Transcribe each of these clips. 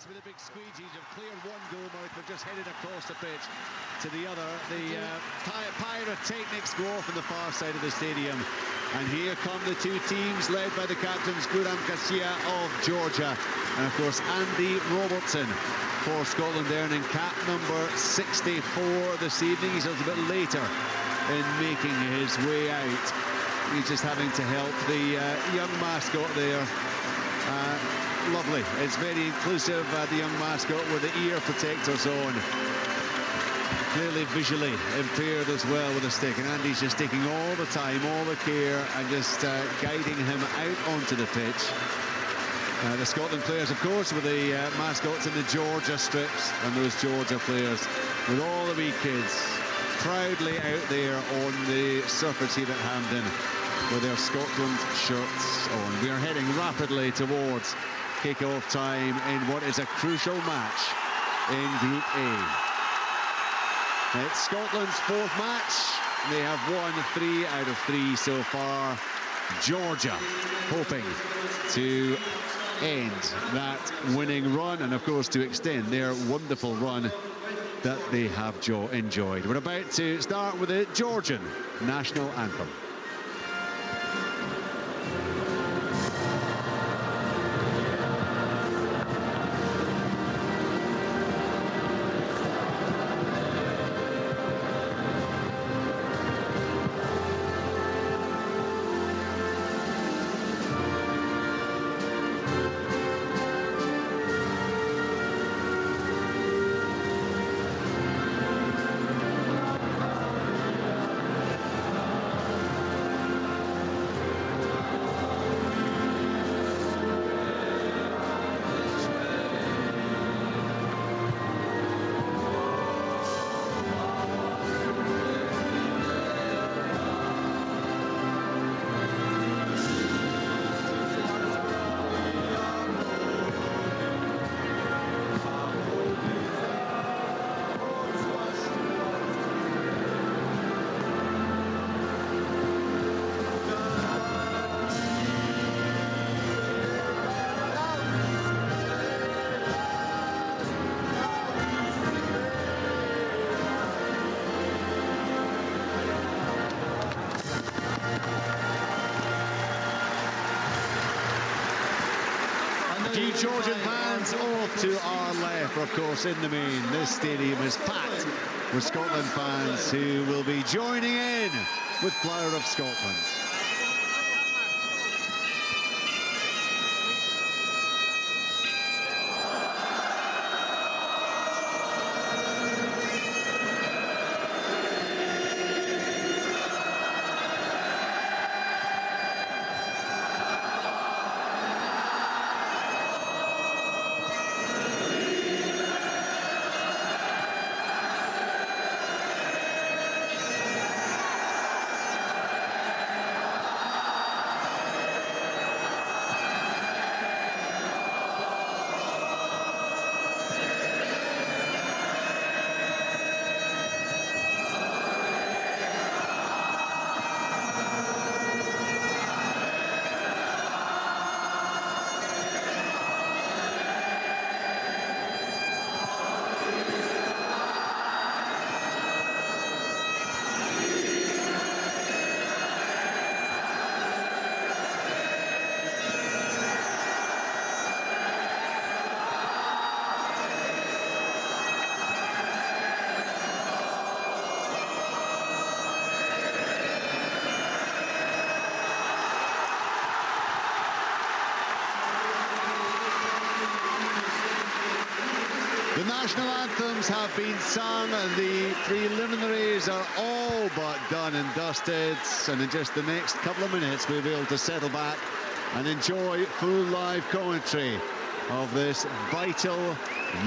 With a big squeegee, they've cleared one goal mouth, they've just headed across the pitch to the other. The pyrotechnics go off on the far side of the stadium, and here come the two teams led by the captains Guram Garcia of Georgia and of course Andy Robertson for Scotland, earning cap number 64 this evening. He's a little bit later in making his way out. He's just having to help the young mascot there. Lovely. It's very inclusive, the young mascot with the ear protectors on. Clearly visually impaired as well with a stick. And Andy's just taking all the time, all the care, and just guiding him out onto the pitch. The Scotland players, of course, with the mascots in the Georgia strips, and those Georgia players with all the wee kids proudly out there on the surface here at Hampden with their Scotland shirts on. We are heading rapidly towards kick-off time in what is a crucial match in Group A. It's Scotland's fourth match. They have won 3 out of 3 so far. Georgia hoping to end that winning run and of course to extend their wonderful run that they have enjoyed. We're about to start with the Georgian national anthem. Georgian fans off to our left, of course, in the main. This stadium is packed with Scotland fans who will be joining in with Flower of Scotland. The national anthems have been sung, and the preliminaries are all but done and dusted, and in just the next couple of minutes we'll be able to settle back and enjoy full live commentary of this vital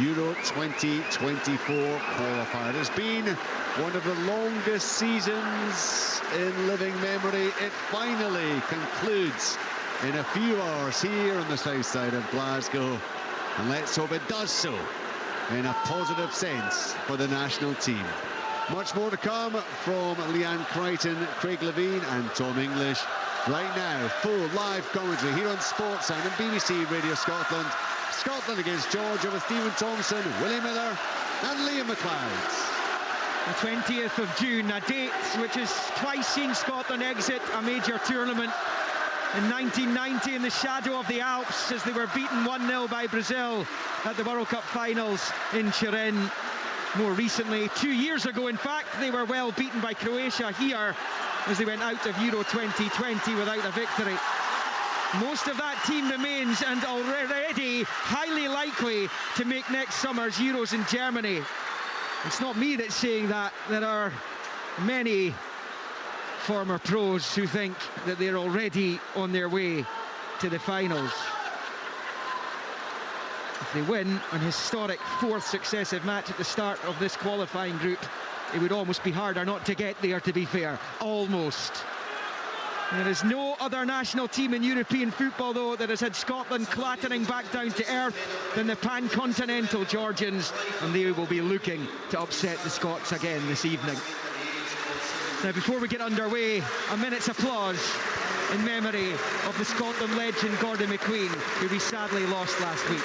Euro 2024 qualifier. It has been one of the longest seasons in living memory. It finally concludes in a few hours here on the south side of Glasgow, and let's hope it does so in a positive sense for the national team. Much more to come from Leanne Crichton, Craig Levine and Tom English. Right now, full live commentary here on Sportsound and BBC Radio Scotland Scotland against Georgia with Stephen Thompson, Willie Miller and Liam McLeod. The 20th of June, a date which has twice seen Scotland exit a major tournament. In 1990, in the shadow of the Alps, as they were beaten 1-0 by Brazil at the World Cup finals in Turin. More recently, 2 years ago, in fact, they were well beaten by Croatia here as they went out of Euro 2020 without a victory. Most of that team remains and already highly likely to make next summer's Euros in Germany. It's not me that's saying that. There are many former pros who think that they're already on their way to the finals. If they win an historic fourth successive match at the start of this qualifying group, it would almost be harder not to get there, to be fair. Almost. There is no other national team in European football, though, that has had Scotland clattering back down to earth than the pan-continental Georgians, and they will be looking to upset the Scots again this evening. Now, before we get underway, a minute's applause in memory of the Scotland legend Gordon McQueen, who we sadly lost last week.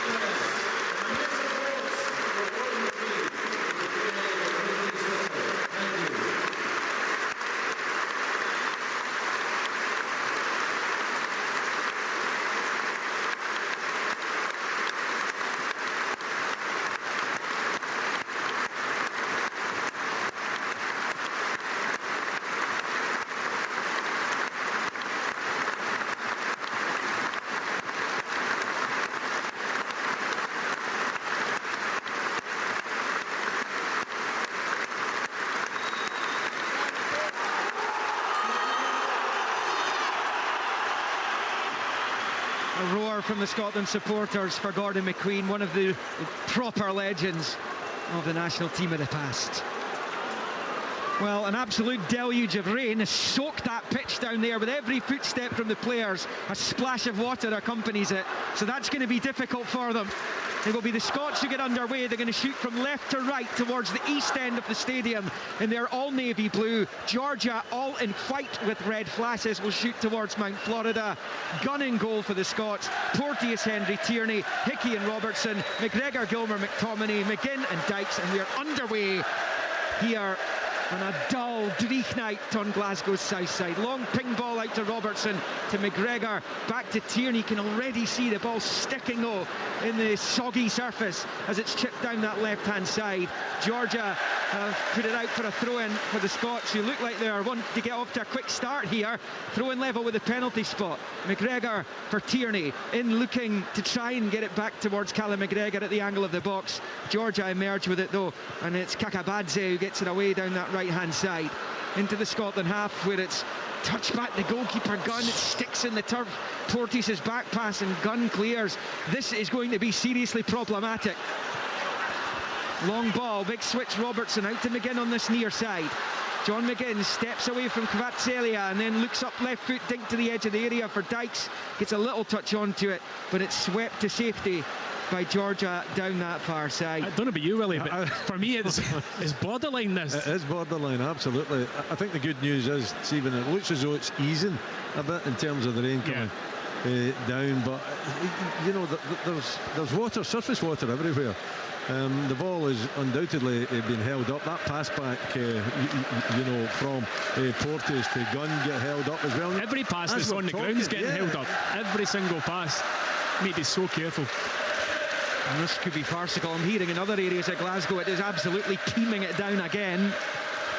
A roar from the Scotland supporters for Gordon McQueen, one of the proper legends of the national team of the past. Well, an absolute deluge of rain has soaked that pitch down there. With every footstep from the players, a splash of water accompanies it. So that's going to be difficult for them. It will be the Scots who get underway. They're going to shoot from left to right towards the east end of the stadium in their all navy blue. Georgia, all in white with red flashes, will shoot towards Mount Florida. Gun in goal for the Scots. Porteous, Henry, Tierney, Hickey and Robertson, McGregor, Gilmer, McTominay, McGinn and Dykes, and we are underway here on a dull, dreich night on Glasgow's south side. Long ping ball out to Robertson, to McGregor, back to Tierney. Can already see the ball sticking though in the soggy surface as it's chipped down that left-hand side. Georgia put it out for a throw-in for the Scots, who look like they are wanting to get off to a quick start here. Throw-in level with the penalty spot. McGregor for Tierney, in looking to try and get it back towards Callum McGregor at the angle of the box. Georgia emerge with it though, and it's Kakabadze who gets it away down that right-hand side into the Scotland half, where it's touched back the goalkeeper. Gunn, it sticks in the turf. Porteous' back pass and Gunn clears. This is going to be seriously problematic. Long ball, big switch. Robertson out to McGinn on this near side. John McGinn steps away from Kvaratskhelia and then looks up left foot, dink to the edge of the area for Dykes. Gets a little touch onto it, but it's swept to safety by Georgia down that far side. I don't know about you, Willie, but for me it's borderline this. It is borderline, absolutely. I think the good news is, Stephen, it looks as though it's easing a bit in terms of the rain coming down, but you know, there's water, surface water everywhere. The ball is undoubtedly being held up. That pass back, you know, from Porteous to Gunn get held up as well. Every pass that's on the ground is getting held up. Every single pass. Need to be so careful. And this could be farcical. I'm hearing in other areas of Glasgow it is absolutely teeming it down again.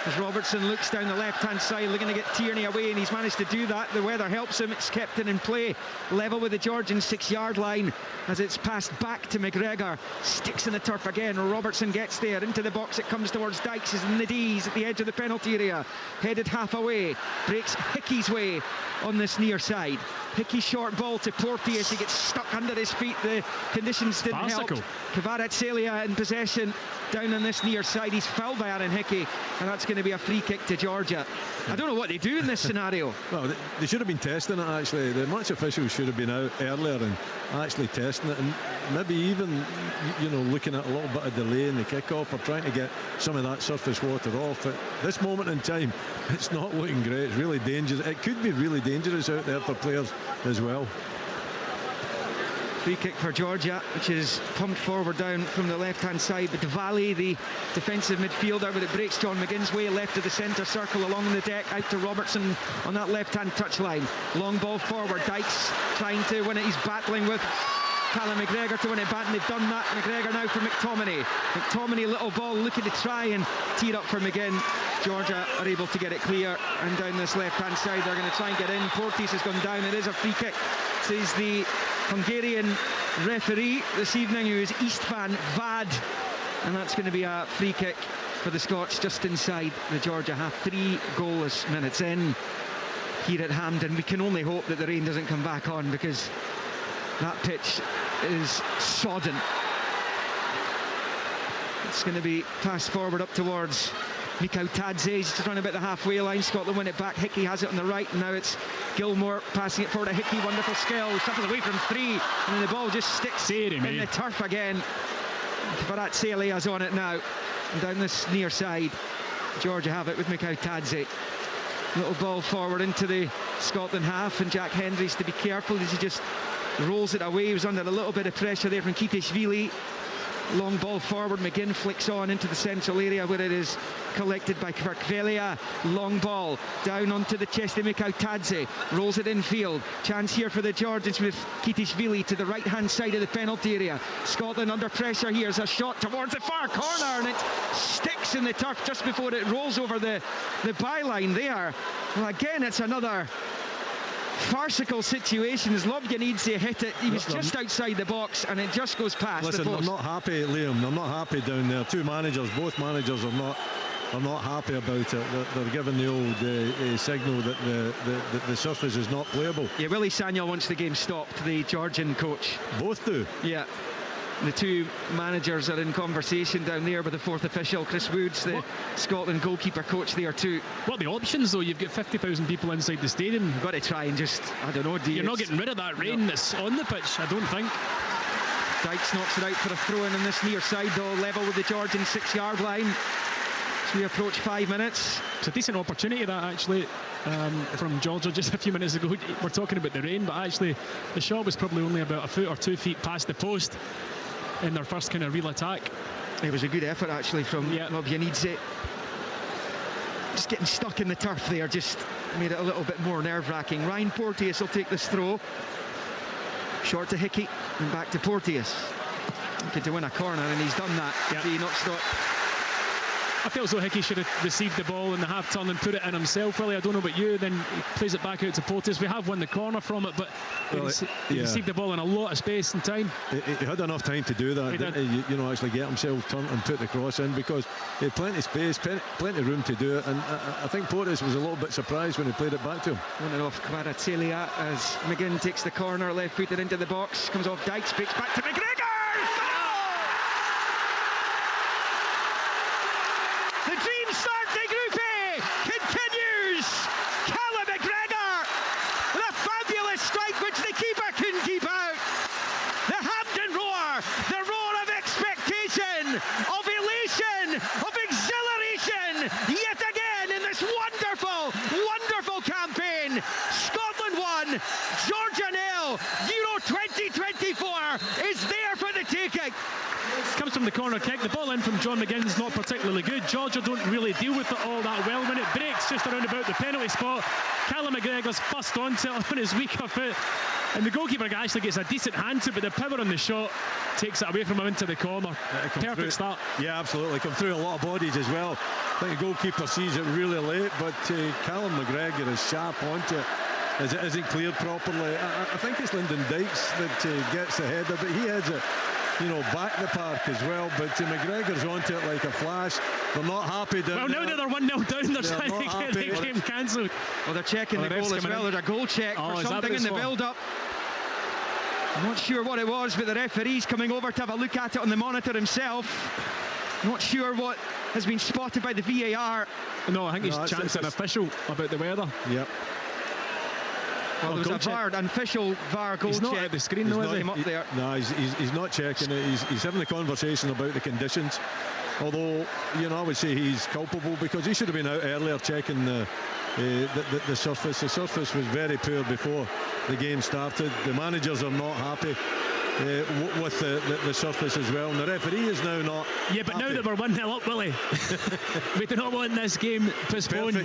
As Robertson looks down the left-hand side, looking to get Tierney away, and he's managed to do that. The weather helps him. It's kept it in play, level with the Georgian 6-yard line as it's passed back to McGregor. Sticks in the turf again. Robertson gets there into the box. It comes towards Dykes. Is in the D's at the edge of the penalty area, headed half away. Breaks Hickey's way on this near side. Hickey short ball to Porteous. He gets stuck under his feet. The conditions didn't help. Kvaratskhelia in possession down on this near side. He's fouled by Aaron Hickey, and that's going to be a free kick to Georgia. I don't know what they do in this scenario. Well, they should have been testing it, actually. The match officials should have been out earlier and actually testing it, and maybe even, you know, looking at a little bit of delay in the kick-off, or trying to get some of that surface water off. At this moment in time, it's not looking great. It's really dangerous. It could be really dangerous out there for players as well. Free kick for Georgia, which is pumped forward down from the left-hand side. But Valley, the defensive midfielder, but it breaks John McGinn's way left of the centre circle along the deck, out to Robertson on that left-hand touchline. Long ball forward, Dykes trying to win it. He's battling with Callum McGregor to win it back, and they've done that. McGregor now for McTominay. McTominay, little ball, looking to try and tee it up for McGinn. Georgia are able to get it clear, and down this left-hand side they're going to try and get in. Portis has gone down. It is a free kick. Says the Hungarian referee this evening, who is Istvan Vad, and that's going to be a free kick for the Scots just inside the Georgia half. 3 goalless minutes in here at Hampden. We can only hope that the rain doesn't come back on, because that pitch is sodden. It's going to be passed forward up towards Mikau Tadze. He's run about the halfway line. Scotland win it back. Hickey has it on the right, and now it's Gilmore passing it forward to Hickey. Wonderful skill. Shuffles away from 3, and then the ball just sticks in the turf again. Kvaratskhelia on it now, and down this near side Georgia have it with Mikau Tadze. Little ball forward into the Scotland half, and Jack Hendry's to be careful as he just rolls it away. He was under a little bit of pressure there from Kitishvili. Long ball forward, McGinn flicks on into the central area where it is collected by Kvaratskhelia. Long ball down onto the chest of Mikau Tadze, rolls it infield. Chance here for the Georgians with Kitishvili to the right hand side of the penalty area. Scotland under pressure here. As a shot towards the far corner, and it sticks in the turf just before it rolls over the byline there. Well, again, it's another farcical situations. Lobjanidze hit it. He was just outside the box, and it just goes past. Listen, the post. I'm not happy, Liam. I'm not happy down there. Both managers are not happy about it. They're giving the old signal that the surface is not playable. Yeah, Willie Sagnol wants the game stopped, the Georgian coach. Both do. Yeah. The two managers are in conversation down there with the fourth official, Chris Woods, the Scotland goalkeeper coach there too. What are the options though? You've got 50,000 people inside the stadium. You've got to try and just, I don't know, you're not getting rid of that rain that's on the pitch, I don't think. Dykes knocks it out for a throw-in on this near side though, level with the Georgian 6-yard line as we approach 5 minutes. It's a decent opportunity that actually from Georgia just a few minutes ago. We're talking about the rain, but actually the shot was probably only about a foot or 2 feet past the post in their first kind of real attack. It was a good effort actually from Lobjanidze. Just getting stuck in the turf there just made it a little bit more nerve-wracking. Ryan Porteous will take this throw. Short to Hickey and back to Porteous. Looking to win a corner, and he's done that. He knocks it. I feel as though Hickey should have received the ball in the half turn and put it in himself, really. I don't know about you. Then he plays it back out to Porteous. We have won the corner from it, but he received the ball in a lot of space and time. He had enough time to do that, actually get himself turned and put the cross in, because he had plenty of space, plenty of room to do it, and I think Porteous was a little bit surprised when he played it back to him. One off Kvaratskhelia as McGinn takes the corner, left footed into the box, comes off Dykes, breaks back to McGregor. Georgia nil. Euro 2024 is there for the taking. Comes from the corner kick. The ball in from John McGinn's not particularly good. Georgia don't really deal with it all that well. When it breaks just around about the penalty spot, Callum McGregor's fussed onto it on his weaker foot, and the goalkeeper actually gets a decent hand to it, but the power on the shot takes it away from him into the corner. Perfect start. Yeah, absolutely. Come through a lot of bodies as well. I think the goalkeeper sees it really late, but Callum McGregor is sharp onto it as it isn't cleared properly. I think it's Lyndon Dykes that gets the header, but he heads it back the park as well. But McGregor's onto it like a flash. They're not happy down there. Now that they're 1-0 down, they're trying to get the game cancelled. Well, they're checking the goal as well. There's a goal check for something in the build-up. I'm not sure what it was, but the referee's coming over to have a look at it on the monitor himself. Not sure what has been spotted by the VAR. No, I think he's chancing an official about the weather. Yep. Well, there was an official VAR goal check. He's not at the screen though, is he? Up there. No, he's not checking it. He's having a conversation about the conditions. Although, I would say he's culpable, because he should have been out earlier checking the surface. The surface was very poor before the game started. The managers are not happy. with the surface as well, and the referee is now not but happy. now that we're 1-0 up, Willie, we do not want this game postponed.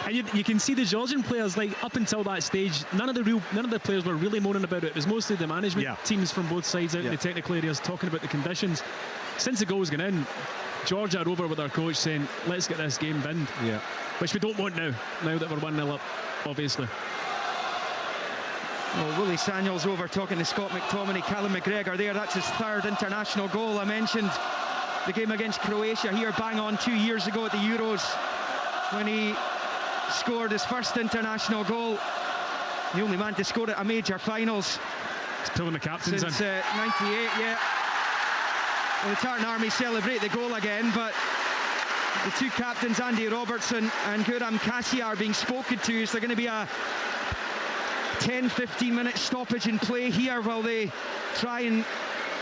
And you can see the Georgian players, like, up until that stage, none of the players were really moaning about it. It was mostly the management teams from both sides out in the technical areas talking about the conditions. Since the goal's gone in, Georgia are over with our coach saying, let's get this game binned, which we don't want now that we're 1-0 up, obviously. Well, Willie Samuel's over talking to Scott McTominay. Callum McGregor there, that's his third international goal. I mentioned the game against Croatia here bang on 2 years ago at the Euros when he scored his first international goal. The only man to score at a major finals. He's pulling the captains since 98, Well, the Tartan Army celebrate the goal again, but the two captains, Andy Robertson and Guram Kassia, are being spoken to. Is there going to be a 10-15 minute stoppage in play here while they try and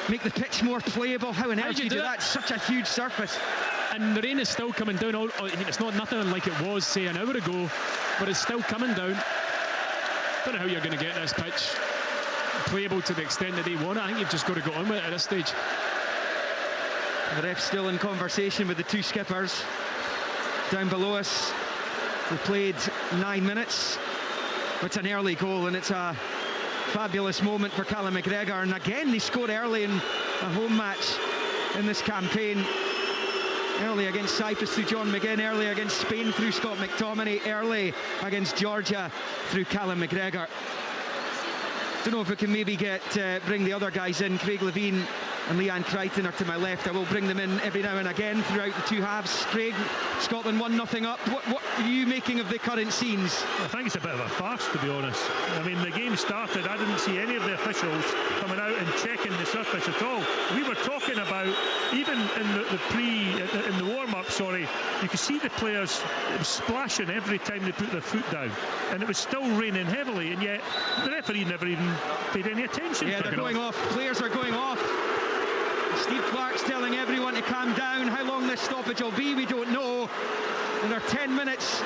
make the pitch more playable? How on earth do you do that? Such a huge surface. And the rain is still coming down. It's not nothing like it was, say, an hour ago, but it's still coming down. Don't know how you're going to get this pitch playable to the extent that they want it. I think you've just got to go on with it at this stage. The ref's still in conversation with the two skippers down below us. We played 9 minutes. It's an early goal, and it's a fabulous moment for Callum McGregor. And again, they scored early in a home match in this campaign. Early against Cyprus through John McGinn, early against Spain through Scott McTominay, early against Georgia through Callum McGregor. Don't know if we can maybe bring the other guys in. Craig Levine and Leanne Crichton are to my left. I will bring them in every now and again throughout the two halves. Craig, Scotland 1-0 up. What are you making of the current scenes? I think it's a bit of a farce, to be honest. I mean, the game started, I didn't see any of the officials coming out and checking the surface at all. We were talking about, even in the warm-up, you could see the players, it was splashing every time they put their foot down, and it was still raining heavily, and yet the referee never even paid any attention. Yeah, they're going off. Players are going off. Steve Clark's telling everyone to calm down. How long this stoppage will be, we don't know. And there are 10 minutes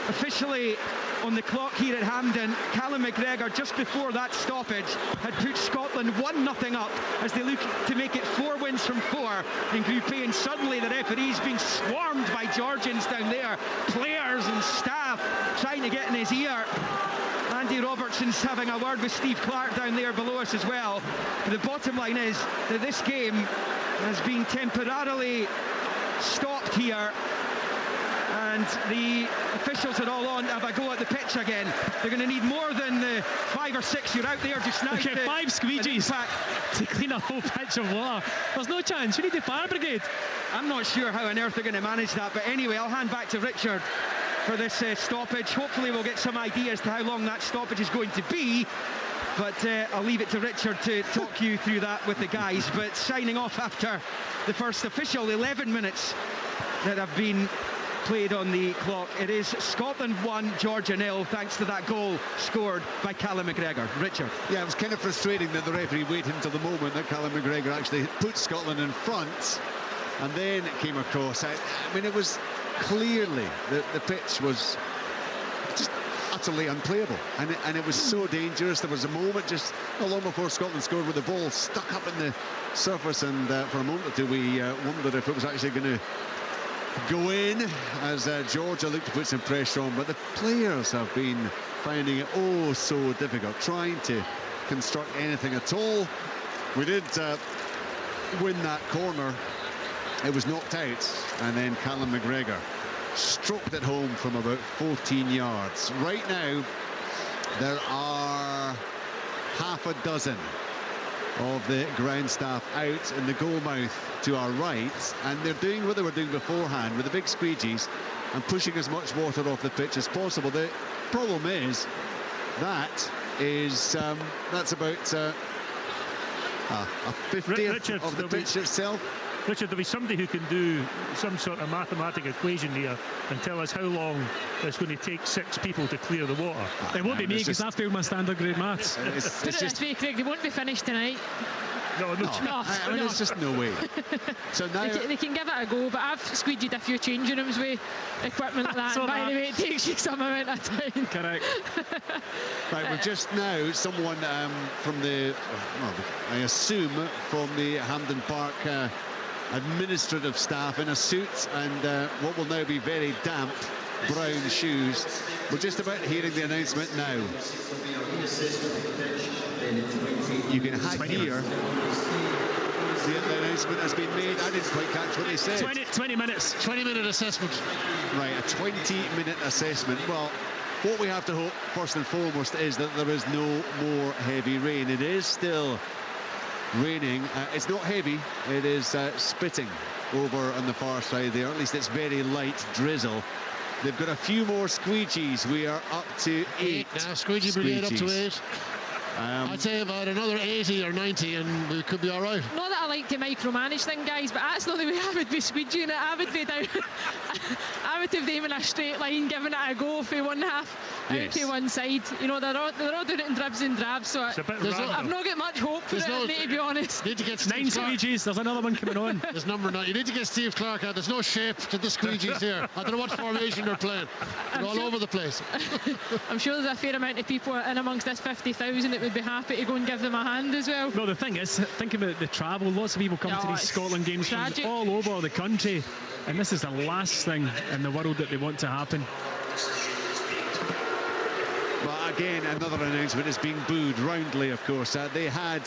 officially on the clock here at Hampden. Callum McGregor, just before that stoppage, had put Scotland 1-0 up as they look to make it 4 wins from 4 in Group A. And suddenly the referee's being swarmed by Georgians down there, players and staff trying to get in his ear. Andy Robertson's having a word with Steve Clark down there below us as well. But the bottom line is that this game has been temporarily stopped here, and the officials are all on to have a go at the pitch again. They're going to need more than the 5 or 6 you're out there just now. Okay, 5 squeegees to clean a whole pitch of water. There's no chance. You need the fire brigade. I'm not sure how on earth they're going to manage that, but anyway, I'll hand back to Richard for this stoppage. Hopefully we'll get some idea as to how long that stoppage is going to be, but I'll leave it to Richard to talk you through that with the guys. But signing off after the first official 11 minutes that have been played on the clock. It is Scotland 1, Georgia 0, thanks to that goal scored by Callum McGregor. Richard. Yeah, it was kind of frustrating that the referee waited until the moment that Callum McGregor actually put Scotland in front, and then it came across. I mean, it was clearly the pitch was just utterly unplayable, and it was so dangerous. There was a moment just not long before Scotland scored with the ball stuck up in the surface, and for a moment or two we wondered if it was actually going to go in as Georgia looked to put some pressure on. But the players have been finding it so difficult trying to construct anything at all. We did win that corner. It was knocked out, and then Callum McGregor stroked it home from about 14 yards. Right now there are half a dozen of the ground staff out in the goal mouth to our right, and they're doing what they were doing beforehand with the big squeegees and pushing as much water off the pitch as possible. The problem is that's about a 50th of the pitch itself. Richard, there'll be somebody who can do some sort of mathematical equation here and tell us how long it's going to take 6 people to clear the water. It won't be me, because I failed my standard grade maths. Put it this way, Craig, they won't be finished tonight. No. I mean, there's just no way. So now they can give it a go, but I've squeegeed a few changing rooms with equipment like that. So By the way, it takes you some amount of time. Correct. right, we're just now someone from the, well, I assume from the Hampden Park administrative staff in a suit and what will now be very damp brown shoes. We're just about hearing the announcement now. You can hear the announcement has been made. I didn't quite catch what they said. 20 minutes. 20-minute assessment. Right, a 20-minute assessment. Well, what we have to hope first and foremost is that there is no more heavy rain. It is still raining. It's not heavy, it is spitting over on the far side there. At least it's very light drizzle. They've got a few more squeegees. We are up to 8 now. Squeegee brigade up to 8. I'd say about another 80 or 90 and we could be all right. Not that I like to micromanage things, guys, but that's not the way I would be squeegeeing it. I would be down. I would have them in a straight line, giving it a go for one half out to one side. You know, they're all doing it in dribs and drabs, so I've not got much hope for it, to be honest. Need to get 9 squeegees. There's another one coming on. There's number 9. You need to get Steve Clark out. There's no shape to the squeegees here. I don't know what formation they're playing. They're all over the place. I'm sure there's a fair amount of people in amongst this 50,000 that would be happy to go and give them a hand as well. No, the thing is, think about the travel. Lots of people come to these Scotland games from all over the country, and this is the last thing in the world that they want to happen. Well, again, another announcement is being booed roundly, of course. They had,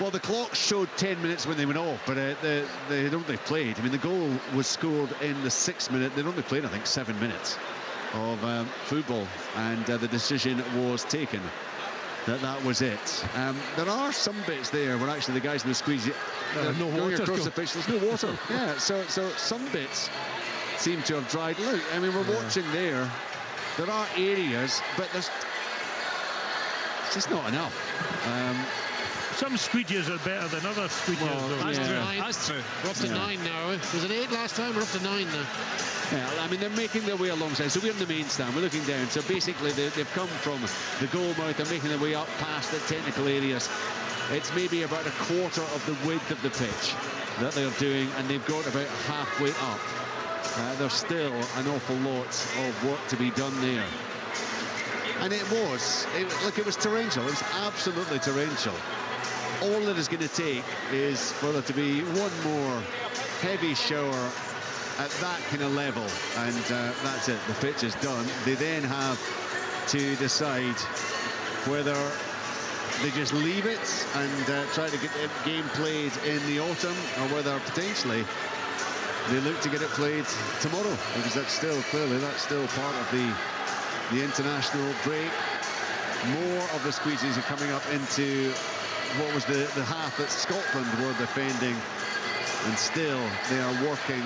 well, the clock showed 10 minutes when they went off, but they had only played. I mean, the goal was scored in the 6th minute. They'd only played, I think, 7 minutes of football, and the decision was taken that was it. There are some bits there where actually the guys in the squeeze, no water across the pitch, there's no water. Yeah, so some bits seem to have dried. Look, I mean, we're watching there. There are areas, but it's just not enough. Some squeegees are better than other squeegees. Well, that's true. We're up to 9 now. Was it 8 last time? We're up to 9 now. Yeah, I mean, they're making their way alongside. So we're in the main stand. We're looking down. So basically, they've come from the goal mouth. They're making their way up past the technical areas. It's maybe about a quarter of the width of the pitch that they're doing, and they've got about halfway up. There's still an awful lot of work to be done there. And it was torrential. It was absolutely torrential. All it is going to take is for there to be one more heavy shower at that kind of level, and that's it. The pitch is done. They then have to decide whether they just leave it and try to get the game played in the autumn, or whether potentially they look to get it played tomorrow, because that's still part of the international break. More of the squeegees are coming up into what was the half that Scotland were defending, and still they are working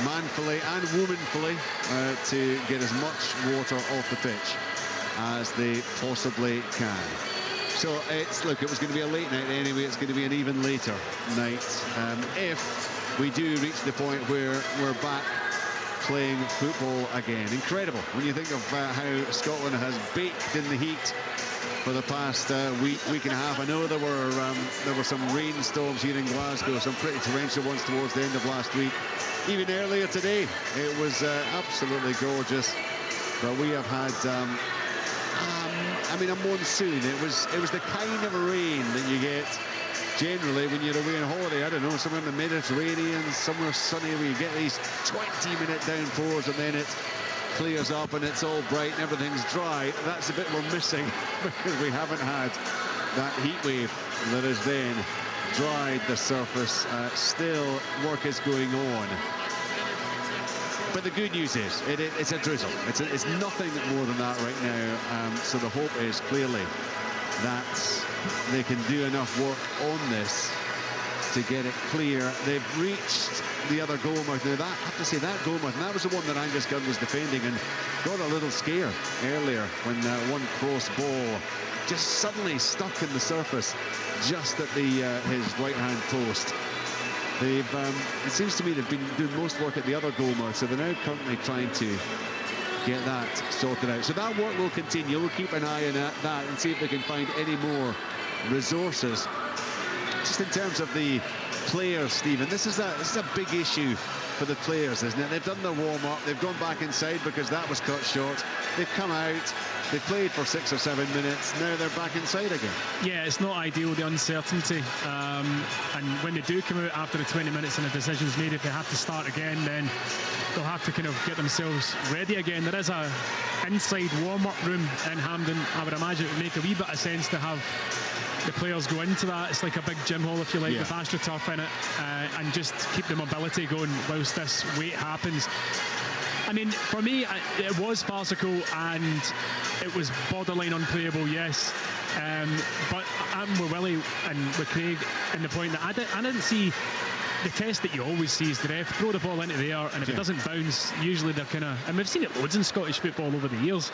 manfully and womanfully to get as much water off the pitch as they possibly can. So it was going to be a late night anyway. It's going to be an even later night if we do reach the point where we're back playing football again. Incredible when you think of how Scotland has baked in the heat for the past week and a half. I know there were some rainstorms here in Glasgow, some pretty torrential ones towards the end of last week. Even earlier today, it was absolutely gorgeous. But we have had, a monsoon. It was the kind of rain that you get generally when you're away on holiday. I don't know, somewhere in the Mediterranean, somewhere sunny, where you get these 20-minute downpours and then it clears up and it's all bright and everything's dry. That's the bit we're missing because we haven't had that heat wave that has then dried the surface. Still work is going on. But the good news is it's a drizzle. It's nothing more than that right now. So the hope is clearly that they can do enough work on this to get it clear. They've reached the other goal mouth. Now, I have to say, that goal mouth, and that was the one that Angus Gunn was defending and got a little scare earlier when one cross ball just suddenly stuck in the surface just at his right-hand post. It seems to me they've been doing most work at the other goal mouth, so they're now currently trying to get that sorted out. So that work will continue. We'll keep an eye on that and see if they can find any more resources just in terms of the players, Stephen, this is a big issue for the players, isn't it? They've done their warm-up, they've gone back inside because that was cut short, they've come out, they played for 6 or 7 minutes, now they're back inside again. Yeah, it's not ideal, the uncertainty, and when they do come out after the 20 minutes and the decision's made, if they have to start again, then they'll have to kind of get themselves ready again. There is a inside warm-up room in Hampden. I would imagine it would make a wee bit of sense to have the players go into that. It's like a big gym hall, if you like, with AstroTurf in it, and just keep the mobility going whilst this wait happens. I mean, for me, it was farcical and it was borderline unplayable, yes. But I'm with Willie and with Craig in the point that I didn't see the test that you always see is the ref throw the ball into the air, and if it doesn't bounce, usually they're kind of, and we've seen it loads in Scottish football over the years.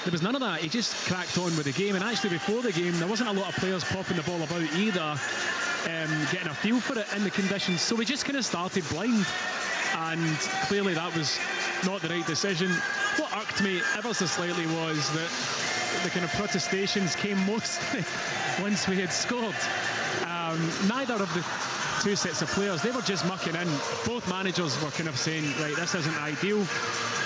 There was none of that. He just cracked on with the game, and actually before the game there wasn't a lot of players popping the ball about either, getting a feel for it in the conditions, so we just kind of started blind, and clearly that was not the right decision. What irked me ever so slightly was that the kind of protestations came mostly once we had scored. Neither of the two sets of players, they were just mucking in. Both managers were kind of saying, right, this isn't ideal.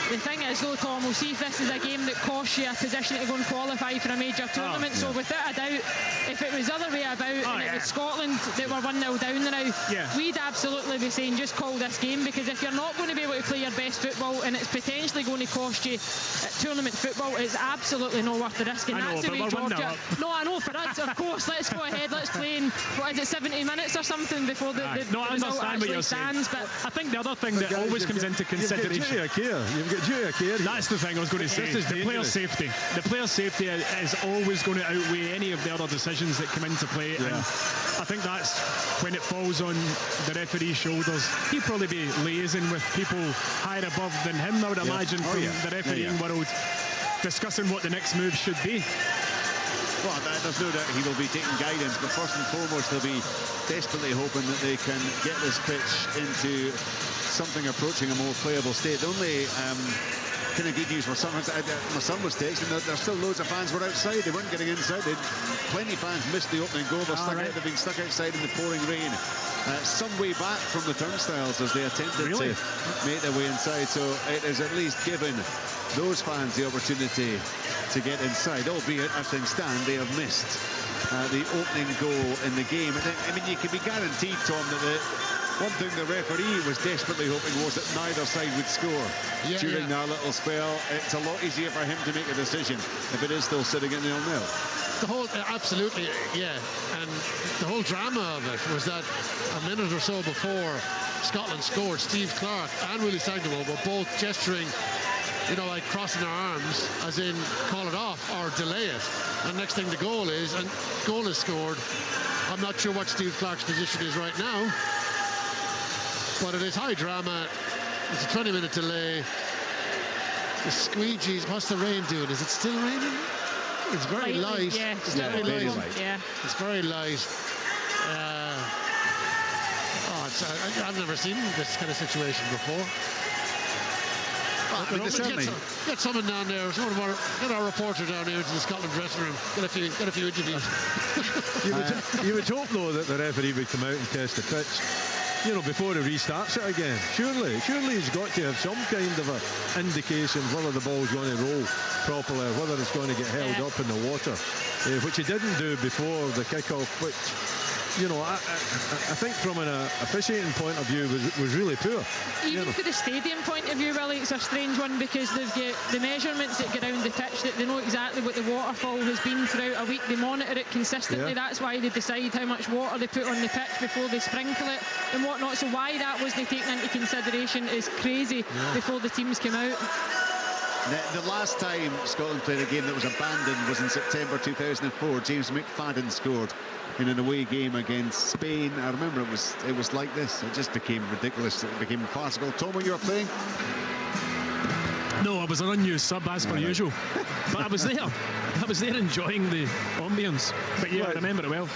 The thing is though, Tom, we'll see if this is a game that costs you a position to go and qualify for a major tournament. So without a doubt, if it was the other way about and it was Scotland that were 1-0 down now, we'd absolutely be saying just call this game, because if you're not going to be able to play your best football and it's potentially going to cost you tournament football, it's absolutely not worth the risk. And that's the way Georgia... No, I know, for us, of course, let's go ahead, let's play in, what is it, 70 minutes or something before the result actually stands. But I think the other thing that always comes into consideration... That's the thing I was going to say. The player's safety. The player's safety is always going to outweigh any of the other decisions that come into play. And I think that's when it falls on the referee's shoulders. He'd probably be liaising with people higher above than him, I would imagine, from the refereeing world, discussing what the next move should be. Well, there's no doubt he will be taking guidance, but first and foremost they'll be desperately hoping that they can get this pitch into something approaching a more playable state. The only kind of good news for some, my son was texting that there's still loads of fans were outside. They weren't getting inside. Plenty of fans missed the opening goal. They've been stuck outside in the pouring rain. Some way back from the turnstiles as they attempted to make their way inside. So it is at least given those fans the opportunity to get inside, albeit as things stand they have missed the opening goal in the game. I mean, you can be guaranteed, Tom, that one thing the referee was desperately hoping was that neither side would score during that little spell. It's a lot easier for him to make a decision if it is still sitting at 0-0. The whole, absolutely, and the whole drama of it was that a minute or so before Scotland scored, Steve Clark and Willie Sagnolo were both gesturing, you know, like crossing their arms, as in call it off or delay it. And next thing the goal is scored. I'm not sure what Steve Clark's position is right now, but it is high drama. It's a 20-minute delay. The squeegees. What's the rain doing? Is it still raining? It's very light. Yeah, it's very light. Yeah. It's very light. I've never seen this kind of situation before. Get someone down there, get our reporter down here into the Scotland dressing room. Get a few interviews. You would hope though that the referee would come out and test the pitch, you know, before he restarts it again. Surely he's got to have some kind of a indication whether the ball's going to roll properly or whether it's going to get held up in the water, which he didn't do before the kick-off, which, you know, I think from an officiating point of view was really poor. Even for the stadium point of view, Willie, it's a strange one, because they've got the measurements that go around the pitch, that they know exactly what the waterfall has been throughout a week. They monitor it consistently. That's why they decide how much water they put on the pitch before they sprinkle it and whatnot. So why that wasn't taken into consideration is crazy before the teams came out. The last time Scotland played a game that was abandoned was in September 2004. James McFadden scored in an away game against Spain. I remember it was like this. It just became ridiculous. It became farcical. Tomo, you were playing? No, I was an unused sub as per usual. But I was there. I was there enjoying the ambience. But yeah, I remember it well.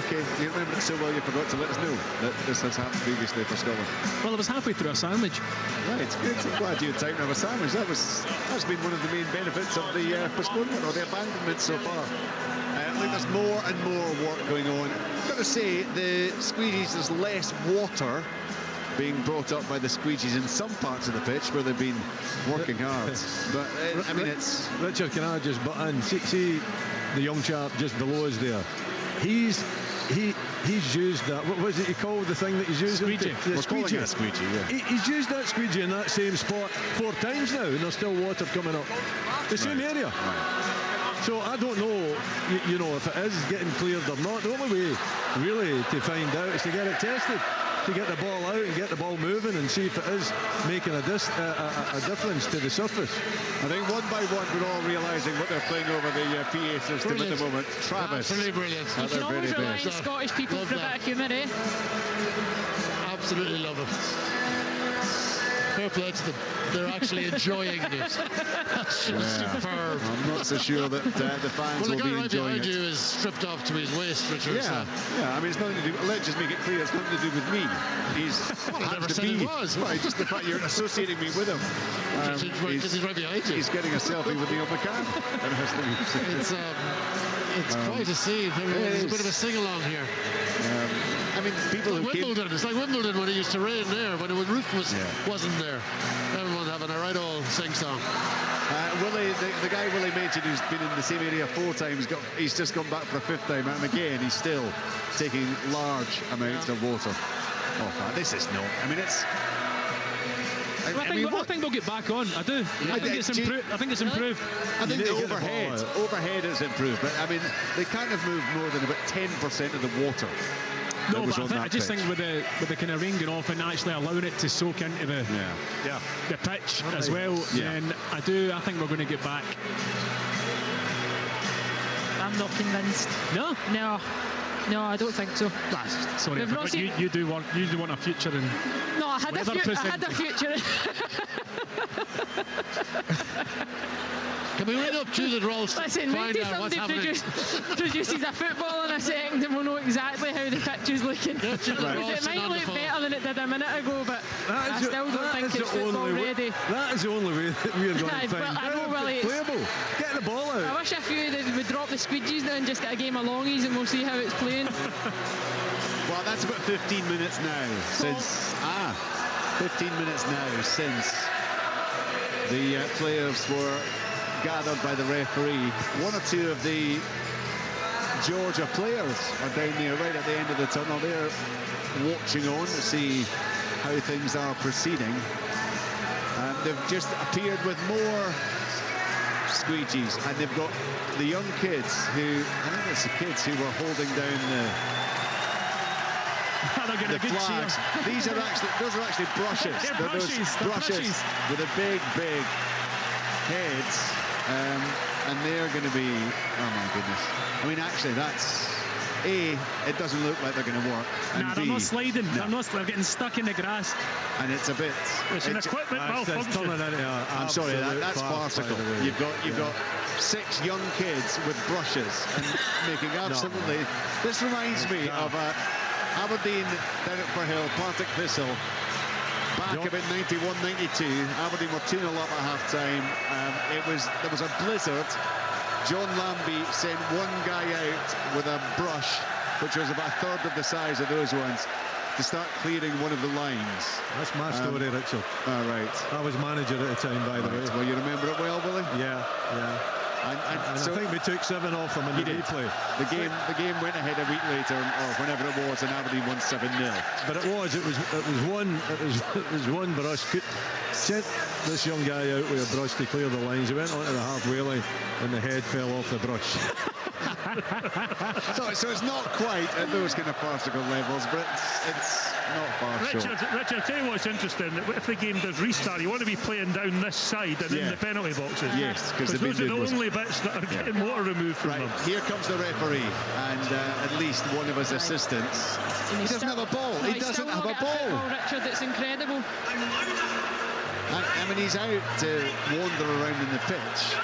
Okay, you remember it so well you forgot to let us know that this has happened previously for Scotland. Well, I was halfway through a sandwich. Right, good. I'm glad you had time to have a sandwich. That's been one of the main benefits of the postponement or the abandonment so far. Look, there's more and more work going on. I've got to say, the squeegees, there's less water being brought up by the squeegees in some parts of the pitch where they've been working hard. But I mean, it's Richard, can I just butt in? See the young chap just below us there. He's used that. What was it you called the thing that he's used? Squeegee. The squeegee. A squeegee, yeah. He's used that squeegee in that same spot 4 times now, and there's still water coming up. The same area. Right. So I don't know, you know, if it is getting cleared or not. The only way, really, to find out is to get it tested, to get the ball out and get the ball moving and see if it is making a difference to the surface. I think one by one we're all realising what they're playing over the PA system at the moment. Travis. Absolutely brilliant. You can always rely on Scottish people for a bit of humour, eh? Absolutely love it. Fair play to them. They're actually enjoying it. That's superb. I'm not so sure that the fans will be enjoying it. Well, the guy right behind you is stripped off to his waist, Richard. Yeah, I mean, it's nothing to do. Let's just make it clear, it's nothing to do with me. He's I never said it was. Right, just the fact you're associating me with him. Because he's right behind you. He's getting a selfie with me on the cam. It's quite a scene. There's a bit of a sing-along here. I mean, people who Wimbledon. It's like Wimbledon when it used to rain there, when the roof wasn't there. Everyone having a right old sing-song. Willie, the guy Willie mentioned, who's been in the same area 4 times, he's just gone back for a 5th time, and again he's still taking large amounts of water. Oh, this is no. I mean, it's. I think they'll get back on. I do. I think it's improved. I think it's improved. I think the overhead is improved, but I mean, they can't have moved more than about 10% of the water. No, but I just think with the kind of rain going off and actually allowing it to soak into the pitch as well, then I think we're going to get back. I'm not convinced. No, I don't think so. Sorry, but you do want a future in. No, I had a future. Can we ring up Judith Rolls? Listen, wait till somebody produces a football in a second and we'll know exactly how the pitch is looking. It might look better than it did a minute ago, but I still don't think it's football ready. That is the only way that we're going to find I know, Willie, playable. Get the ball out. I wish a few would drop the squeegees now and just get a game of longies and we'll see how it's playing. Well, that's about 15 minutes now since 15 minutes now since the players were gathered by the referee. 1 or 2 of the Georgia players are down there right at the end of the tunnel. They're watching on to see how things are proceeding. They've just appeared with more squeegees, and they've got the young kids who, I think it's the kids who were holding down the flags. Those are actually brushes. They're brushes with a big heads. And they're going to be, oh my goodness. I mean, actually, that's A, it doesn't look like they're going to work. And they're not sliding. No. They're getting stuck in the grass. And it's a bit. It's an equipment malfunction. I'm sorry, that's farcical. You've got 6 young kids with brushes and making absolutely. This reminds me of Aberdeen down at Firhill, Partick Thistle. Back about 91-92, Aberdeen were 2-0 up at half-time. There was a blizzard. John Lambie sent one guy out with a brush, which was about a third of the size of those ones, to start clearing one of the lines. That's my story, Richard. All right. I was manager at the time, by the way. Well, you remember it well, Willie? Yeah. And so I think we took 7 off them in the replay. The game went ahead a week later, or whenever it was, and Aberdeen won 7-0. But it was one brush. Sent this young guy out with a brush to clear the lines. He went onto the halfway line, and the head fell off the brush. so it's not quite at those kind of farcical levels, but it's not far short. Richard, I'll tell you what's interesting. If the game does restart, you want to be playing down this side and in the penalty boxes. Yes, because those are the only bits that are getting water removed from them. Here comes the referee, and at least one of his assistants. He doesn't have a ball. He doesn't have a ball. Richard, it's incredible. I mean, he's out to wander around in the pitch.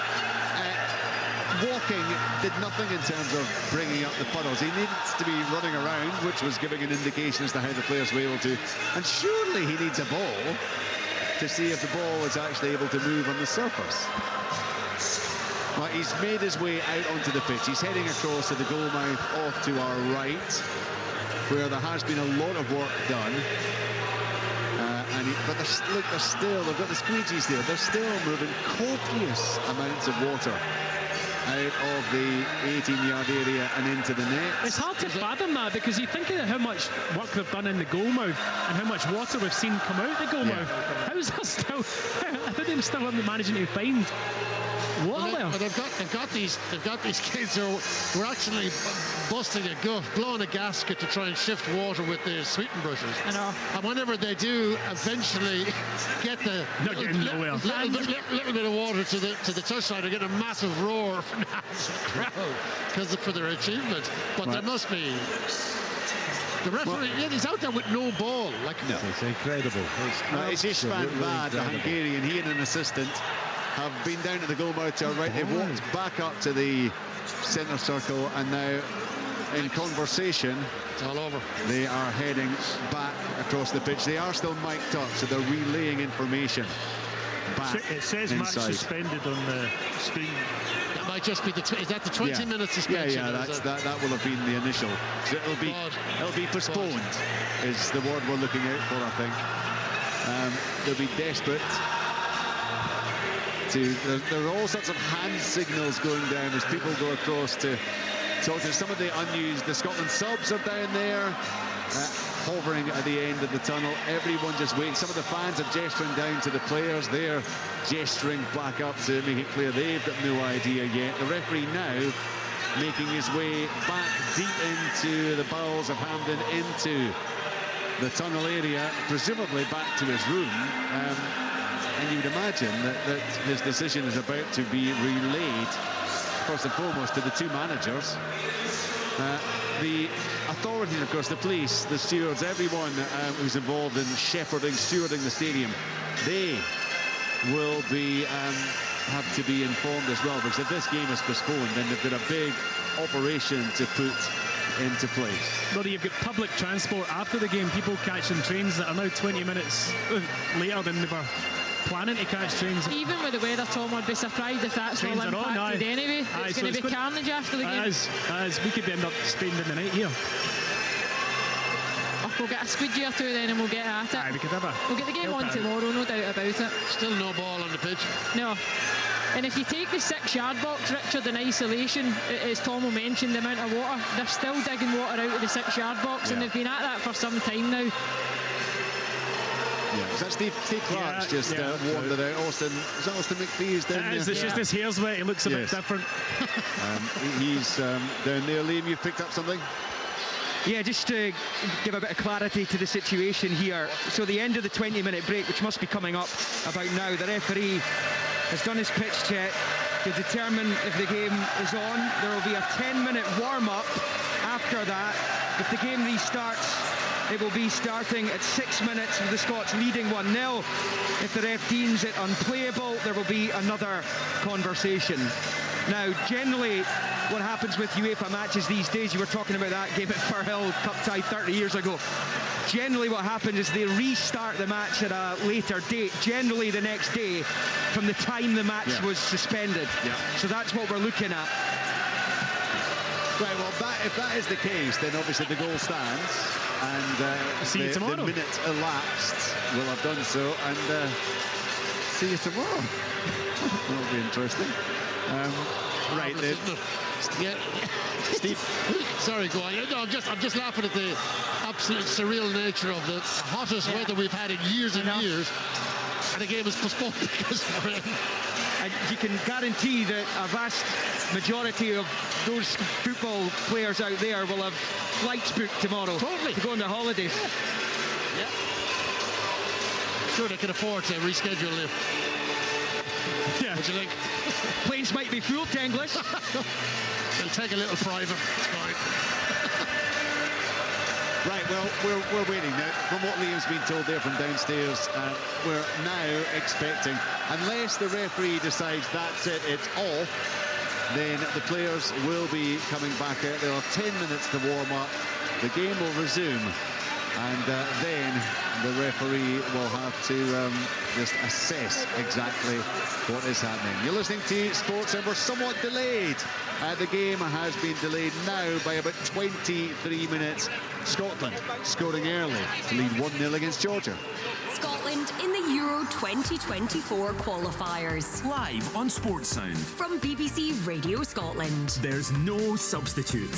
Walking did nothing in terms of bringing up the puddles. He needs to be running around, which was giving an indication as to how the players were able to. And surely he needs a ball to see if the ball is actually able to move on the surface. Well, he's made his way out onto the pitch. He's heading across to the goal mouth off to our right, where there has been a lot of work done. But they've got the squeegees there. They're still moving copious amounts of water out of the 18-yard area and into the net. It's hard to fathom that, because you think of how much work they've done in the goalmouth and how much water we've seen come out the goalmouth. How is that still? How are they still managing to find water there? Well, they've got these kids who are actually busting a gut, blowing a gasket to try and shift water with their sweeping brushes. I know. And whenever they do eventually get the little bit of water to the touchline, they get a massive roar from the hands of the crowd because for their achievement. But there must be. The referee, he's out there with no ball. No, it's incredible. It's István Bad, the Hungarian. He and an assistant have been down to the goal mouth to our right. They've walked back up to the centre circle, and now in conversation, it's all over. They are heading back across the pitch. They are still mic'd up, so they're relaying information back. It says inside. Match suspended on the screen. That might just be is that the 20-minute suspension? Yeah, that will have been the initial. So it'll be postponed. Is the word we're looking out for, I think. They'll be desperate. There are all sorts of hand signals going down as people go across to talk to some of the unused. The Scotland subs are down there, hovering at the end of the tunnel. Everyone just waiting. Some of the fans are gesturing down to the players. They're gesturing back up to make it clear they've got no idea yet. The referee now making his way back deep into the bowels of Hampden, into the tunnel area, presumably back to his room. And you would imagine that his decision is about to be relayed, first and foremost, to the two managers. The authorities, of course, the police, the stewards, everyone who's involved in stewarding the stadium, they will be have to be informed as well, because if this game is postponed, then they've got a big operation to put into place. Well, you've got public transport after the game, people catching trains that are now 20 minutes later than they were planning to catch trains. Even with the weather, Tom, I'd be surprised if that's all impacted anyway. It's going to be carnage after the game. As we could end up spending the night here. We'll get a squidgy or two then, and we'll get at it. We'll get the game on tomorrow, no doubt about it. Still no ball on the pitch. No. And if you take the 6-yard box, Richard, in isolation, as Tom will mention, the amount of water, they're still digging water out of the 6-yard box, and they've been at that for some time now. Yeah, so Steve Clark's just wandered out. Is that Austin McPhee down there? It's just his hair's wet. He looks a bit different. He's down there. Liam, you've picked up something? Yeah, just to give a bit of clarity to the situation here. So the end of the 20-minute break, which must be coming up about now, the referee has done his pitch check to determine if the game is on. There will be a 10-minute warm-up after that. If the game restarts, it will be starting at 6 minutes with the Scots leading 1-0. If the ref deems it unplayable, there will be another conversation. Now, generally, what happens with UEFA matches these days, you were talking about that game at Firhill Cup tie 30 years ago. Generally what happens is they restart the match at a later date, generally the next day from the time the match was suspended. So that's what we're looking at. Right, well, if that is the case, then obviously the goal stands, and see you tomorrow. The minute elapsed will have done so, and see you tomorrow. That'll be interesting. Right, Steve. Sorry, go on. No, I'm just laughing at the absolute surreal nature of the hottest weather we've had in years and years, and the game is postponed because of rain. And you can guarantee that a vast majority of those football players out there will have flights booked tomorrow to go on their holidays. Yeah. Sure, they can afford to reschedule it. Yeah. What do you think? Planes might be full to English. They'll take a little private. It's fine. Right, well, we're waiting now. From what Liam's been told there from downstairs, we're now expecting, unless the referee decides that's it, it's off, then the players will be coming back out. There are 10 minutes to warm up. The game will resume, and then the referee will have to just assess exactly what is happening. You're listening to Sports, and we're somewhat delayed. The game has been delayed now by about 23 minutes. Scotland scoring early to lead 1-0 against Georgia. Scotland in the Euro 2024 qualifiers. Live on Sports Sound. From BBC Radio Scotland. There's no substitute.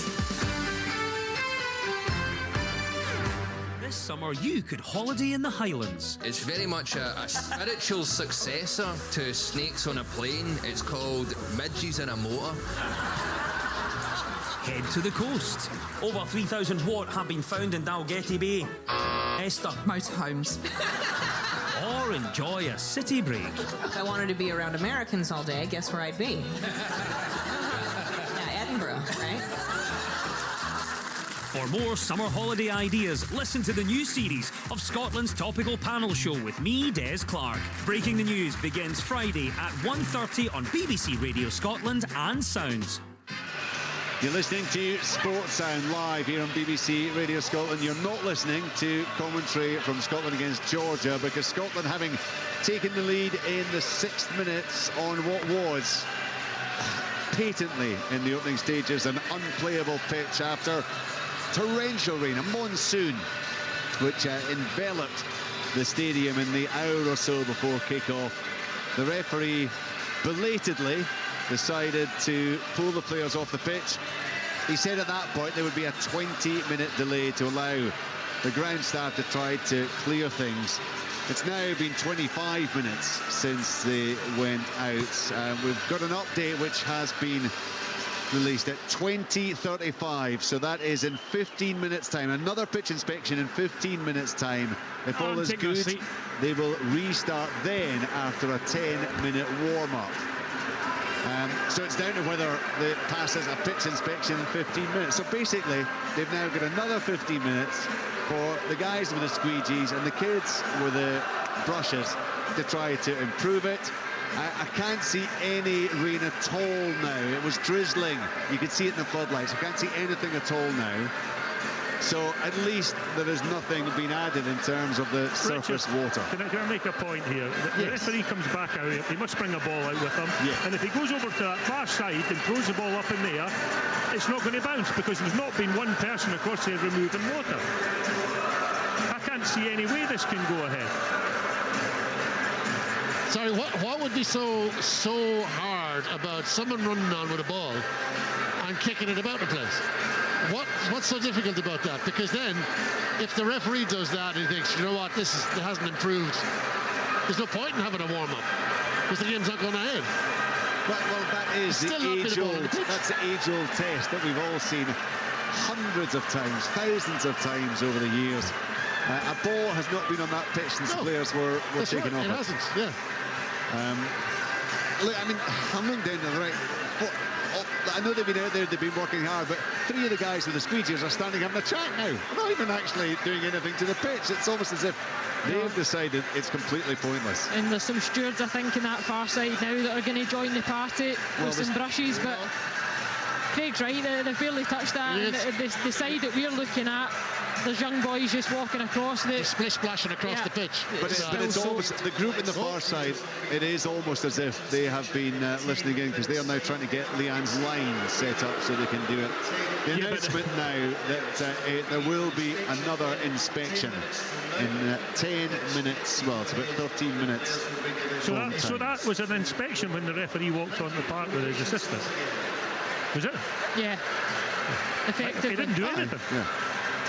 This summer you could holiday in the Highlands. It's very much a spiritual successor to Snakes on a Plane. It's called Midges in a Motor. Head to the coast. Over 3,000 watt have been found in Dalgety Bay. Esther. Motorhomes. Or enjoy a city break. If I wanted to be around Americans all day, guess where I'd be? Yeah, Edinburgh, right? For more summer holiday ideas, listen to the new series of Scotland's Topical Panel Show with me, Des Clark. Breaking the News begins Friday at 1:30 on BBC Radio Scotland and Sounds. You're listening to Sports Sound live here on BBC Radio Scotland. You're not listening to commentary from Scotland against Georgia, because Scotland, having taken the lead in the 6th minutes on what was patently in the opening stages an unplayable pitch after torrential rain, a monsoon which enveloped the stadium in the hour or so before kick-off. The referee belatedly decided to pull the players off the pitch. He said at that point there would be a 20-minute delay to allow the ground staff to try to clear things. It's now been 25 minutes since they went out. We've got an update which has been released at 20:35, so that is in 15 minutes time. Another pitch inspection in 15 minutes time. If all is good, they will restart then after a 10-minute warm-up. So it's down to whether it passes a pitch inspection in 15 minutes. So basically, they've now got another 15 minutes for the guys with the squeegees and the kids with the brushes to try to improve it. I can't see any rain at all now. It was drizzling. You could see it in the floodlights. I can't see anything at all now. So at least there is nothing being added in terms of the surface water. Can I make a point here? The referee comes back out. He must bring a ball out with him. Yeah. And if he goes over to that far side and throws the ball up in the air, it's not going to bounce, because there's not been one person across there removing water. I can't see any way this can go ahead. Sorry, what would be so hard about someone running on with a ball and kicking it about the place? What's so difficult about that? Because then, if the referee does that and he thinks, you know what, it hasn't improved, there's no point in having a warm-up, because the game's not going ahead. Well, that is the age-old test that we've all seen hundreds of times, thousands of times over the years. A ball has not been on that pitch since the players were taken off. It hasn't, yeah. Look, I mean, I'm looking down to the right. I know they've been out there, they've been working hard, but 3 of the guys with the squeegees are standing having a chat now. They're not even actually doing anything to the pitch. It's almost as if they've decided it's completely pointless. And there's some stewards, I think, in that far side now that are going to join the party with some brushes, but Craig's right, they've barely touched that. Yes. And the side that we're looking at, there's young boys just walking across the splish-splashing across the pitch. But it's almost the group in the far side. It is almost as if they have been listening in, because they are now trying to get Leanne's line set up so they can do it. The announcement now that there will be another inspection in 10 minutes. Well, it's about 13 minutes. So that was an inspection when the referee walked on the park with his assistant. Was it? Yeah. Effectively. He didn't do anything. Yeah.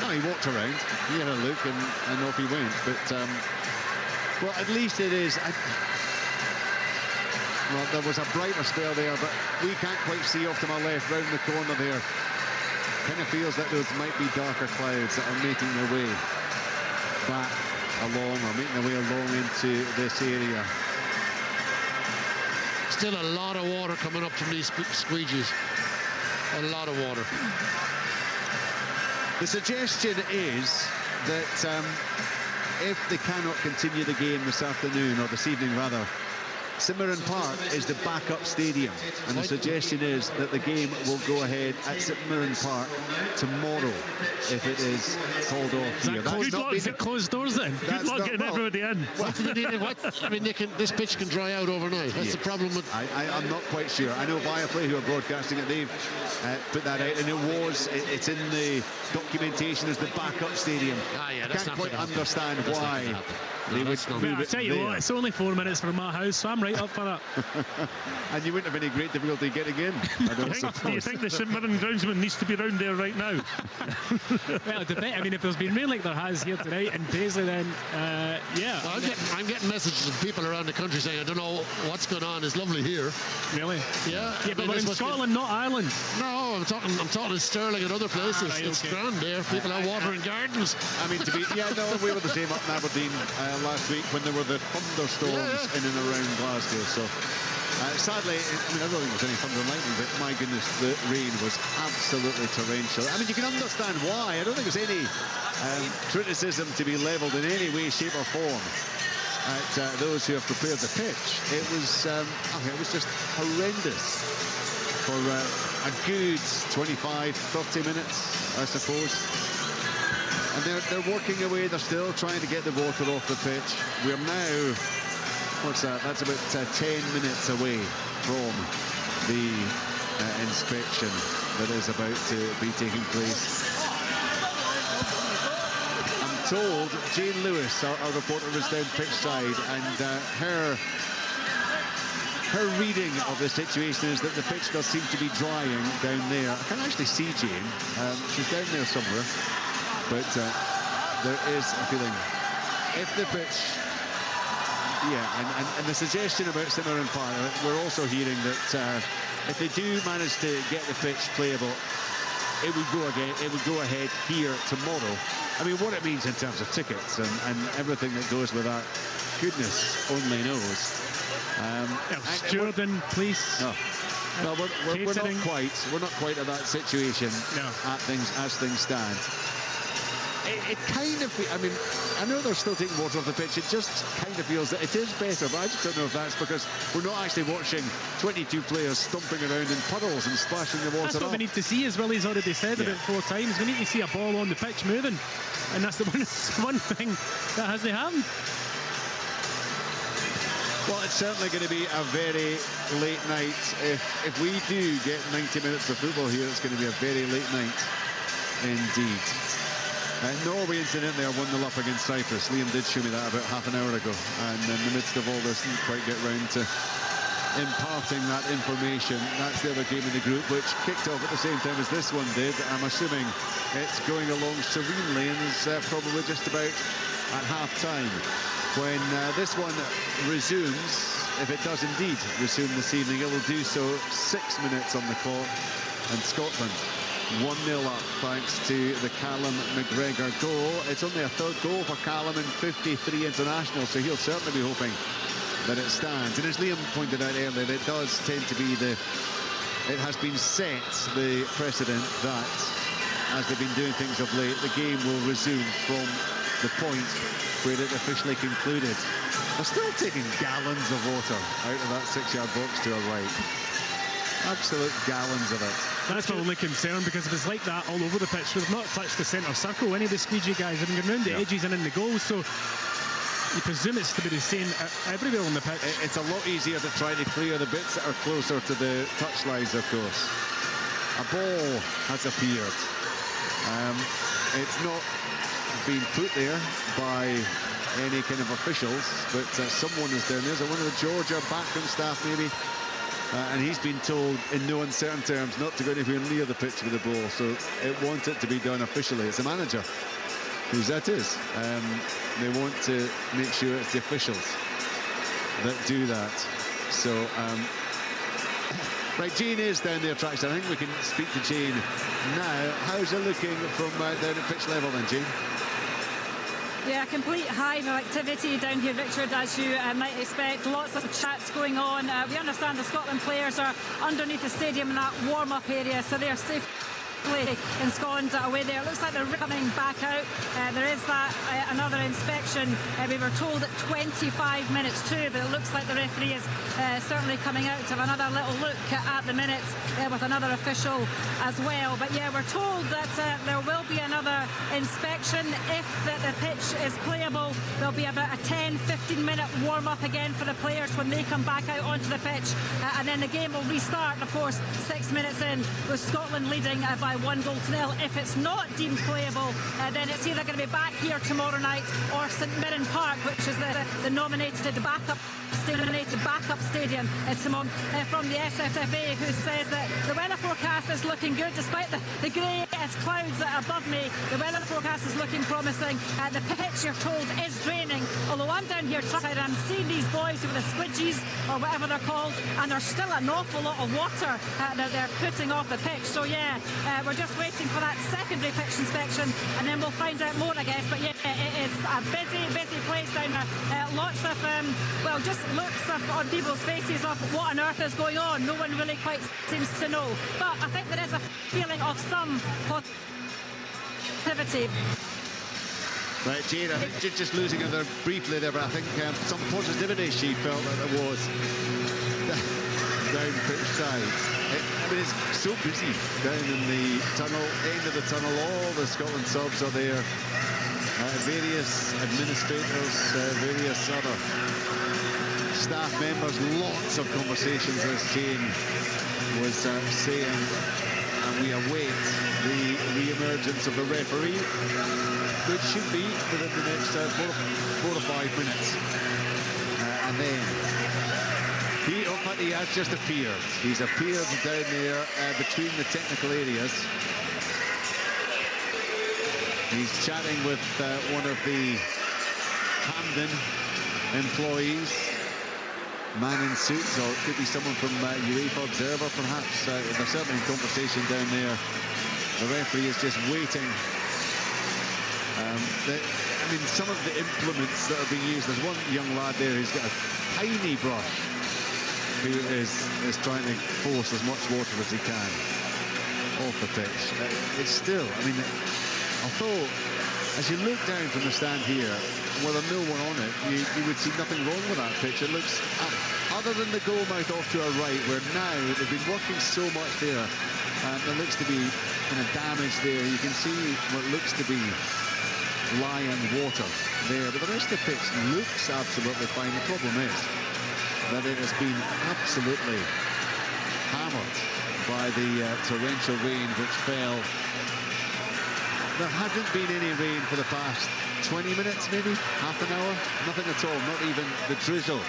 No, he walked around, he had a look, and off he went. But, well, at least it is. Well, there was a brighter spell there, but we can't quite see off to my left, round the corner there. Kind of feels that those might be darker clouds that are making their way back along, or making their way along into this area. Still a lot of water coming up from these squeegees. A lot of water. The suggestion is that if they cannot continue the game this afternoon, or this evening rather, St Mirren Park is the backup stadium, and the suggestion is that the game will go ahead at St Mirren Park tomorrow if it is called off here. Good luck, is it closed doors then? Good luck getting everybody in. I mean, this pitch can dry out overnight. That's the problem with... I'm not quite sure. I know Viaplay, who are broadcasting it, they've put that out, and it's in the documentation as the backup stadium. Yeah, I can't quite understand why they would move it. I tell you what, it's only 4 minutes from my house, so I'm right up for that. And you wouldn't have any great difficulty getting in. Do you think the St Mirren groundsman needs to be round there right now? Well, it depends. I mean, if there's been rain like there has here tonight in Paisley, then yeah. Well, I'm getting messages from people around the country saying, I don't know what's going on. It's lovely here. Really? Yeah. But we're in Scotland, not Ireland. No, I'm talking in Stirling and other places. Right, it's grand there. People are watering gardens. I mean, we were the same up in Aberdeen last week when there were the thunderstorms in and around Glasgow. So sadly, I don't think there was any thunder and lightning, but my goodness, the rain was absolutely torrential. I mean, you can understand why. I don't think there's any criticism to be levelled in any way, shape or form at those who have prepared the pitch. It was just horrendous for a good 25, 30 minutes, I suppose. And they're working away. They're still trying to get the water off the pitch. We're now, what's that? That's about 10 minutes away from the inspection that is about to be taking place. I'm told Jane Lewis, our reporter, was down pitch side, and her reading of the situation is that the pitch does seem to be drying down there. I can't actually see Jane. She's down there somewhere. But there is a feeling if the pitch, and the suggestion about St Mirren Park, we're also hearing that if they do manage to get the pitch playable, it would go ahead here tomorrow. I mean, what it means in terms of tickets and everything that goes with that, goodness only knows. Stewarding, police. No. Well, we're not quite at that situation as things stand. It kind of, I mean, I know they're still taking water off the pitch. It just kind of feels that it is better, but I just don't know if that's because we're not actually watching 22 players stomping around in puddles and splashing the water. That's what we need to see, as Willie's already said about 4 times. We need to see a ball on the pitch moving, and that's the one thing that hasn't happened. Well, it's certainly going to be a very late night. If we do get 90 minutes of football here, it's going to be a very late night indeed. Norway, incidentally, are 1-0 up against Cyprus. Liam did show me that about half an hour ago, and in the midst of all this, didn't quite get round to imparting that information. That's the other game in the group, which kicked off at the same time as this one did. I'm assuming it's going along serenely and is probably just about at half-time. When this one resumes, if it does indeed resume this evening, it will do so 6 minutes on the clock, and Scotland 1-0 up thanks to the Callum McGregor goal. It's only a third goal for Callum in 53 internationals, so he'll certainly be hoping that it stands. And as Liam pointed out earlier, it does tend to be it has been set, the precedent that as they've been doing things of late, the game will resume from the point where it officially concluded. They're still taking gallons of water out of that 6-yard box to our right. Absolute gallons of it. That's my only concern, because if it's like that all over the pitch, we've not touched the centre circle. Any of the squeegee guys have been going round the edges and in the goals, so you presume it's to be the same everywhere on the pitch. It's a lot easier to try to clear the bits that are closer to the touchlines, of course. A ball has appeared. It's not been put there by any kind of officials, but someone is down there. Is it one of the Georgia backroom staff maybe? And he's been told in no uncertain terms not to go anywhere near the pitch with the ball, so it wants it to be done officially. It's the manager, whose that is. They want to make sure it's the officials that do that. So, right, Jane is down there, trackside. I think we can speak to Jane now. How's it looking from down at pitch level then, Jane? Yeah, complete hive of activity down here, Richard, as you might expect. Lots of chats going on. We understand the Scotland players are underneath the stadium in that warm-up area, so they're safe. in Scotland away there. It looks like they're coming back out. There is that another inspection. We were told at 25 minutes too, but it looks like the referee is certainly coming out to have another little look at the minutes with another official as well. But yeah, we're told that there will be another inspection. If the pitch is playable, there'll be about a 10-15 minute warm-up again for the players when they come back out onto the pitch, and then the game will restart, of course, 6 minutes in, with Scotland leading by 1-0. If it's not deemed playable, then it's either going to be back here tomorrow night or St Mirren Park, which is the nominated backup stadium. It's Simone from the SFFA, who says that the weather forecast is looking good despite the grey clouds above me. The weather forecast is looking promising. The pitch, you're told, is draining, although I'm down here trying, I'm seeing these boys with the squidgies or whatever they're called, and there's still an awful lot of water that they're putting off the pitch. So yeah, we're just waiting for that secondary pitch inspection, and then we'll find out more, I guess. But yeah, it is a busy place down there. Lots of well, just looks on people's faces of what on earth is going on. No one really quite seems to know, but I think there is a feeling of some positivity. Right, Jane, I think just losing her there briefly there, but I think some positivity she felt that there was down pitch side. I mean, it's so busy down in the tunnel, end of the tunnel. All the Scotland subs are there. Various administrators, various other staff members, lots of conversations, as Jane was saying, and we await the re-emergence of the referee, which should be within the next 4 or 5 minutes. And then he has just appeared. He's appeared down there between the technical areas. He's chatting with one of the Hampden employees, man in suits, or it could be someone from UEFA Observer perhaps. They're certainly in conversation down there. The referee is just waiting. I mean, some of the implements that are being used, there's one young lad there who's got a tiny brush, who is trying to force as much water as he can off the pitch. It's still, I mean, although as you look down from the stand here, with no one on it, you would see nothing wrong with that pitch. It looks, other than the goal mouth off to our right, where now they've been working so much there, there looks to be kind of damage there. You can see what looks to be lion water there, but the rest of the pitch looks absolutely fine. The problem is that it has been absolutely hammered by the torrential rain which fell. There hadn't been any rain for the past 20 minutes, maybe half an hour, nothing at all, not even the drizzle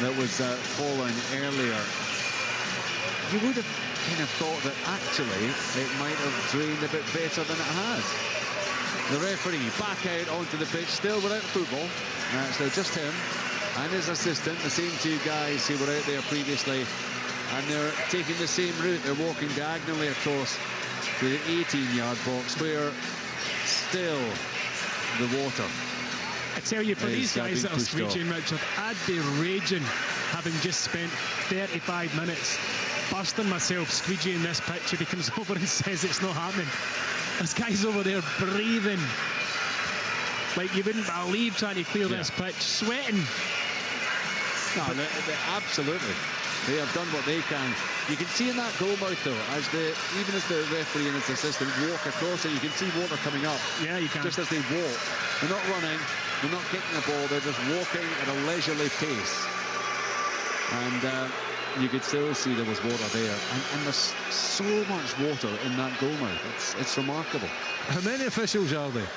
that was falling earlier. You would have kind of thought that actually it might have drained a bit better than it has. The referee back out onto the pitch, still without football, so just him and his assistant, the same two guys who were out there previously, and they're taking the same route. They're walking diagonally across the 18-yard box, where still the water. I tell you, for these guys that are squeegeeing, Richard, I'd be raging, having just spent 35 minutes bursting myself squeegeeing this pitch, if he comes over and says it's not happening. This guy's over there breathing like you wouldn't believe, trying to clear this pitch, sweating. No, absolutely. They have done what they can. You can see in that goal mouth, though, even as the referee and his assistant walk across it, you can see water coming up. Yeah, you can. Just as they walk. They're not running, they're not kicking the ball, they're just walking at a leisurely pace. And you could still see there was water there. And there's so much water in that goal mouth. It's remarkable. How many officials are there?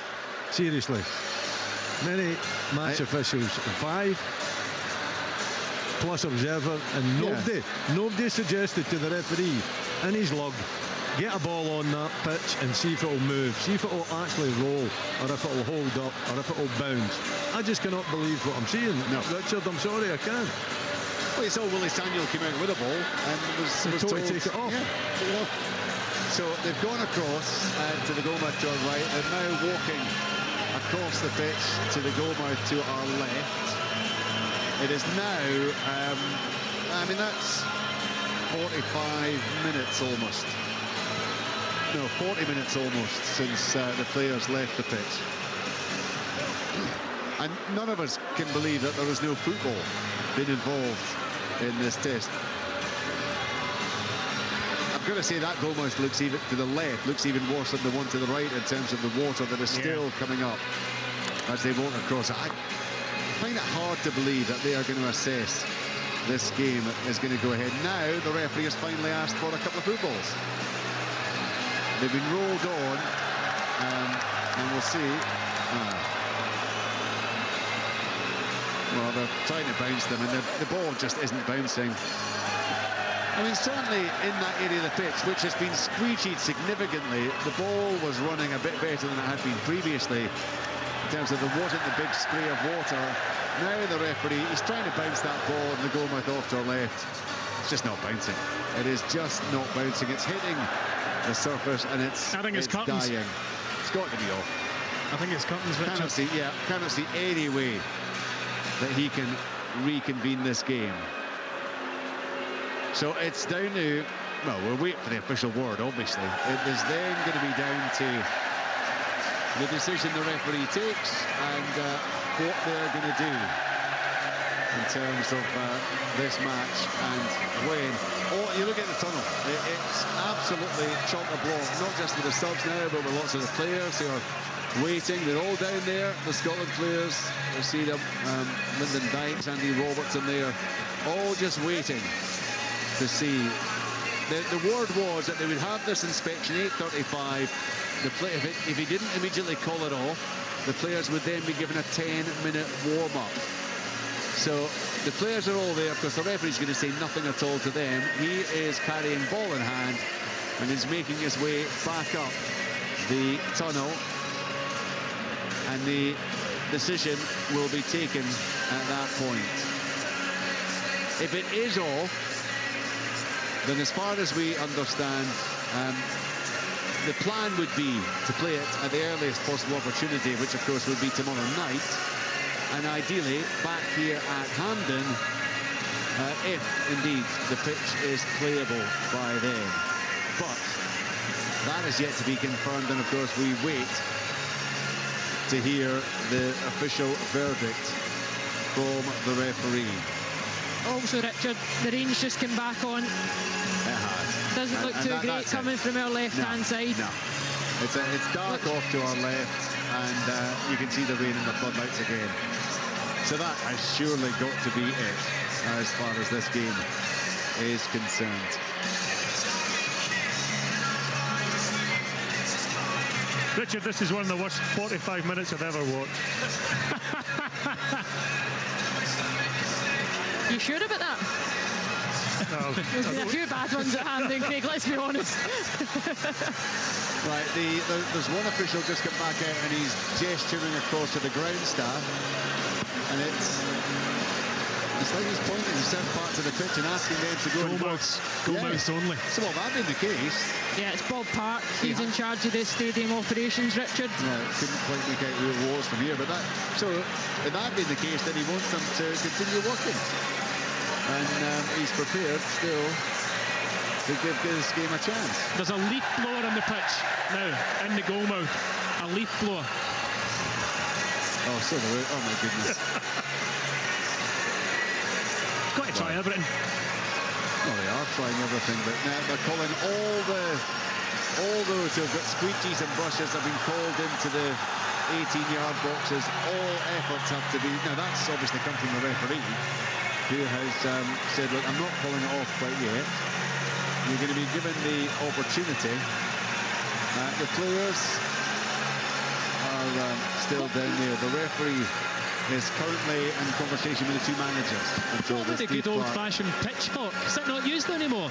Seriously. Many match officials. 5? Plus observer, and nobody suggested to the referee in his log, get a ball on that pitch and see if it will move, see if it will actually roll, or if it will hold up, or if it will bounce. I just cannot believe what I'm seeing. No. Richard, I'm sorry, I can't. Well, you saw Willie Samuel came out with a ball and was totally told take it off. Yeah. So they've gone across to the goal mouth to our right. They're now walking across the pitch to the goal mouth to our left. It is now, I mean, that's 45 minutes almost. 40 minutes almost since the players left the pitch. And none of us can believe that there was no football been involved in this test. I'm going to say that goal most looks even to the left, looks even worse than the one to the right in terms of the water that is still coming up as they walk across it. I find it hard to believe that they are going to assess this game is going to go ahead. Now the referee has finally asked for a couple of footballs. They've been rolled on, and we'll see. Well, they're trying to bounce them, and the ball just isn't bouncing. I mean, certainly in that area of the pitch, which has been squeegeed significantly, the ball was running a bit better than it had been previously. In terms of there wasn't the big spray of water. Now the referee is trying to bounce that ball in the goalmouth off to our left. It's just not bouncing. It is just not bouncing. It's hitting the surface and it's dying. It's got to be off. I think it's curtains, Richard. Cannot see any way that he can reconvene this game. So it's down to, well, we'll wait for the official word, obviously. It is then going to be down to the decision the referee takes and what they're going to do in terms of this match and when. Oh, you look at the tunnel. It's absolutely chock-a-block, not just with the subs now, but with lots of the players who are waiting. They're all down there, the Scotland players. You see them, Lyndon Dykes, Andy Robertson there, all just waiting to see. The word was that they would have this inspection 8:35. If he didn't immediately call it off, the players would then be given a 10-minute warm-up. So the players are all there because the referee's going to say nothing at all to them. He is carrying ball in hand and is making his way back up the tunnel, and the decision will be taken at that point. If it is off, then as far as we understand, the plan would be to play it at the earliest possible opportunity, which of course would be tomorrow night, and ideally back here at Hampden, if indeed the pitch is playable by then. But that is yet to be confirmed, and of course we wait to hear the official verdict from the referee. Also, Richard, the rain's just come back on. It has. Doesn't look too great coming from our left-hand side. No, it's dark off to our left, and you can see the rain in the floodlights again. So that has surely got to be it as far as this game is concerned. Richard, this is one of the worst 45 minutes I've ever watched. You sure about that? No. There's been a few bad ones at Hampden, Craig, let's be honest. Right, there's one official just come back out and he's gesturing across to the ground staff, and it's like he's pointing to certain parts of the pitch and asking them to go goalmouths only. So well, that being the case. Yeah, it's Bob Park. He's in charge of the stadium operations, Richard. Well, couldn't quite make out who it was from here, but if that being the case, then he wants them to continue working, and he's prepared still to give this game a chance. There's a leaf blower on the pitch now in the goalmouth. A leaf blower. Oh, so there is. Oh my goodness. Got to try everything. Well, they are trying everything, but now they're calling all those who've got squeegees and brushes have been called into the 18-yard boxes. All efforts have to be. Now that's obviously come from the referee, who has said, look, I'm not calling it off quite yet. You're going to be given the opportunity. The players are still down there. The referee is currently in conversation with the two managers. What a good old-fashioned pitchfork. Is that not used anymore?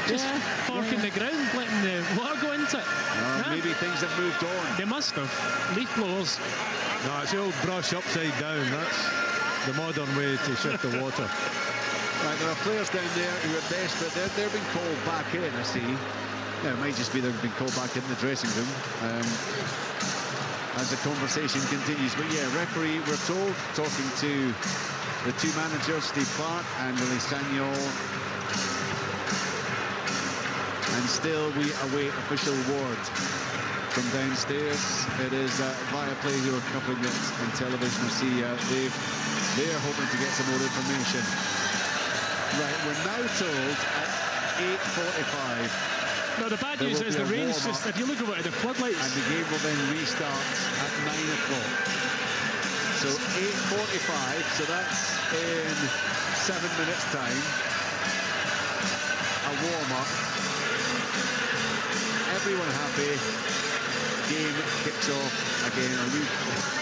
Just forking the ground, letting the water go into it. Maybe things have moved on. They must have. Leaf blowers. No, it's the old brush upside down. That's the modern way to shift the water. Right, there are players down there who are desperate. They're being called back in, I see. Yeah, it might just be they've been called back in the dressing room as the conversation continues. But yeah, referee, we're told, talking to the two managers, Steve Clark and Willie Sagnol. And still we await official word from downstairs. It is Viaplay who are covering it on television. I see they're hoping to get some more information. Right, we're now told at 8:45. No, the bad news is the rain's just, if you look over at the floodlights. And the game will then restart at 9 o'clock. So 8:45, so that's in 7 minutes' time. A warm-up. Everyone happy. Game kicks off again, or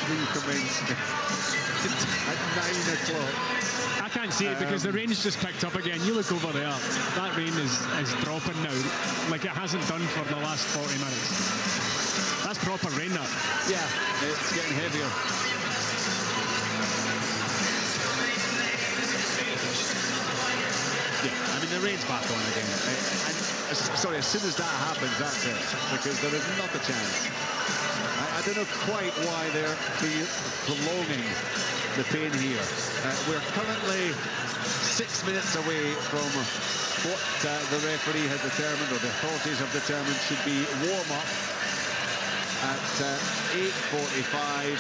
recommences at 9 o'clock. I can't see it because the rain's just picked up again. You look over there, that rain is dropping now, like it hasn't done for the last 40 minutes. That's proper rain now. Yeah, it's getting heavier. Yeah, I mean, the rain's back on again. Sorry, as soon as that happens, that's it, because there is not a chance. I don't know quite why they're prolonging the pain here. We're currently 6 minutes away from what the referee has determined, or the authorities have determined, should be warm-up at 8:45.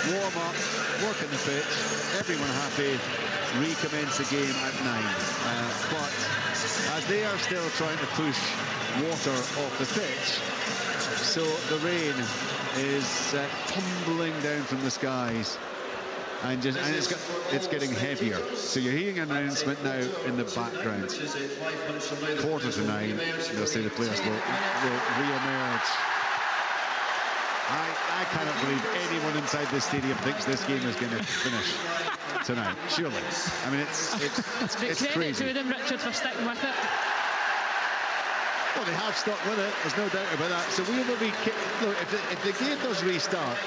Warm-up, work in the pitch, everyone happy, recommence the game at 9. But as they are still trying to push water off the pitch, so the rain is tumbling down from the skies, and it's getting heavier. So you're hearing an announcement now in the background. 8:45. They'll say the players will re-emerge. I cannot believe anyone inside this stadium thinks this game is going to finish tonight. Surely, I mean it's credit to them, Richard, for sticking with it. Well, they have stuck with it. There's no doubt about that. So we will be look, if the game does restart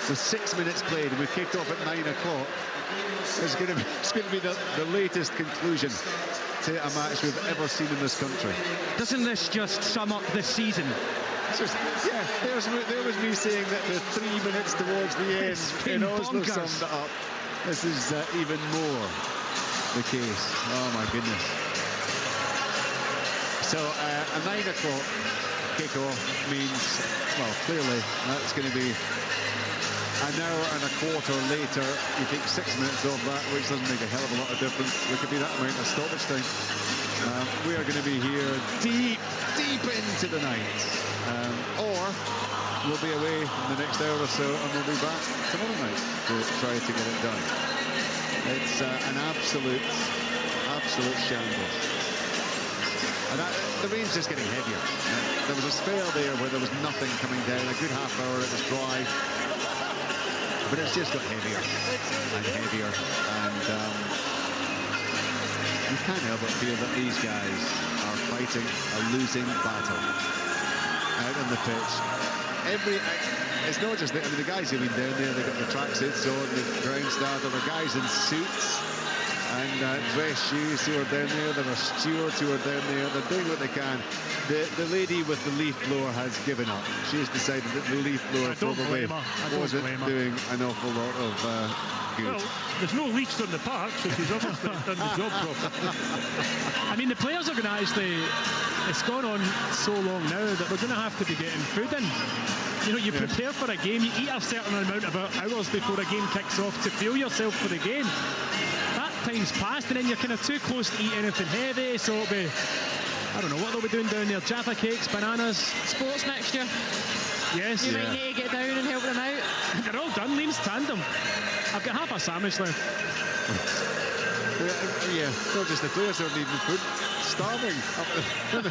with 6 minutes played and we kicked off at 9 o'clock, it's going to be the latest conclusion to a match we've ever seen in this country. Doesn't this just sum up this season? Yeah, there was me saying that the 3 minutes towards the end in Oslo summed it up. This is even more the case. Oh my goodness. So a 9 o'clock kick-off means, well, clearly that's going to be an hour and a quarter later. You take 6 minutes off that, which doesn't make a hell of a lot of difference. There could be that amount of stoppage time. We are going to be here deep into the night. Or we'll be away in the next hour or so, and we'll be back tomorrow night to try to get it done. It's an absolute shambles. And the rain's just getting heavier. There was a spell there where there was nothing coming down. A good half hour, it was dry. But it's just got heavier and heavier. And you can't help but feel that these guys are fighting a losing battle out on the pitch. It's not just that, I mean, the guys who've been down there, they've got the tracksuits on, the ground staff, there were guys in suits and dress shoes who are down there. There are stewards who are down there. They're doing what they can. The lady with the leaf blower has given up. She's decided that the leaf blower probably wasn't doing an awful lot of good. Well, there's no leaks on the park, so she's obviously done the job properly. I mean, the players are going to actually, it's gone on so long now that we're going to have to be getting food in. You know, you prepare for a game, you eat a certain amount of hours before a game kicks off to fuel yourself for the game. That time's passed, and then you're kind of too close to eat anything heavy, so it'll be, I don't know what they'll be doing down there, Jaffa cakes, bananas. Sports mixture. Yes. You might need to get down and help them out. They're all done, Liam's tandem. I've got half a sandwich left. Yeah, not just the players are needing food. Starving up the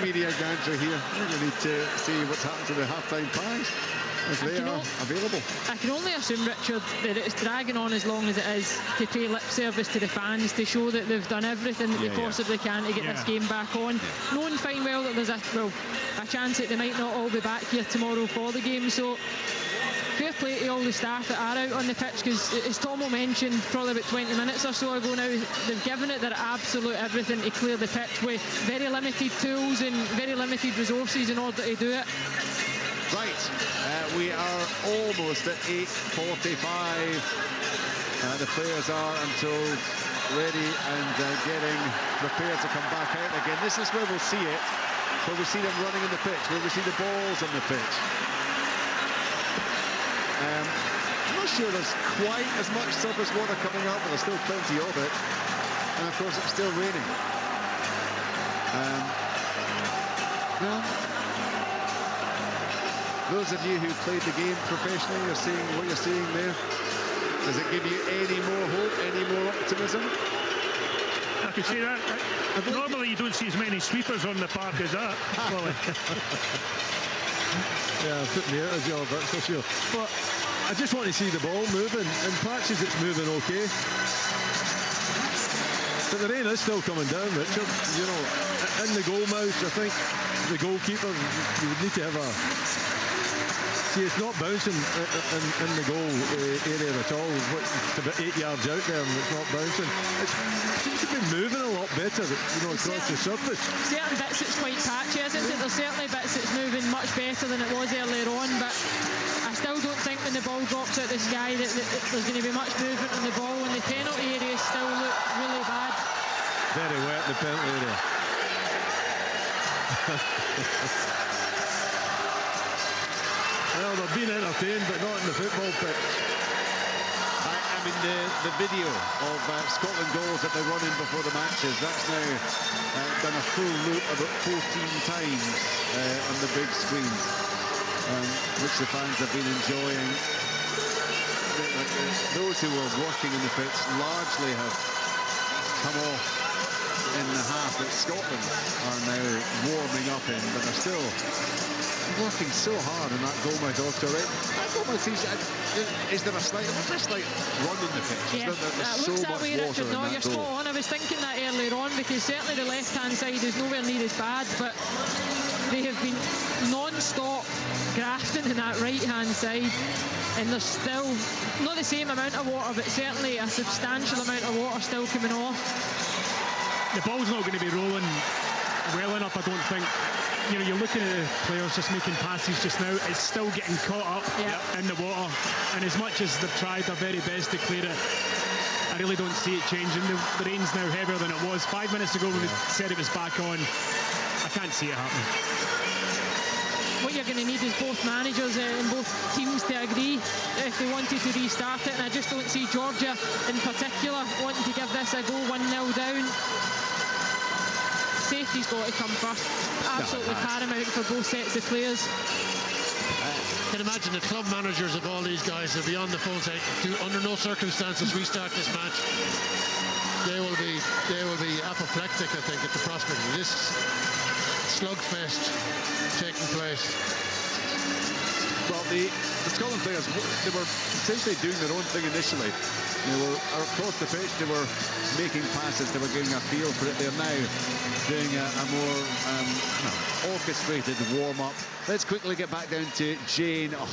media gantry here. We're going to need to see what's happened to the half-time pies if they are available. I can only assume, Richard, that it's dragging on as long as it is to pay lip service to the fans, to show that they've done everything that they possibly can to get this game back on. Knowing fine well that there's a chance that they might not all be back here tomorrow for the game, so fair play to all the staff that are out on the pitch, because as Tomo mentioned probably about 20 minutes or so ago now, they've given it their absolute everything to clear the pitch with very limited tools and very limited resources in order to do it. Right, we are almost at 8:45. The players are, I'm told, ready and getting prepared to come back out again. This is where we'll see it, where we see them running in the pitch, where we see the balls on the pitch. I'm not sure there's quite as much surface water coming up, but there's still plenty of it. And of course it's still raining. Well, those of you who played the game professionally, you're seeing what you're seeing there. Does it give you any more hope, any more optimism? I can see that. Normally you don't see as many sweepers on the park as that. Yeah, put me out of job, that's for sure. But I just want to see the ball moving. In patches it's moving okay. But the rain is still coming down, Richard. You know, in the goal mouth, I think the goalkeeper, you would need to have a... See, it's not bouncing in the goal area at all. It's about 8 yards out there and it's not bouncing. It seems to be moving a lot better, you know, across the surface. Certain bits it's quite patchy, isn't it? There's certainly bits it's moving much better than it was earlier on, but I still don't think when the ball drops out the sky that there's going to be much movement on the ball, and the penalty areas still look really bad. Very wet, the penalty area. Well, they've been entertained, but not in the football pitch. I mean, the video of Scotland goals that they run in before the matches, that's now done a full loop about 14 times on the big screen, which the fans have been enjoying. Those who were working in the pitch largely have come off in the half that Scotland are now warming up in, but they're still working so hard in that goalmouth offshore. That goalmouth is there a slight run in the pitch? Yeah, There's looks so that much way, water Richard. No, in you're that goal. spot on. I was thinking that earlier on, because certainly the left-hand side is nowhere near as bad, but they have been non-stop grafting in that right-hand side, and there's still not the same amount of water, but certainly a substantial amount of water still coming off. The ball's not going to be rolling well enough, I don't think. You know, you're looking at the players just making passes just now. It's still getting caught up in the water, and as much as they've tried their very best to clear it, I really don't see it changing. The rain's now heavier than it was 5 minutes ago when we said it was back on. I can't see it happening. What you're going to need is both managers and both teams to agree if they wanted to restart it, and I just don't see Georgia in particular wanting to give this a go 1-0 down. Safety's got to come first. Absolutely paramount for both sets of players. I can imagine the club managers of all these guys will be on the phone saying, under no circumstances restart this match. They will be apoplectic, I think, at the prospect of this slugfest taking place. Well, the Scotland players, they were essentially doing their own thing initially. They were across the pitch, they were making passes, they were getting a feel for it. They're now doing a more orchestrated warm-up. Let's quickly get back down to Jane. Oh,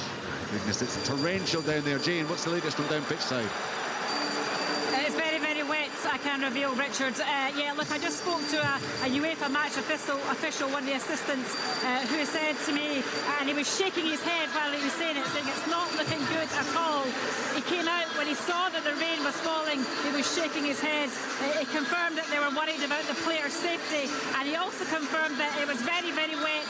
goodness, it's torrential down there. Jane, what's the latest from down pitch side? It's very, very wet, I can reveal, Richard. Yeah, look, I just spoke to a UEFA match official, one of the assistants, who said to me, and he was shaking his head while he was saying it, saying it's not looking good at all. He came out when he saw that the rain was falling, he was shaking his head. He confirmed that they were worried about the players' safety, and he also confirmed that it was very, very wet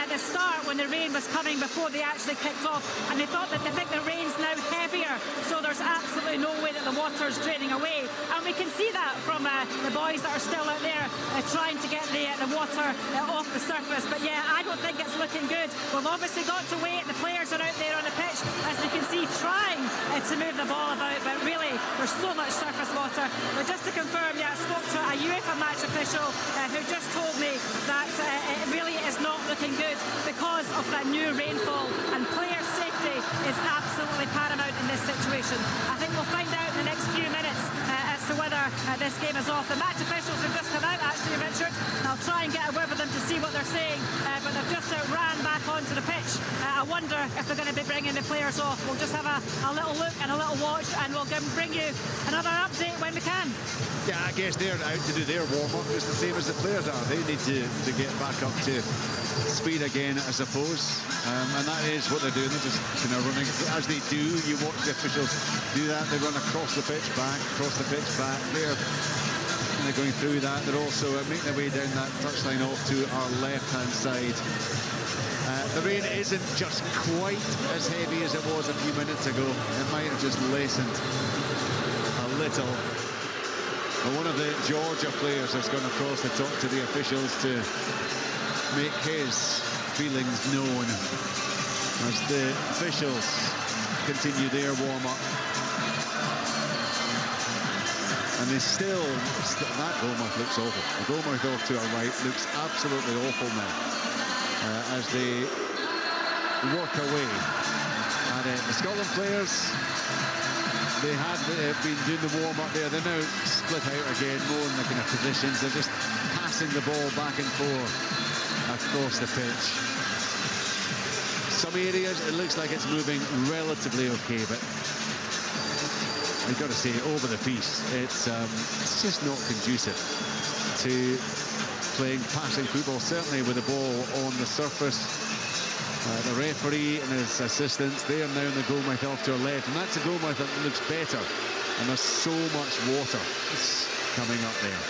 at the start when the rain was coming before they actually kicked off, and they think the rain's now heavier, so there's absolutely no way that the water's draining away. And we can see that from the boys that are still out there trying to get the water off the surface. But yeah, I don't think it's looking good. We've obviously got to wait. The players are out there on the pitch, as we can see, trying to move the ball about, but really there's so much surface water. But just to confirm, yeah, I spoke to a UEFA match official who just told me that it really is not looking good because of that new rainfall, and player safety is absolutely paramount in this situation. I think we'll find out in the next few minutes as to whether this game is off. The match officials have just come out, actually, Richard, and I'll try and get a word with them to see what they're saying, but they've just ran back onto the pitch. I wonder if they're going to be bringing the players off. We'll just have a little look and a little watch, and we'll bring you another update when we can. Yeah, I guess they're out to do their warm-up just the same as the players are. They need to get back up to speed again, I suppose. And that is what they're doing. They're just kind of running. As they do, you watch the officials do that. They run across the pitch, back, across the pitch, back. They're going through that. They're also making their way down that touchline off to our left-hand side. The rain isn't just quite as heavy as it was a few minutes ago. It might have just lessened a little. But one of the Georgia players has gone across to talk to the officials to make his feelings known as the officials continue their warm-up. And they still, that goalmouth looks awful. The goalmouth off to our right looks absolutely awful now as they work away at it. The Scotland players, they had been doing the warm-up there. They're now split out again, more in the kind of positions. They're just passing the ball back and forth across the pitch. Some areas, it looks like it's moving relatively okay, but I've got to say, over the piece, it's just not conducive to playing passing football, certainly with the ball on the surface. The referee and his assistants, they are now in the goalmouth off to our left, and that's a goalmouth that looks better, and there's so much water coming up there.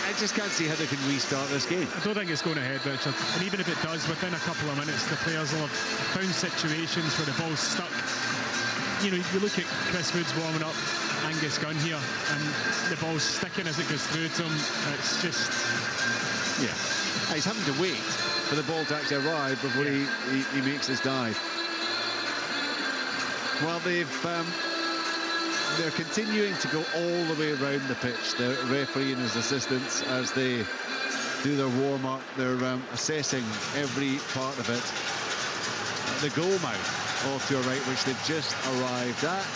I just can't see how they can restart this game. I don't think it's going ahead, Richard. And even if it does, within a couple of minutes, the players will have found situations where the ball's stuck. You know, you look at Chris Wood's warming up, Angus Gunn here, and the ball's sticking as it goes through to him. It's just... Yeah. He's having to wait for the ball to actually arrive before he makes his dive. Well, they're continuing to go all the way around the pitch, the referee and his assistants, as they do their warm-up. They're assessing every part of it. The goal mouth off to your right, which they've just arrived at.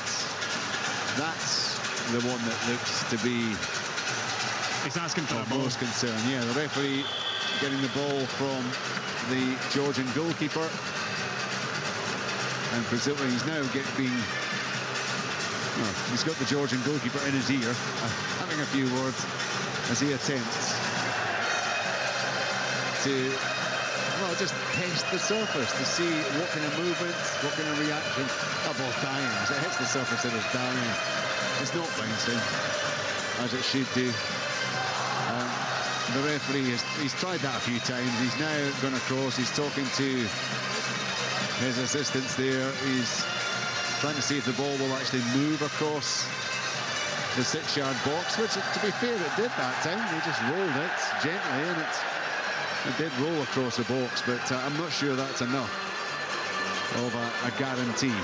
That's the one that looks to be... He's asking for of most concern. Yeah, the referee getting the ball from the Georgian goalkeeper. And presumably he's now being... Well, he's got the Georgian goalkeeper in his ear, having a few words as he attempts to, well, just test the surface to see what kind of movements, what kind of reaction. That ball's dying. As it hits the surface, it is dying. It's not bouncing as it should do. The referee he's tried that a few times. He's now gone across. He's talking to his assistants there. He's trying to see if the ball will actually move across the 6-yard box, which, to be fair, it did that time. They just rolled it gently, and it did roll across the box, but I'm not sure that's enough of a guarantee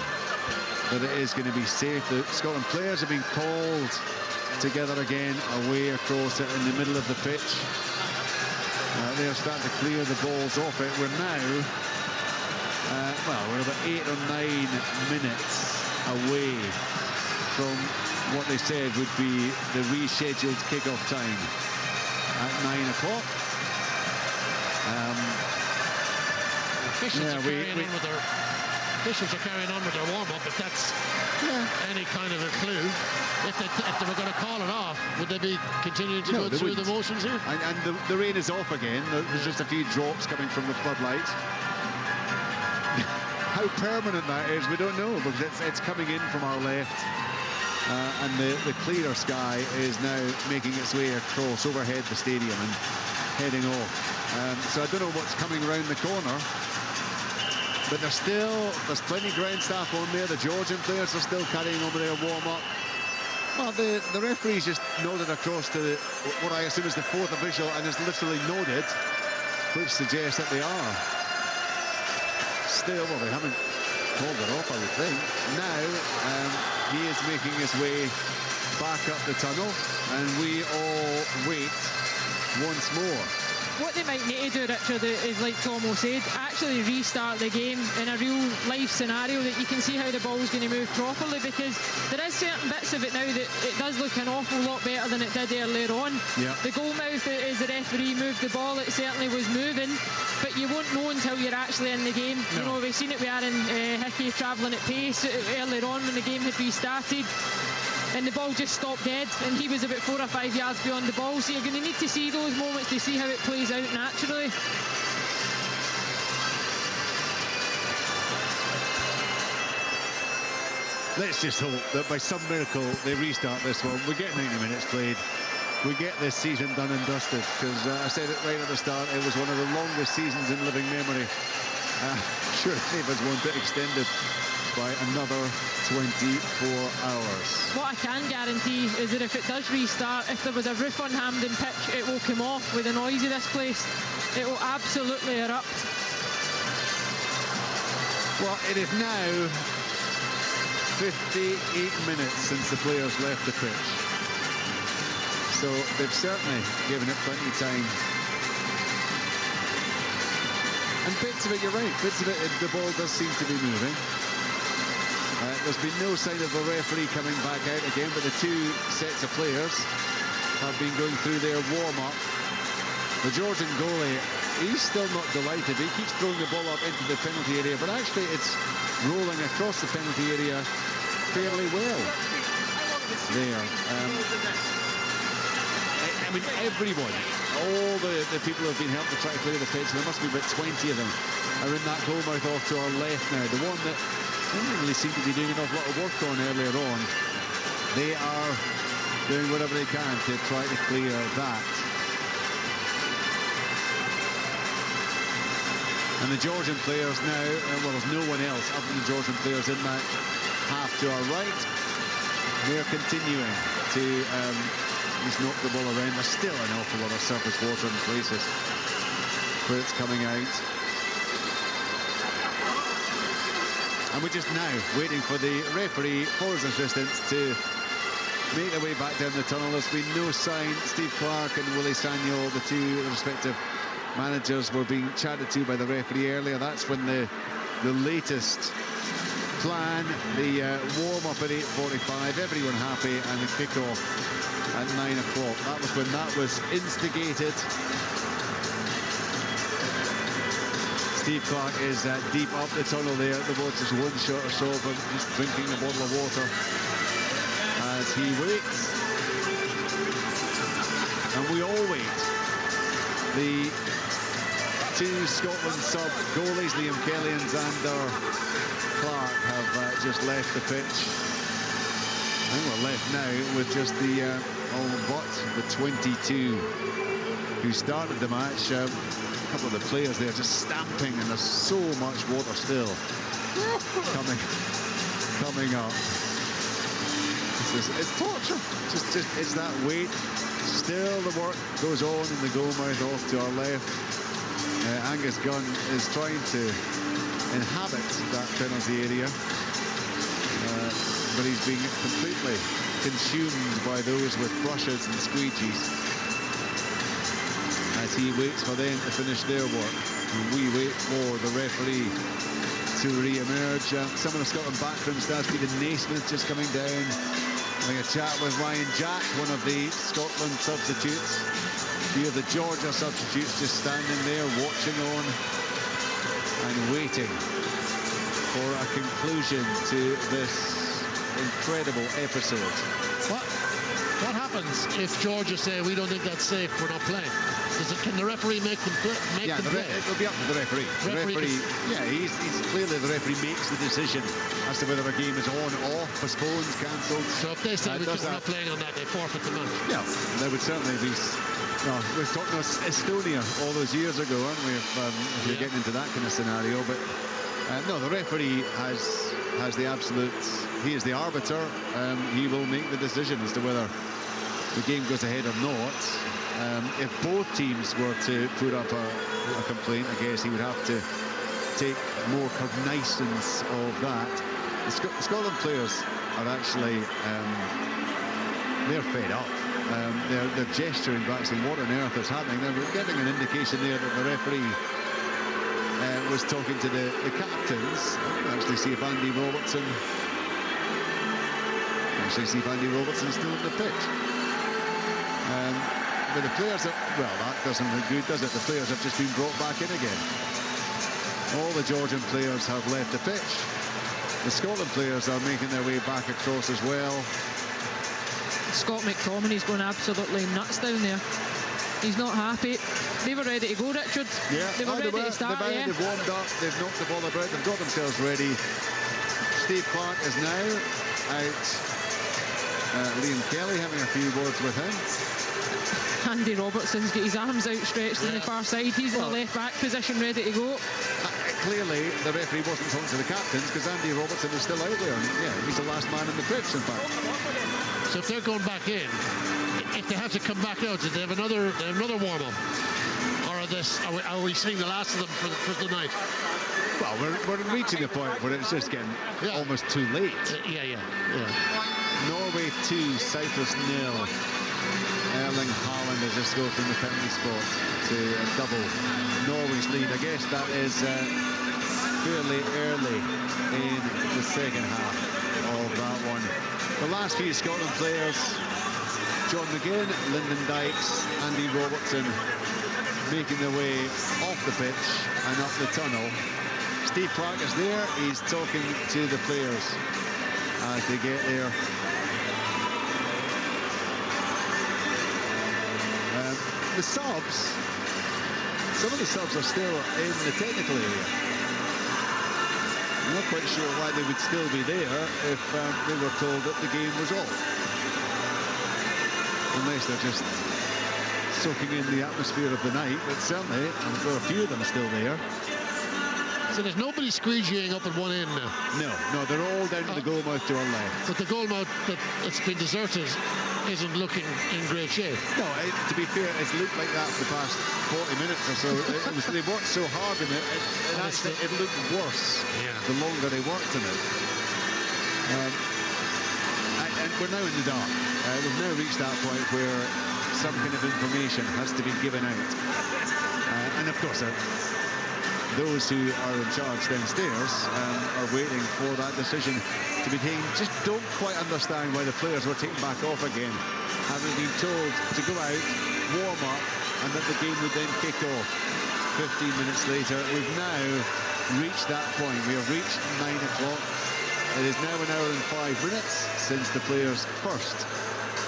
that it is going to be safe. The Scotland players have been called together again, away across it in the middle of the pitch. They're starting to clear the balls off it. We're now we're about 8 or 9 minutes away from what they said would be the rescheduled kick-off time at 9 o'clock. Officials are carrying on with their warm-up, if that's any kind of a clue. If they were going to call it off, would they be continuing to go through the motions here? And the rain is off again. There's just a few drops coming from the floodlights. How permanent that is, we don't know, because it's coming in from our left, and the clearer sky is now making its way across overhead the stadium and heading off. So I don't know what's coming around the corner, but there's plenty of ground staff on there. The Georgian players are still carrying on with their warm-up. Well, the referee's just nodded across to what I assume is the fourth official, and has literally nodded, which suggests that they are still, well, they haven't called it off, I would think. Now he is making his way back up the tunnel, and we all wait once more. What they might need to do, Richard, is, like Tomo said, actually restart the game in a real life scenario that you can see how the ball's going to move properly, because there is certain bits of it now that it does look an awful lot better than it did earlier on. Yeah. The goalmouth, as the referee moved the ball, it certainly was moving, but you won't know until you're actually in the game. No. You know, we've seen it with Aaron Hickey travelling at pace earlier on when the game had restarted. and the ball just stopped dead, and he was about 4 or 5 yards beyond the ball. So you're going to need to see those moments to see how it plays out naturally. Let's just hope that by some miracle they restart this one. We get 90 minutes played. We get this season done and dusted, because I said it right at the start, it was one of the longest seasons in living memory. Sure, neighbours want it extended by another 24 hours. What I can guarantee is that if it does restart, if there was a roof on Hampden pitch, it will come off with the noise of this place. It will absolutely erupt. Well, it is now 58 minutes since the players left the pitch. So they've certainly given it plenty of time. And bits of it, you're right, bits of it, the ball does seem to be moving. There's been no sign of the referee coming back out again, but the two sets of players have been going through their warm-up. The Georgian goalie, he's still not delighted. He keeps throwing the ball up into the penalty area, but actually it's rolling across the penalty area fairly well there. I mean, everyone, all the people who have been helped to try to clear the pitch, there must be about 20 of them, are in that goal mouth off to our left now. The one that didn't really seem to be doing an awful lot of work on earlier on. They are doing whatever they can to try to clear that. And the Georgian players now, well, there's no one else other than the Georgian players in that half to our right. They're continuing to just knock the ball around. There's still an awful lot of surface water in places where it's coming out. And we're just now waiting for the referee, for his assistants, to make their way back down the tunnel. There's been no sign. Steve Clark and Willie Sagnol, the two respective managers, were being chatted to by the referee earlier. That's when the latest plan, the warm-up at 8:45, everyone happy, and the kick-off at 9 o'clock. That was when that was instigated. Steve Clark is deep up the tunnel there. The boat's just one shot or so of him, just drinking a bottle of water as he waits. And we all wait. The two Scotland sub goalies, Liam Kelly and Xander Clark, have just left the pitch. I think we're left now with just the all but the 22 who started the match. A couple of the players there just stamping, and there's so much water still coming up. It's torture. Just it's that weight. Still the work goes on in the goal mouth off to our left. Angus Gunn is trying to inhabit that penalty area, but he's being completely consumed by those with brushes and squeegees as he waits for them to finish their work. And we wait for the referee to re-emerge. Some of the Scotland backroom staff, Stephen Naismith just coming down, having a chat with Ryan Jack, one of the Scotland substitutes. A few of the Georgia substitutes just standing there watching on and waiting for a conclusion to this incredible episode. What happens if Georgia say, we don't think that's safe, we're not playing? Can the referee make them play? It'll be up to the referee. He's clearly, the referee makes the decision as to whether a game is on, off, postponed, cancelled. So if they say we're not playing on that, they forfeit the match. Yeah, there would certainly be. No, we were talking about Estonia all those years ago, aren't we? If you're getting into that kind of scenario, but no, the referee has the absolute. He is the arbiter. He will make the decision as to whether the game goes ahead or not. If both teams were to put up a complaint, I guess he would have to take more cognizance of that. The Scotland players are actually they're fed up. They're gesturing back, saying, "What on earth is happening?" They're getting an indication there that the referee was talking to the captains. Actually, see if Andy Robertson. See if Andy Robertson's still in the pitch. But the players that doesn't look good, does it? The players have just been brought back in again. All the Georgian players have left the pitch. The Scotland players are making their way back across as well. Scott McTominay's going absolutely nuts down there. He's not happy. They were ready to go, Richard. Yeah, they were ready to start. They've warmed up, they've knocked the ball about, they've got themselves ready. Steve Clark is now out. Liam Kelly having a few words with him. Andy Robertson's got his arms outstretched on the far side. He's in the left back position, ready to go. Clearly, the referee wasn't talking to the captains because Andy Robertson is still out there. Yeah, he's the last man in the pitch, in fact. So if they're going back in, if they have to come back out, do they have another warm-up? Or are we seeing the last of them for the night? Well, we're reaching the point where it's just getting almost too late. Yeah. Norway 2, Cyprus 0. Erling Haaland has just scored from the penalty spot to double Norway's lead. I guess that is fairly early in the second half of that one. The last few Scotland players, John McGinn, Lyndon Dykes, Andy Robertson, making their way off the pitch and up the tunnel. Steve Clark is there. He's talking to the players as they get there. The subs, some of the subs are still in the technical area. I'm not quite sure why they would still be there if they were told that the game was off. Unless they're just soaking in the atmosphere of the night, but certainly there are a few of them still there. So there's nobody squeegeeing up at one end now? No, they're all down to the goal mouth to our left. But the goal mouth that's been deserted isn't looking in great shape. No, to be fair, it's looked like that for the past 40 minutes or so. They worked so hard in it, it looked worse the longer they worked in it. And we're now in the dark. We've now reached that point where some kind of information has to be given out. And of course, those who are in charge downstairs are waiting for that decision to be taken. Just don't quite understand why the players were taken back off again, having been told to go out, warm up, and that the game would then kick off 15 minutes later. We've now reached that point. We have reached 9 o'clock. It is now 1 hour and 5 minutes since the players first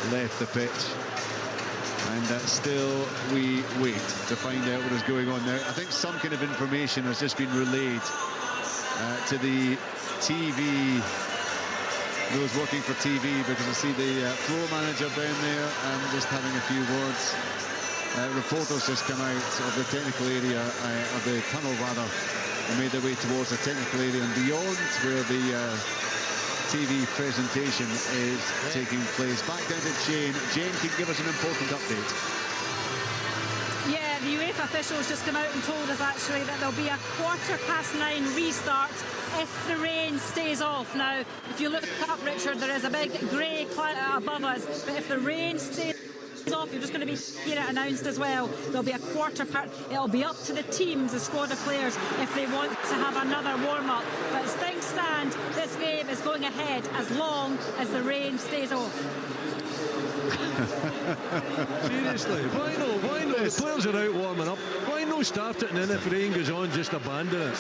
left the pitch. And still we wait to find out what is going on now. I think some kind of information has just been relayed to the TV, those working for TV, because I see the floor manager down there and just having a few words. Reporters just come out of the technical area, of the tunnel rather, and made their way towards the technical area and beyond where the TV presentation is taking place. Back down to Jane. Jane can give us an important update. Yeah, the UEFA officials just come out and told us actually that there'll be a 9:15 restart if the rain stays off. Now, if you look up, Richard, there is a big grey cloud above us, but if the rain stays off, you're just going to be hearing it announced as well. There'll be a it'll be up to the teams, the squad of players, if they want to have another warm-up. But as things stand, this game is going ahead as long as the rain stays off. Seriously, why no? The players are out warming up. Why no start it, and then if rain goes on, just abandon it?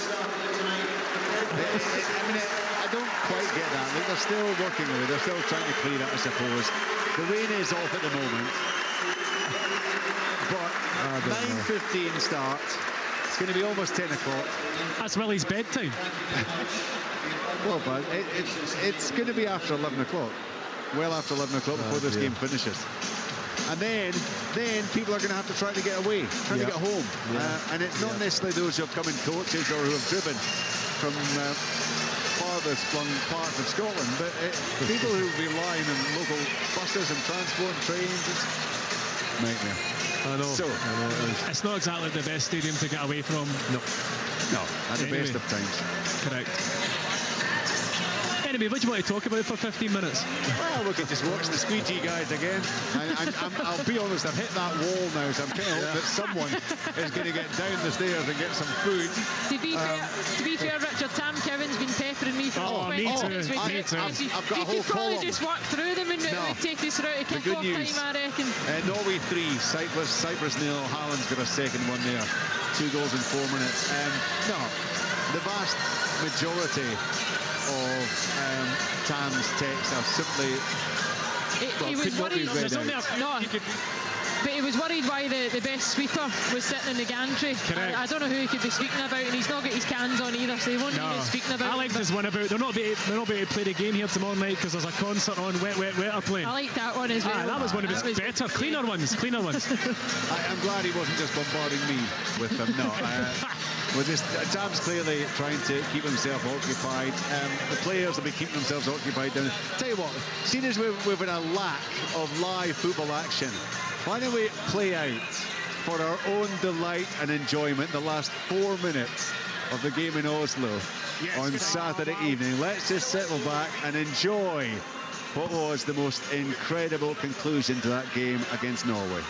I don't quite get that. Look, they're still working with it. They're still trying to clear it, I suppose. The rain is off at the moment. But 9:15 start. It's going to be almost 10 o'clock. That's Willie's bedtime. Well, but it's going to be after 11 o'clock. Well after 11 o'clock before this game finishes. And then people are going to have to try to get away, try to get home. And it's not necessarily those who have come in coaches or who have driven from farthest flung parts of Scotland, but people who will be relying on local buses and transport and trains. It's nightmare. I know. So, it's not exactly the best stadium to get away from. No, at the best of times. Correct. Anyway, what do you want to talk about for 15 minutes? Well, we could just watch the squeegee guys again. I'll be honest, I've hit that wall now, so I'm kind of hoping that someone is going to get down the stairs and get some food. To be fair, Richard, Tam Kevin's been peppering me for 20 minutes. I've got a whole column. Probably just walk through them and it would take us through to kick-off time, I reckon. Norway 3, Cyprus 0. Haaland's got a second one there. 2 goals in 4 minutes. No, the vast majority of Tam's texts are simply He was worried. But he was worried why the best sweeper was sitting in the gantry. I don't know who he could be speaking about, and he's not got his cans on either, so he won't be speaking about. Alex is one about they're not able to play the game here tomorrow night because there's a concert on. Wet are playing. I like that one as well. That was one of his better, cleaner ones. I'm glad he wasn't just bombarding me with them. No. With this, Jam's clearly trying to keep himself occupied. The players will be keeping themselves occupied down. Tell you what, seeing as we've had a lack of live football action, why don't we play out for our own delight and enjoyment the last 4 minutes of the game in Oslo on Saturday evening? Let's just settle back and enjoy what was the most incredible conclusion to that game against Norway.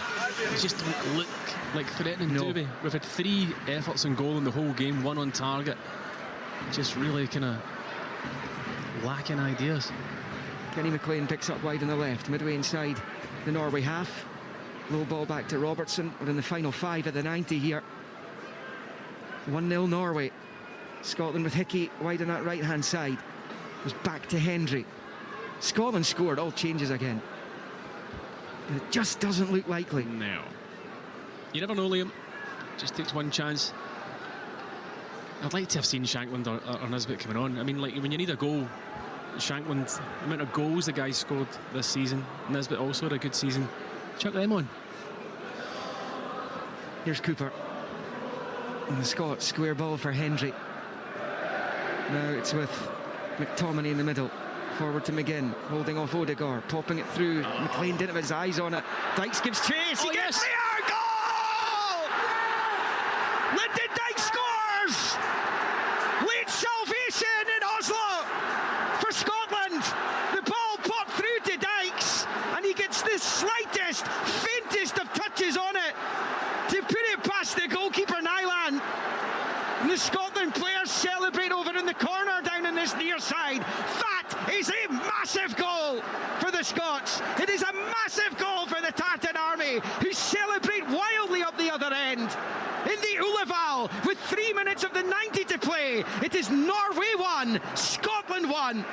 They just don't look like threatening, do we? We've had 3 efforts in goal in the whole game, 1 on target. Just really kind of lacking ideas. Kenny McLean picks up wide on the left, midway inside the Norway half. Low ball back to Robertson. We're in the final 5 of the 90 here. 1-0 Norway. Scotland with Hickey wide on that right-hand side. Goes back to Hendry. Scotland scored, all changes again. And it just doesn't look likely. No. You never know, Liam. Just takes one chance. I'd like to have seen Shankland or Nisbet coming on. I mean, like, when you need a goal, Shankland, the amount of goals the guy scored this season, Nisbet also had a good season. Chuck them on. Here's Cooper. And the Scots, square ball for Hendry. Now it's with McTominay in the middle. Forward to McGinn, holding off Odegaard, popping it through. McLean didn't have his eyes on it. Dykes gives chase. He gets there. Goal! Lyndon Dykes scores! Late salvation in Oslo for Scotland. The ball popped through to Dykes, and he gets the slightest, faintest of touches on it to put it past the goalkeeper Nyland. And the Scotland players celebrate over in the corner down in this near side. That is a massive goal for the Scots. It is a massive goal for the Tartan Army, who celebrate wildly up the other end. In the Ullevall, with 3 minutes of the 90 to play, it is Norway 1, Scotland 1.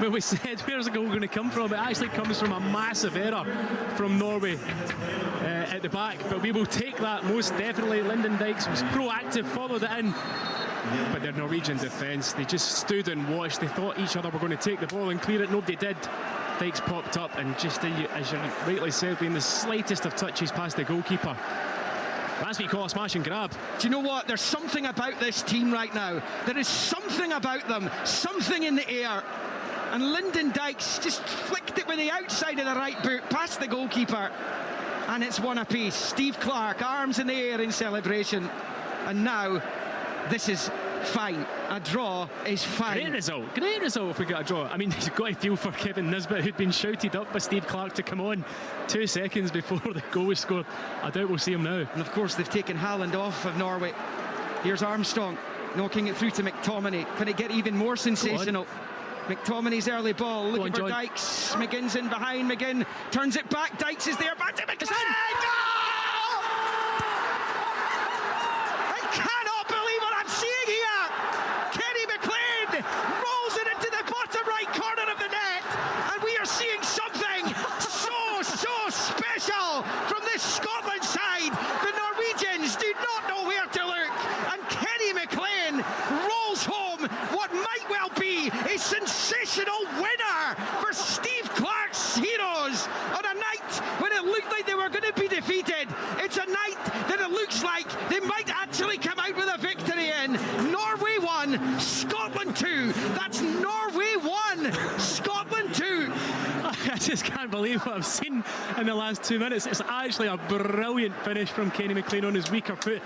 Well, we said, where's the goal going to come from? It actually comes from a massive error from Norway at the back, but we will take that most definitely. Lyndon Dykes was proactive, followed it in, but their Norwegian defence, they just stood and watched. They thought each other were going to take the ball and clear it. Nobody did. Dykes popped up and just, as you rightly said, being the slightest of touches past the goalkeeper. That's what you call a smash and grab. Do you know what? There's something about this team right now. There is something about them, something in the air. And Lyndon Dykes just flicked it with the outside of the right boot past the goalkeeper. And it's one apiece. Steve Clark, arms in the air in celebration. And now, this is fine. A draw is fine. Great result if we get a draw. I mean, you've got to feel for Kevin Nisbet, who'd been shouted up by Steve Clark to come on 2 seconds before the goal was scored. I doubt we'll see him now. And of course, they've taken Haaland off of Norway. Here's Armstrong, knocking it through to McTominay. Can it get even more sensational? McTominay's early ball, looking for Dykes. McGinn's in behind. McGinn turns it back. Dykes is there. Back to McGinn. I cannot believe what I'm seeing here. Kenny McLean rolls it into the bottom right corner of the net, and we are seeing something so special from this Scotland side. The Norwegians do not know where to look, and Kenny McLean rolls home what might well be a sensational winner for Steve Clark's Heroes on a night when it looked like they were going to be defeated. It's a night that it looks like they might actually come out with a victory in. Norway 1, Scotland 2. That's Norway 1, Scotland 2. I just can't believe what I've seen in the last 2 minutes. It's actually a brilliant finish from Kenny McLean on his weaker foot.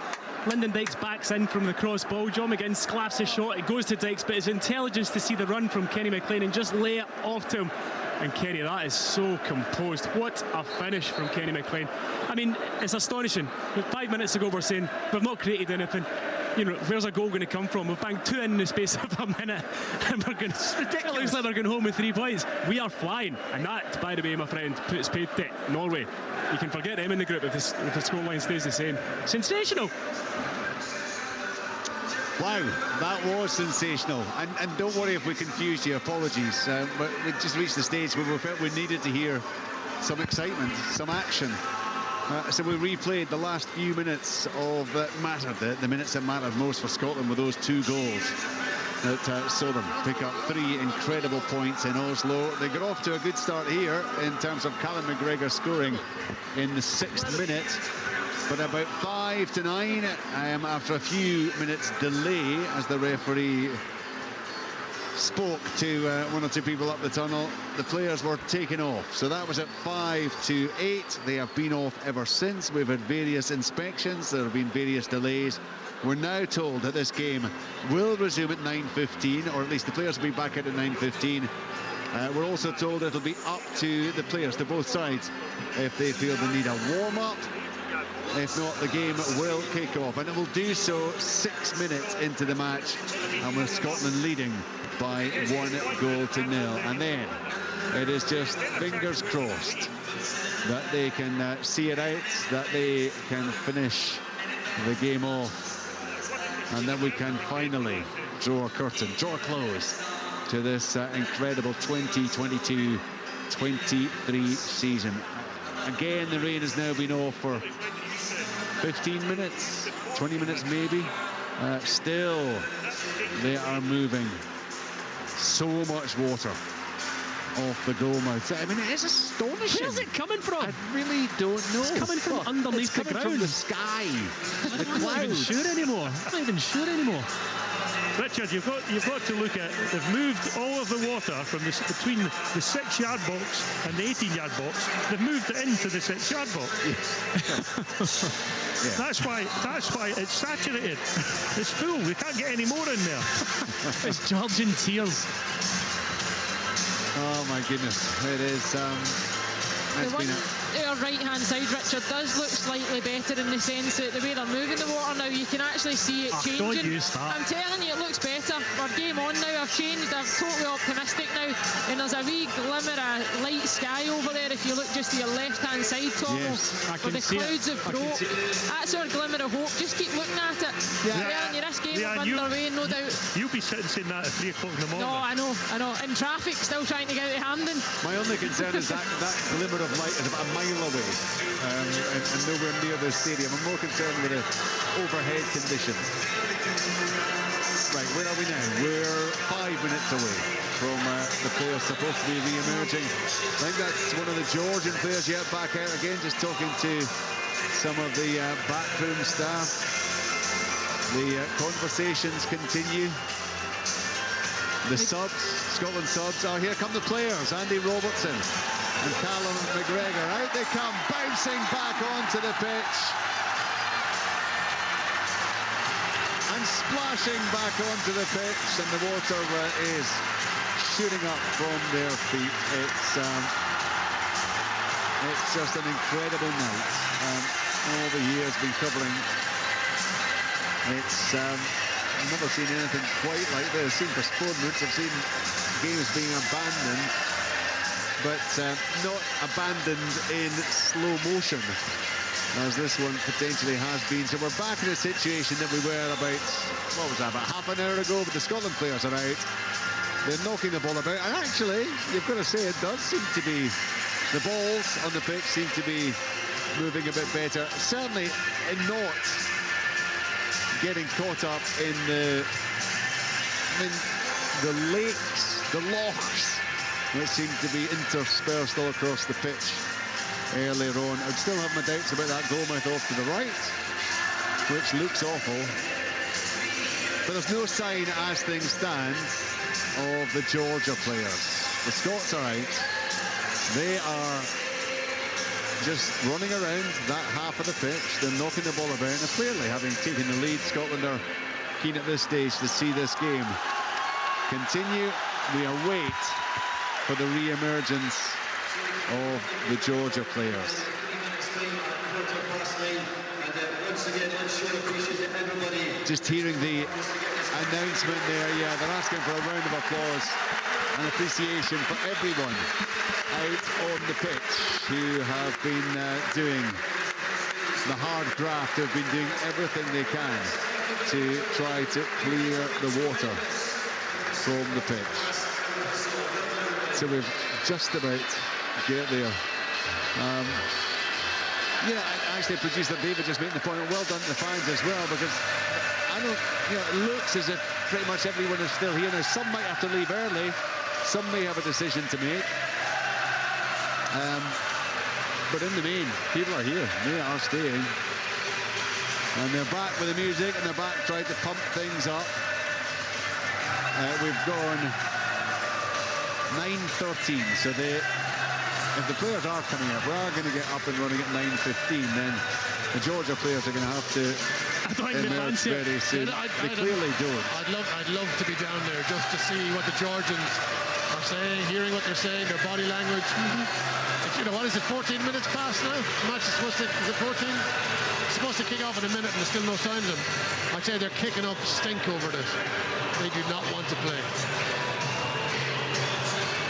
Lyndon Dykes backs in from the cross ball. John McGinn sclaps his shot. It goes to Dykes, but his intelligence to see the run from Kenny McLean and just lay it off to him. And Kenny, that is so composed. What a finish from Kenny McLean. I mean, it's astonishing. 5 minutes ago we're saying we've not created anything. You know, where's a goal going to come from? We've banged 2 in the space of a minute, and we're going. It looks like we're going home with 3 points. We are flying, and that, by the way, my friend, puts paid to Norway. You can forget them in the group if the scoreline stays the same. Sensational. Wow, that was sensational. And don't worry if we confused you, apologies. But we just reached the stage where we felt we needed to hear some excitement, some action. So we replayed the last few minutes of mattered, the minutes that mattered most for Scotland with those 2 goals that saw them pick up 3 incredible points in Oslo. They got off to a good start here in terms of Callum McGregor scoring in the 6th minute. But about 5 to 9, after a few minutes delay, as the referee spoke to 1 or 2 people up the tunnel, the players were taken off. So that was at 5 to 8. They have been off ever since. We've had various inspections. There have been various delays. We're now told that this game will resume at 9:15, or at least the players will be back out at 9:15. We're also told it'll be up to the players, to both sides, if they feel they need a warm-up. If not, the game will kick off, and it will do so 6 minutes into the match, and with Scotland leading by 1-0. And then it is just fingers crossed that they can see it out, that they can finish the game off, and then we can finally draw a curtain, draw a close to this incredible 2022-23 season. Again, the rain has now been off for 15 minutes, 20 minutes maybe. Still, they are moving so much water off the goal mouth. I mean, it is astonishing. Where's it coming from? I really don't know. It's coming from underneath the ground. From the sky. The I'm not even sure anymore. Richard, you've got to look at, they've moved all of the water from between the 6-yard box and the 18-yard box. They've moved it into the 6-yard box. Yeah. That's why it's saturated. It's full. We can't get any more in there. It's Georgian tears. Oh my goodness, it is. Our right-hand side, Richard, does look slightly better in the sense that the way they're moving the water now, you can actually see it changing. Don't use that. I'm telling you, it looks better. Our game on now, I've changed, I'm totally optimistic now, and there's a wee glimmer of light sky over there if you look just to your left-hand side, Tom, where the clouds have broke. That's our glimmer of hope. Just keep looking at it. I'm telling you, this game will win their way, no doubt. You'll be sitting saying that at 3 o'clock in the morning. No, I know. In traffic, still trying to get out of Hampden. My only concern is that glimmer of light is about a mile away and nowhere near the stadium. I'm more concerned with the overhead conditions. Right, where are we now? We're 5 minutes away from the players supposed to be re-emerging. I think that's one of the Georgian players yet back out again, just talking to some of the backroom staff. The conversations continue. The subs, Scotland subs. Oh, here come the players. Andy Robertson and Callum McGregor. Out they come, bouncing back onto the pitch. And splashing back onto the pitch. And the water is shooting up from their feet. It's just an incredible night. All the years been covering. It's... I've never seen anything quite like this. I've seen postponements, I've seen games being abandoned, but not abandoned in slow motion, as this one potentially has been. So we're back in a situation that we were about, what was that, about half an hour ago, but the Scotland players are out. They're knocking the ball about, and actually, you've got to say, it does seem to be, the balls on the pitch seem to be moving a bit better. Certainly not getting caught up in the lakes, the lochs that seem to be interspersed all across the pitch earlier on. I'd still have my doubts about that goalmouth off to the right, which looks awful. But there's no sign, as things stand, of the Georgia players. The Scots are out. They are just running around that half of the pitch. They're knocking the ball about, and clearly, having taken the lead, Scotland are keen at this stage to see this game continue. We await for the re-emergence of the Georgia players. Just hearing the announcement there, yeah, they're asking for a round of applause and appreciation for everyone out on the pitch who have been doing the hard graft, who have been doing everything they can to try to clear the water from the pitch. So we've just about get there. Yeah, actually, producer David just making the point. Well done to the fans as well, because I don't. It looks as if pretty much everyone is still here now. Some might have to leave early. Some may have a decision to make. But in the main, people are here. They are staying. And they're back with the music, and they're back trying to pump things up. We've gone 9:13, so if the players are coming up, we are going to get up and running at 9:15, then the Georgia players are going to have to emerge very soon. They clearly don't. I'd love to be down there just to see what the Georgians are saying, hearing what they're saying, their body language. What is it, 14 minutes past now? The match is supposed to, is it 14? It's supposed to kick off in a minute and there's still no sign of them. I'd say they're kicking up stink over this. They do not want to play.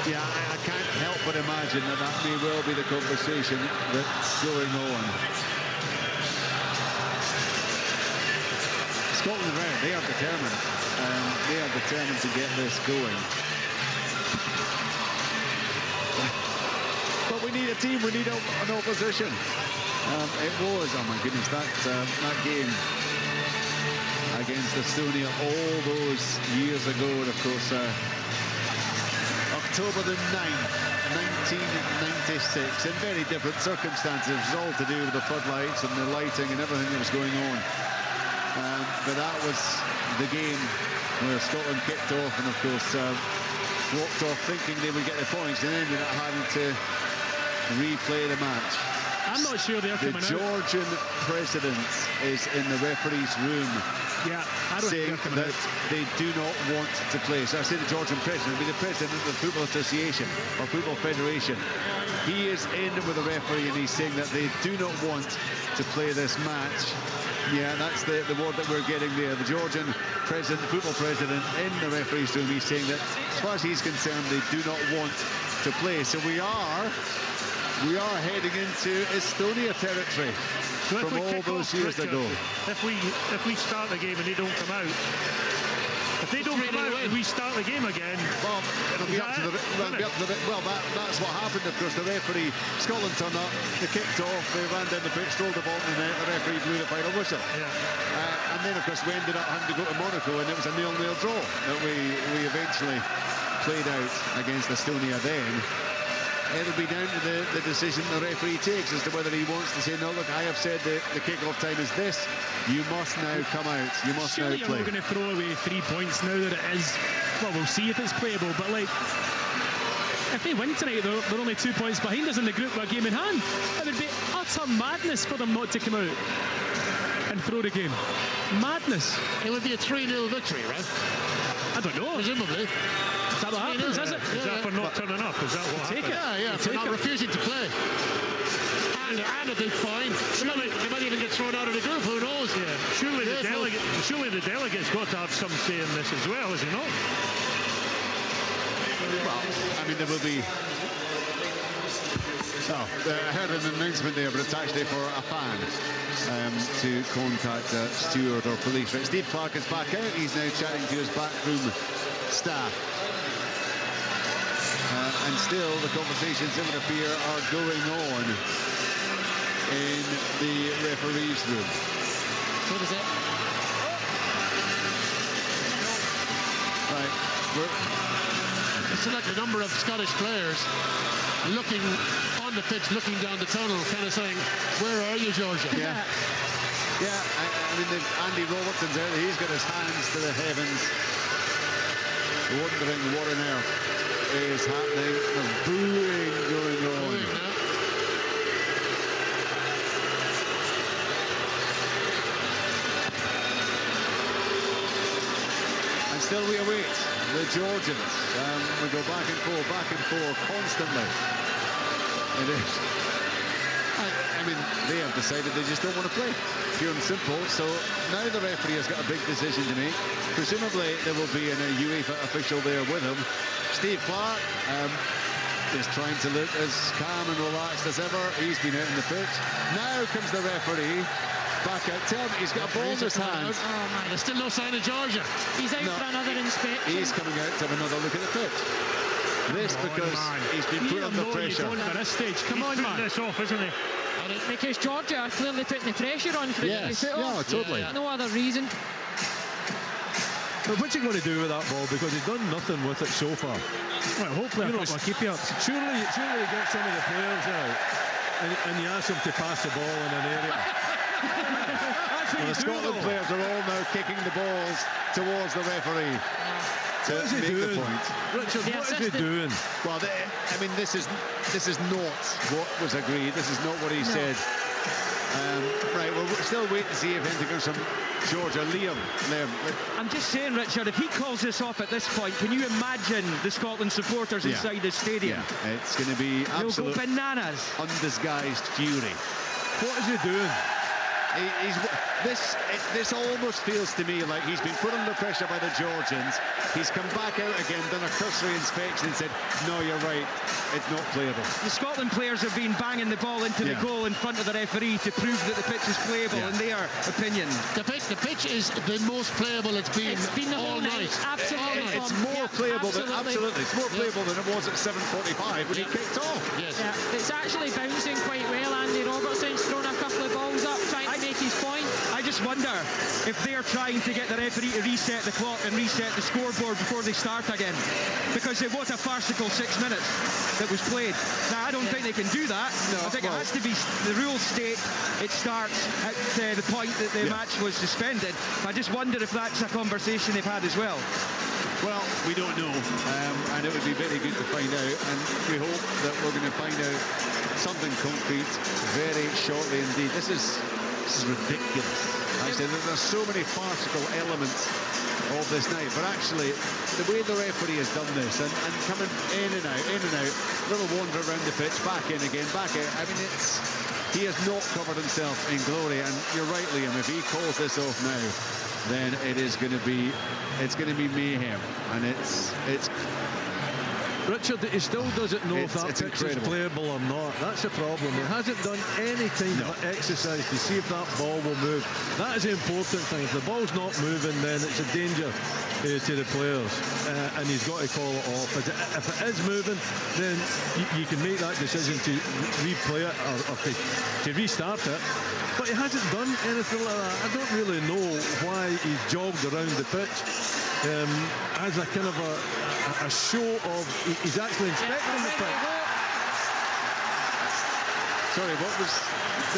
Yeah, I can't help but imagine that may well be the conversation that's going on. Scotland round, they are determined. They are determined to get this going. But we need a team, we need an opposition. It was, oh my goodness, that game against Estonia all those years ago, and of course, October the 9th, 1996, in very different circumstances. It was all to do with the floodlights and the lighting and everything that was going on. But that was the game where Scotland kicked off and, of course, walked off thinking they would get the points and ended up having to replay the match. I'm not sure they're coming out. The Georgian president is in the referee's room. Yeah, I don't saying think that they do not want to play. So I say the Georgian president will be the president of the Football Association or Football Federation. He is in with the referee and he's saying that they do not want to play this match. Yeah, that's the word that we're getting there. The Georgian president, football president, in the referee's room, he's saying that as far as he's concerned, they do not want to play. So we are heading into Estonia territory from all those years ago. If we start the game and they don't come out, if they don't come out and we start the game again, well, it'll be up to the that's what happened. Of course, the referee, Scotland turned up, they kicked off, they ran down the pitch, stole the ball in the net, the referee blew the final whistle. Yeah. And then, of course, we ended up having to go to Monaco, and it was a 0-0 draw that we eventually played out against Estonia then. It'll be down to the decision the referee takes as to whether he wants to say, no, look, I have said the kick-off time is this. You must now come out. You must now play. Surely you're not going to throw away 3 points now that it is. Well, we'll see if it's playable. But, like, if they win tonight, they're only 2 points behind us in the group with a game in hand. It would be utter madness for them not to come out and throw the game. Madness. It would be a 3-0 victory, right? I don't know. Presumably. Is that what happens, is it? Is that for not turning up? Is that what happens? Yeah, for not refusing to play. And a big fine. They might even get thrown out of the group, who knows? Yeah. Surely the delegate's got to have some say in this as well, is he not? Well, I mean, there will be... I heard an announcement there, but it's actually for a fan to contact steward or police. Right, Steve Clark is back out. He's now chatting to his backroom staff. And still, the conversations, it would appear, are going on in the referee's room. What is it? Right. It's like a number of Scottish players looking on the pitch, looking down the tunnel, kind of saying, where are you, Georgia? Yeah. Yeah, I mean, Andy Robertson's out there. He's got his hands to the heavens, wondering what on earth is happening. There's booing going on. And still we await the Georgians. We go back and forth constantly. It is. I mean, they have decided they just don't want to play. Pure and simple. So now the referee has got a big decision to make. Presumably there will be a UEFA official there with him. Steve Clark is trying to look as calm and relaxed as ever. He's been out in the pitch. Now comes the referee. back out. Tell me, he's got a ball in his hand. Oh, man, there's still no sign of Georgia. He's out for another inspection. He's coming out to have another look at the pitch. This because he's been put under pressure. At this stage. Come on, man. This off, isn't he? Because Georgia are clearly putting the pressure on for it to be put off. Totally. No other reason. But what's he going to do with that ball? Because he's done nothing with it so far. Well, hopefully I'll keep you up. Surely you get some of the players out and you ask them to pass the ball in an area. That's what the Scotland players are all now kicking the balls towards the referee. What is he doing? Richard, what is he doing? Well, I mean, this is not what was agreed. This is not what he said. Right, well, we're still waiting to see if anything comes from Georgia. Liam. I'm just saying, Richard, if he calls this off at this point, can you imagine the Scotland supporters inside the stadium? Yeah, it's going to be absolute They'll go bananas. Undisguised fury. What is he doing? This almost feels to me like he's been put under pressure by the Georgians. He's come back out again, done a cursory inspection and said, no, you're right, it's not playable. The Scotland players have been banging the ball into the goal in front of the referee to prove that the pitch is playable in their opinion. The pitch is the most playable it's been all night. Absolutely. It's more playable than it's more playable than it was at 7:45 when he kicked off. Yes. Yeah. It's actually bouncing quite well. Andy Robertson's thrown a couple of balls up trying to make his point. I just wonder if they're trying to get the referee to reset the clock and reset the scoreboard before they start again, because it was a farcical 6 minutes that was played. Now, I don't think they can do that. No, I think it has to be, the rules state it starts at the point that the match was suspended. I just wonder if that's a conversation they've had as well. Well, we don't know, and it would be very good to find out, and we hope that we're going to find out something concrete very shortly indeed. This is ridiculous. Actually, there's so many farcical elements of this night, but actually, the way the referee has done this, and coming in and out, little wander around the pitch, back in again, back out. I mean, he has not covered himself in glory, and you're right, Liam, if he calls this off now, then it's going to be mayhem, and it's Richard, he still doesn't know if that pitch is playable or not. That's the problem. He hasn't done any kind of exercise to see if that ball will move. That is the important thing. If the ball's not moving, then it's a danger to the players, and he's got to call it off. If it is moving, then you can make that decision to replay it or to restart it. But he hasn't done anything like that. I don't really know why he's jogged around the pitch as a kind of a show of he's actually inspecting the pitch. Sorry, what was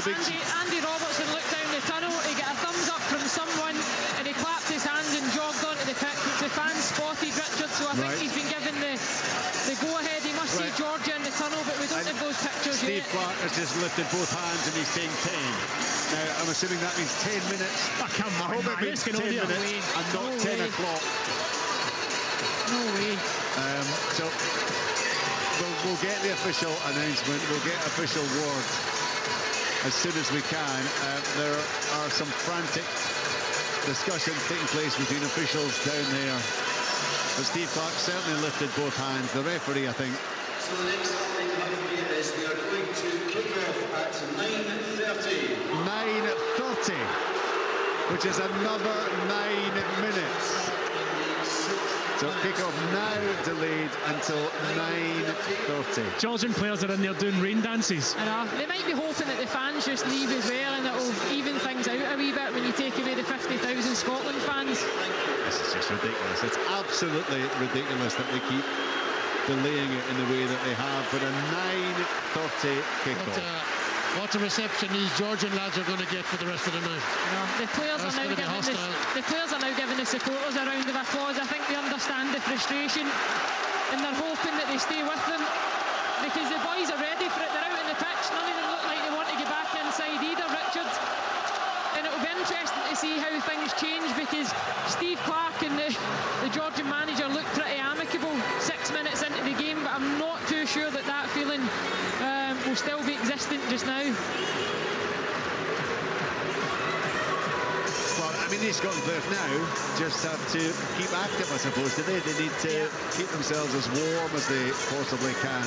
the big... Andy Robertson looked down the tunnel, he got a thumbs up from someone and he clapped his hands and jogged onto the pitch, which the fans spotted, Richard, so I think he's been given the go-ahead. He must see Georgia in the tunnel, but we don't have those pictures yet. Steve Clark has just lifted both hands and he's saying 10. Now, I'm assuming that means 10 minutes. I hope it means 10 minutes and not 10 o'clock. No way. So we'll get the official announcement. We'll get official word as soon as we can. There are some frantic discussions taking place between officials down there. But Steve Clark certainly lifted both hands. The referee, I think. So the next thing is we are going to kick off at 9:30. 9:30, which is another 9 minutes. So kick-off now delayed until 9:30. Georgian players are in there doing rain dances. I know. They might be hoping that the fans just leave as well, and it'll even things out a wee bit when you take away the 50,000 Scotland fans. This is just ridiculous. It's absolutely ridiculous that they keep delaying it in the way that they have. But a 9:30 kick-off. What a reception these Georgian lads are going to get for the rest of the night. The players are now giving the supporters a round of applause. I think they understand the frustration and they're hoping that they stay with them, because the boys are ready for it. They're out on the pitch. None of them look like they want to get back inside either, Richard. And it'll be interesting to see how things change, because Steve Clark and the Georgian manager looked pretty amicable 6 minutes into the game, but I'm not too sure that feeling will still be existent just now. Well, I mean, these Scotland players now just have to keep active, I suppose, today. They need to keep themselves as warm as they possibly can.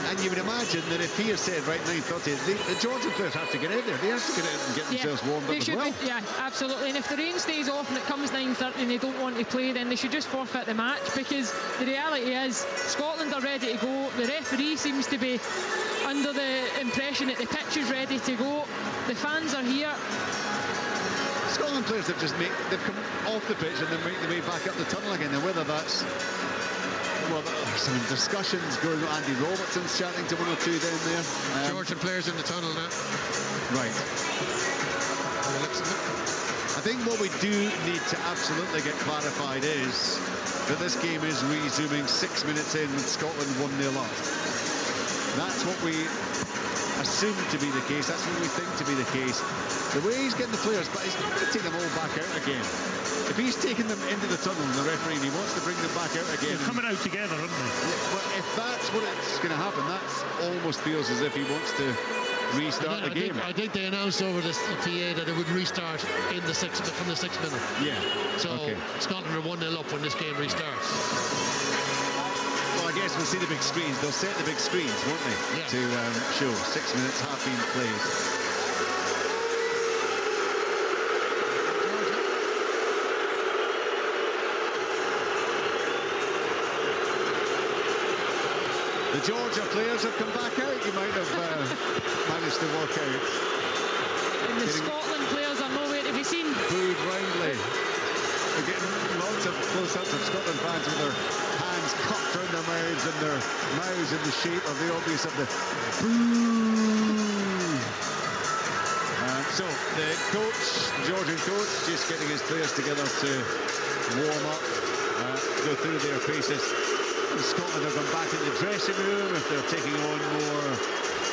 And you would imagine that if he has said, right, 9:30, the Georgian players have to get in there. They have to get in and get themselves warmed up as well. Yeah, absolutely. And if the rain stays off and it comes 9:30 and they don't want to play, then they should just forfeit the match, because the reality is Scotland are ready to go. The referee seems to be under the impression that the pitch is ready to go. The fans are here. Scotland players have they've come off the pitch and then make their way back up the tunnel again. And whether that's, well, there's some discussions going on. Andy Robertson's chatting to one or two down there. Georgian players in the tunnel now. Right. I think what we do need to absolutely get clarified is that this game is resuming 6 minutes in with Scotland 1-0 up. That's what we assume to be the case. That's what we think to be the case. The way he's getting the players, but he's not going to take them all back out again. If he's taking them into the tunnel, the referee, and he wants to bring them back out again. They're coming out together, aren't they? Yeah, well, if that's what it's going to happen, that almost feels as if he wants to restart the game. I think they announced over the PA that it would restart from the 6th minute. Yeah. So Scotland are 1-0 up when this game restarts. Well, I guess we'll see the big screens. They'll set the big screens, won't they? Yeah. To show 6 minutes have been played. The Georgia players have come back out. You might have managed to work out. And the Scotland players are nowhere to be seen. Booed roundly. We're getting lots of close-ups of Scotland fans with their hands cupped around their mouths and their mouths in the shape of the obvious of the boo. So the coach, the Georgian coach, just getting his players together to warm up, go through their paces. Scotland are going back in the dressing room if they're taking on more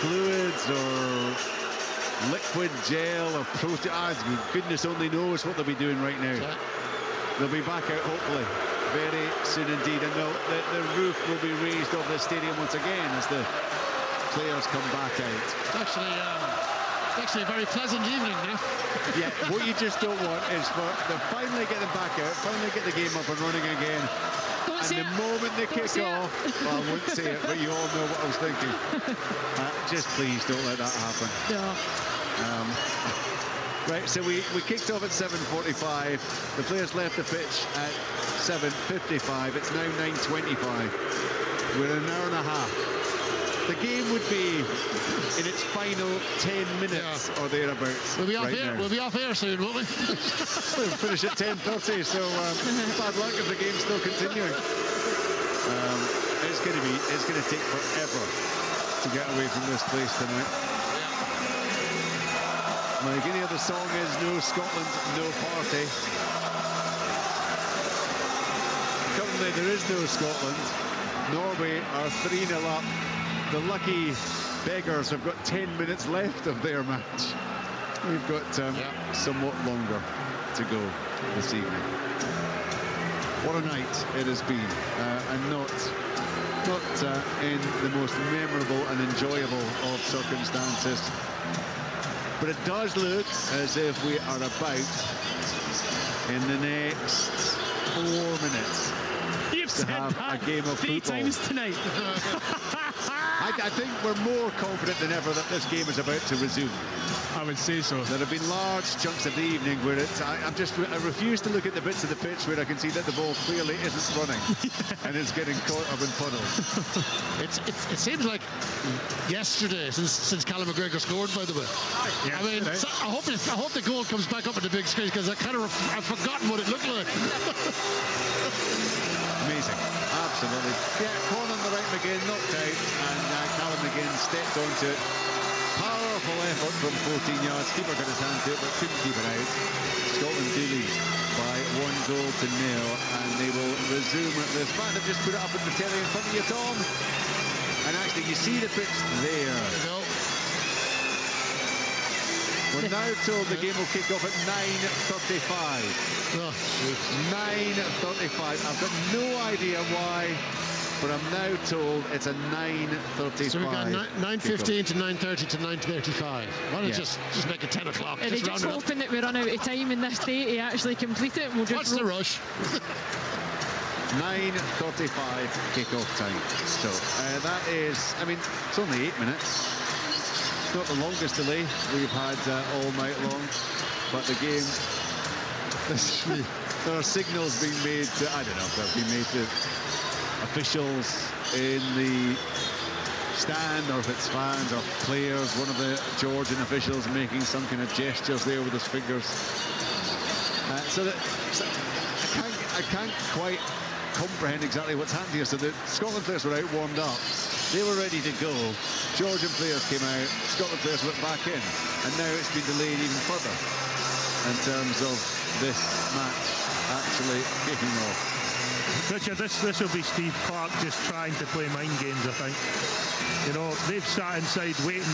fluids or liquid gel or protein. Goodness only knows what they'll be doing right now. They'll be back out hopefully very soon indeed, and the roof will be raised over the stadium once again as the players come back out. It's actually a very pleasant evening now. Yeah, what you just don't want is for them finally get them back out, finally get the game up and running again. And the moment they kick off, well, I won't say it, but you all know what I was thinking. Just please don't let that happen. No. Right, so we kicked off at 7:45. The players left the pitch at 7:55. It's now 9:25. We're an hour and a half. The game would be in its final 10 minutes or thereabouts. We'll be off here. We'll be off here soon, won't we? We'll finish at 10:30, so bad luck if the game's still continuing. It's going to take forever to get away from this place tonight. Like any other song is No Scotland, No Party. Currently there is no Scotland. Norway are 3-0 up. The lucky beggars have got 10 minutes left of their match. We've got somewhat longer to go this evening. What a night it has been, and not in the most memorable and enjoyable of circumstances. But it does look as if we are about, in the next 4 minutes, You've to have a game of 3 football. times tonight. I think we're more confident than ever that this game is about to resume. I would say so. There have been large chunks of the evening where I refuse to look at the bits of the pitch where I can see that the ball clearly isn't running and it's getting caught up in puddles. It seems like yesterday since Callum McGregor scored, by the way. Yeah, I mean, so I hope the goal comes back up on the big screen, because I've forgotten what it looked like. Amazing, absolutely. Yeah, corner on the right, McGinn knocked out, and Callum McGinn stepped onto it. Powerful effort from 14 yards. Keeper got his hand to it, but couldn't keep it out. Scotland do lead by 1-0, and they will resume this. Man, they've just put it up at the telly in front of you, Tom. And actually, you see the pitch there. We're now told the game will kick off at 9:35. 9:35. I've got no idea why, but I'm now told it's a 9:35. So we've got 9:15 to 9:30 to 9:35. Why don't just make it 10 o'clock? Are they just hoping that we run out of time in this day to actually complete it? And we'll just What's the rush? 9:35 kick-off time. So that is, I mean, it's only 8 minutes. It's not the longest delay we've had all night long, but the game, there are signals being made to, I don't know if they've been made to officials in the stand, or if it's fans or players. One of the Georgian officials making some kind of gestures there with his fingers. So I can't quite comprehend exactly what's happened here. So the Scotland players were out warmed up. They were ready to go. Georgian players came out. Scotland players went back in. And now it's been delayed even further in terms of this match actually kicking off. Richard, this will be Steve Clarke just trying to play mind games, I think. You know, they've sat inside waiting,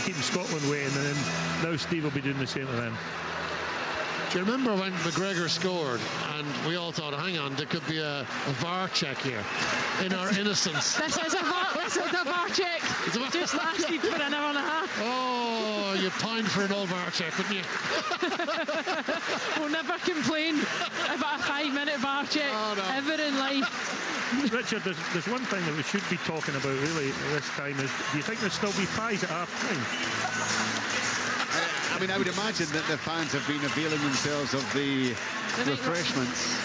keeping Scotland waiting, and then now Steve will be doing the same to them. Do you remember when McGregor scored and we all thought, hang on, there could be a VAR check here in our innocence? This is a VAR check. Just lasted for an hour and a half. Oh, you'd pine for an old VAR check, wouldn't you? We'll never complain about a 5-minute VAR check ever in life. Richard, there's one thing that we should be talking about really this time is, do you think there'll still be pies at half time? I mean, I would imagine that the fans have been availing themselves of the refreshments.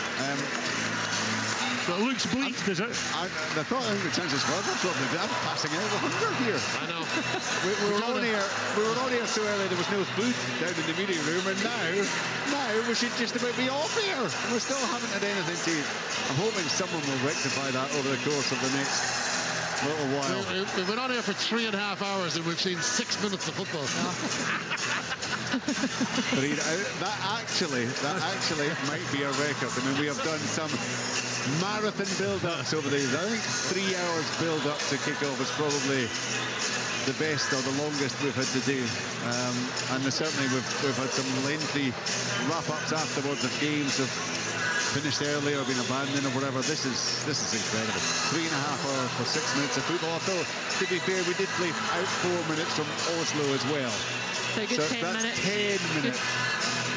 Well, it looks bleak, does it? I think the chances were probably I'm passing out of hunger here. I know. we were on here so early there was no food down in the meeting room, and now we should just about be off here. We still haven't had anything to eat. I'm hoping someone will rectify that over the course of the next little while. We've been on here for 3.5 hours and we've seen 6 minutes of football. But that actually might be a record. I mean, we have done some marathon build-ups over these. I think 3 hours build-up to kick-off is probably the best or the longest we've had to do. And certainly we've had some lengthy wrap-ups afterwards of games have finished early or been abandoned or whatever. This is incredible. 3.5 hours for 6 minutes of football. Although, to be fair, we did play out 4 minutes from Oslo as well. So a good 10 minutes. 10 minutes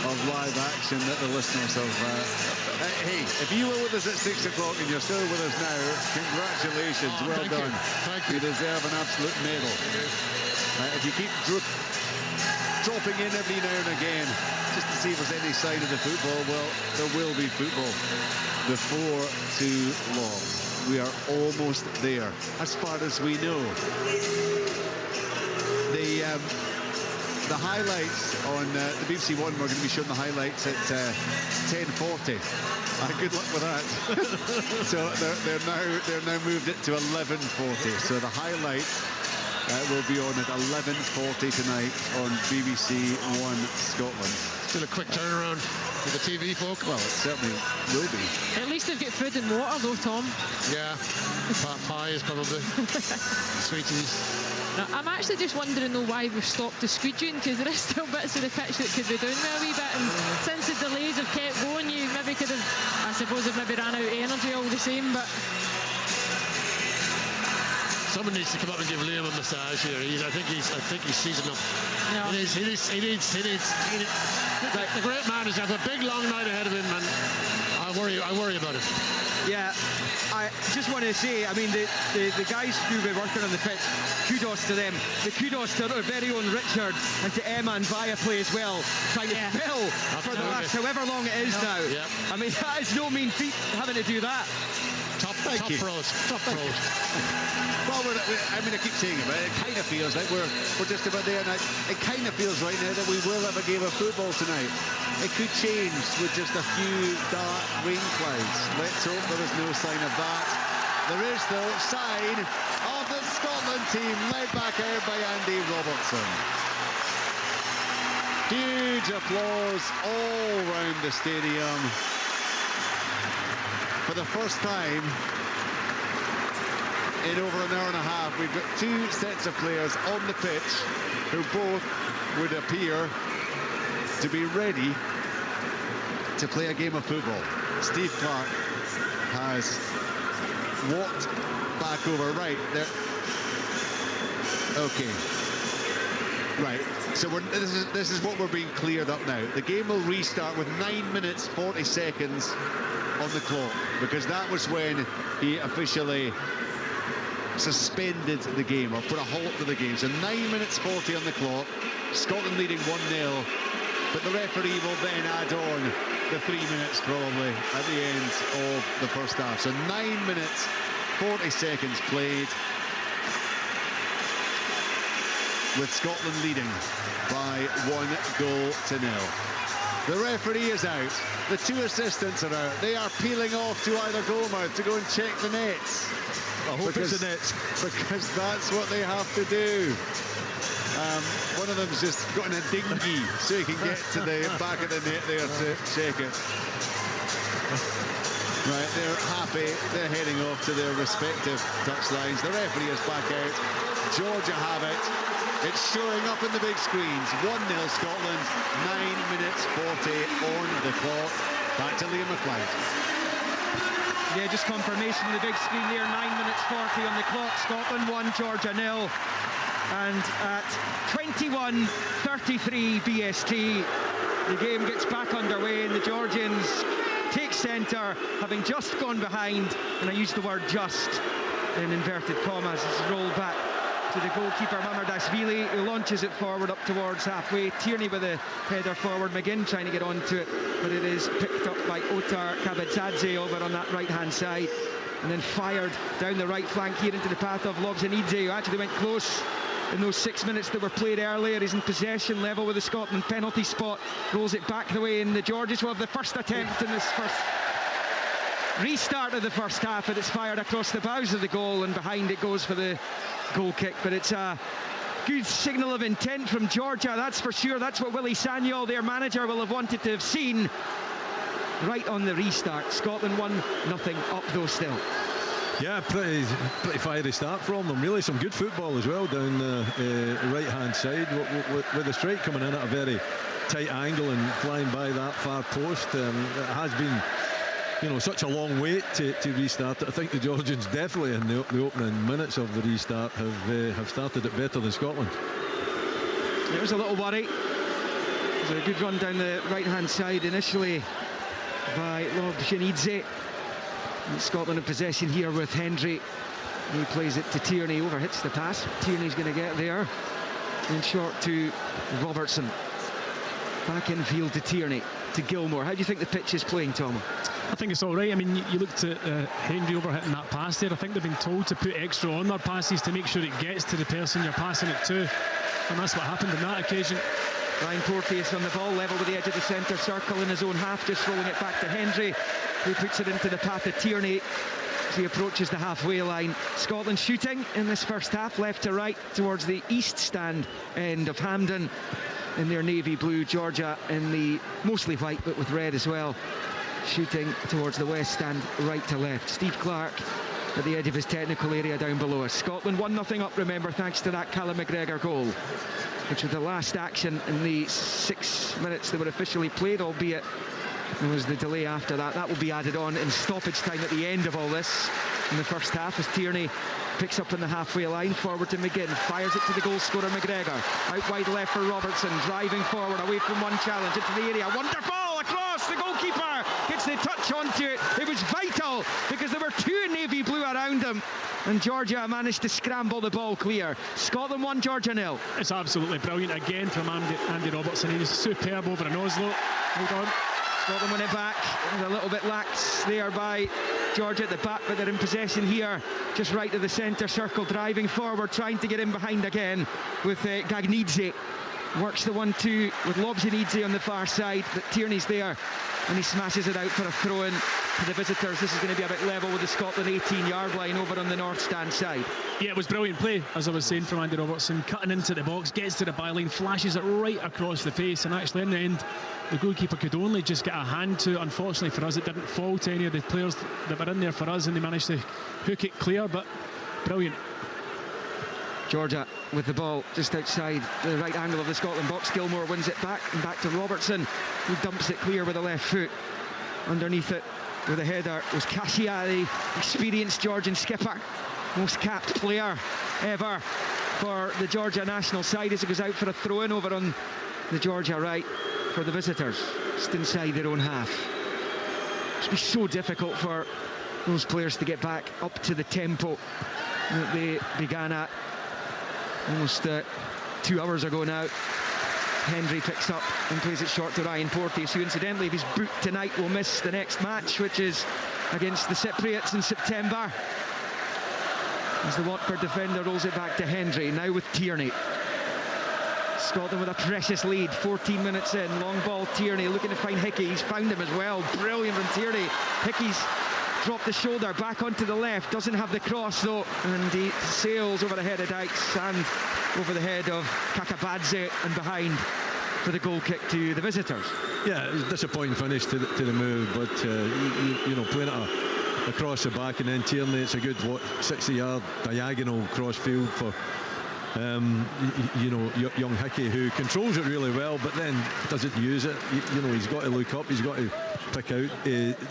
of live action that the listeners have. Hey, if you were with us at 6 o'clock and you're still with us now, congratulations. Well done. Thank you. You deserve an absolute medal. If you keep dropping in every now and again just to see if there's any sign of the football, well, there will be football before too long. We are almost there, as far as we know. The highlights on the BBC One, we're going to be showing the highlights at 10:40. Good luck with that. So they're now moved it to 11:40. So the highlight will be on at 11:40 tonight on BBC One Scotland. Still a quick turnaround for the TV folk. Well, it certainly will be. At least they've got food and water though, Tom. Yeah, pies probably. Sweeties. Now, I'm actually just wondering though why we've stopped the squeeging, because there is still bits of the pitch that could be doing with a wee bit, and since the delays have kept going, you maybe could have, I suppose, have maybe ran out of energy all the same, but someone needs to come up and give Liam a massage here. I think he's seasoned up. No. He needs. The great man has got a big long night ahead of him, and I worry about it. Yeah, I just want to say, I mean, the guys who were working on the pitch, kudos to them. The kudos to our very own Richard and to Emma and Viaplay as well, trying to fill for the last however long it is now. Yeah. I mean, that is no mean feat, having to do that. Top pros. Well, I keep saying it, but it kind of feels like we're just about there, and it kind of feels right now that we will have a game of football tonight. It could change with just a few dark rain clouds. Let's hope there is no sign of that. There is, though, sign of the Scotland team led back out by Andy Robertson. Huge applause all round the stadium. For the first time in over an hour and a half, we've got two sets of players on the pitch who both would appear to be ready to play a game of football. Steve Clarke has walked back over right there. Okay. Right, so this is what we're being cleared up now. The game will restart with 9 minutes 40 seconds on the clock, because that was when he officially suspended the game or put a halt to the game. So 9 minutes 40 on the clock, Scotland leading 1-0, but the referee will then add on the 3 minutes probably at the end of the first half. So 9 minutes 40 seconds played, with Scotland leading by 1-0. The referee is out. The two assistants are out. They are peeling off to either goalmouth to go and check the nets. I hope it's the nets. Because that's what they have to do. One of them's just got in a dinghy so he can get to the back of the net there to check it. Right, they're happy. They're heading off to their respective touchlines. The referee is back out. Georgia have it. It's showing up in the big screens. 1-0 Scotland. 9 minutes 40 on the clock. Back to Liam McLeod. Yeah, just confirmation on the big screen there. 9 minutes 40 on the clock. Scotland 1, Georgia 0. And at 21:33 BST, the game gets back underway, and the Georgians take centre, having just gone behind, and I use the word just in inverted commas. It's rolled back to the goalkeeper Mamardashvili, who launches it forward up towards halfway. Tierney with a header forward, McGinn trying to get onto it, but it is picked up by Otar Kabadzadze over on that right hand side, and then fired down the right flank here into the path of Lobzhanidze, who actually went close in those 6 minutes that were played earlier. He's in possession, level with the Scotland penalty spot, rolls it back the way, and the Georges will have the first attempt in this first restart of the first half, and it's fired across the bows of the goal, and behind it goes for the goal kick. But it's a good signal of intent from Georgia, that's for sure. That's what Willie Sagnol, their manager, will have wanted to have seen right on the restart. Scotland 1-0 up though still. Yeah, pretty fiery start from them. Really some good football as well down the right hand side, with the strike coming in at a very tight angle and flying by that far post. It has been, such a long wait to restart it. I think the Georgians definitely in the opening minutes of the restart have started it better than Scotland. There was a little worry. It was a good run down the right hand side initially by Lobzhanidze. Scotland in possession here with Hendry. He plays it to Tierney, overhits the pass. Tierney's going to get there. And short to Robertson. Back infield to Tierney, to Gilmore. How do you think the pitch is playing, Tom? I think it's all right. I mean, you looked at Hendry overhitting that pass there. I think they've been told to put extra on their passes to make sure it gets to the person you're passing it to. And that's what happened on that occasion. Ryan Porteous on the ball, level with the edge of the centre circle in his own half, just rolling it back to Hendry, who puts it into the path of Tierney as he approaches the halfway line. Scotland shooting in this first half, left to right towards the east stand end of Hampden in their navy blue. Georgia in the mostly white but with red as well, shooting towards the west stand, right to left. Steve Clark at the edge of his technical area down below us. Scotland 1-0 up, remember, thanks to that Callum McGregor goal, which was the last action in the 6 minutes that were officially played, albeit there was the delay after that. That will be added on in stoppage time at the end of all this in the first half, as Tierney picks up in the halfway line, forward to McGinn, fires it to the goal scorer McGregor, out wide left for Robertson, driving forward away from one challenge into the area, wonderful across, the goalkeeper gets the touch onto it. It was vital because there were two in navy blue around him, and Georgia managed to scramble the ball clear. Scotland 1, Georgia 0. It's absolutely brilliant again from Andy Robertson. He was superb over in Oslo. Hold on. Scotland win it back. It was a little bit lax there by Georgia at the back, but they're in possession here, just right of the centre circle, driving forward, trying to get in behind again with Gagnidze. Works the 1-2 with Lobzhanidze on the far side, but Tierney's there and he smashes it out for a throw-in to the visitors. This is going to be a bit level with the Scotland 18-yard line over on the north stand side. Yeah, it was brilliant play, as I was saying, from Andy Robertson, cutting into the box, gets to the byline, flashes it right across the face, and actually in the end the goalkeeper could only just get a hand to it. Unfortunately for us, it didn't fall to any of the players that were in there for us, and they managed to hook it clear, but brilliant. Georgia with the ball just outside the right angle of the Scotland box. Gilmore wins it back, and back to Robertson, who dumps it clear with the left foot. Underneath it with a header was Kashiya, the experienced Georgian skipper, most capped player ever for the Georgia national side as it goes out for a throw-in over on the Georgia right for the visitors, just inside their own half. It's been so difficult for those players to get back up to the tempo that they began at almost 2 hours ago now. Hendry picks up and plays it short to Ryan Porteous, who incidentally, if he's booked tonight, will miss the next match, which is against the Cypriots in September. As the Watford defender rolls it back to Hendry, now with Tierney. Scotland with a precious lead, 14 minutes in. Long ball, Tierney looking to find Hickey. He's found him as well. Brilliant from Tierney. Hickey's dropped the shoulder back onto the left, doesn't have the cross though, and he sails over the head of Dykes and over the head of Kakabadze and behind for the goal kick to the visitors. Yeah, it was a disappointing finish to the move, but you know, playing it across the back, and then Tierney, it's a good 60-yard diagonal cross field for you know, young Hickey, who controls it really well but then doesn't use it. You know, he's got to look up, he's got to pick out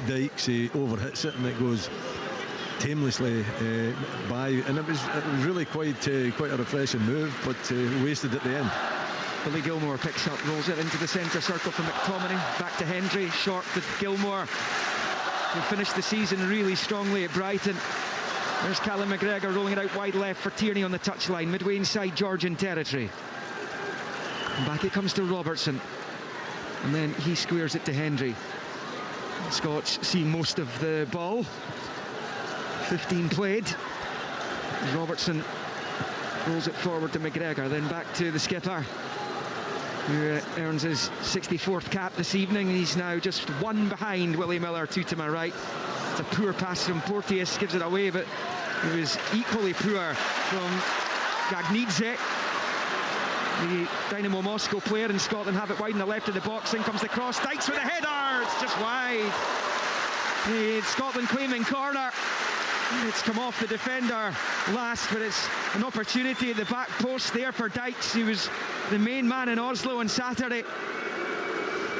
Dykes. He overhits it and it goes tamelessly by, and it was really quite a refreshing move, but wasted at the end. Billy Gilmore picks up, rolls it into the centre circle for McTominay, back to Hendry, short to Gilmore, who finished the season really strongly at Brighton. There's Callum McGregor rolling it out wide left for Tierney on the touchline, midway inside Georgian territory. And back it comes to Robertson, and then he squares it to Hendry. The Scots see most of the ball. 15 played. Robertson rolls it forward to McGregor, then back to the skipper, who earns his 64th cap this evening. He's now just one behind Willie Miller, two to my right. It's a poor pass from Porteous, gives it away, but it was equally poor from Gagnidze. The Dynamo Moscow player in Scotland have it wide in the left of the box. In comes the cross. Dykes with a header. It's just wide. The Scotland claiming corner. It's come off the defender last, but it's an opportunity at the back post there for Dykes, who was the main man in Oslo on Saturday.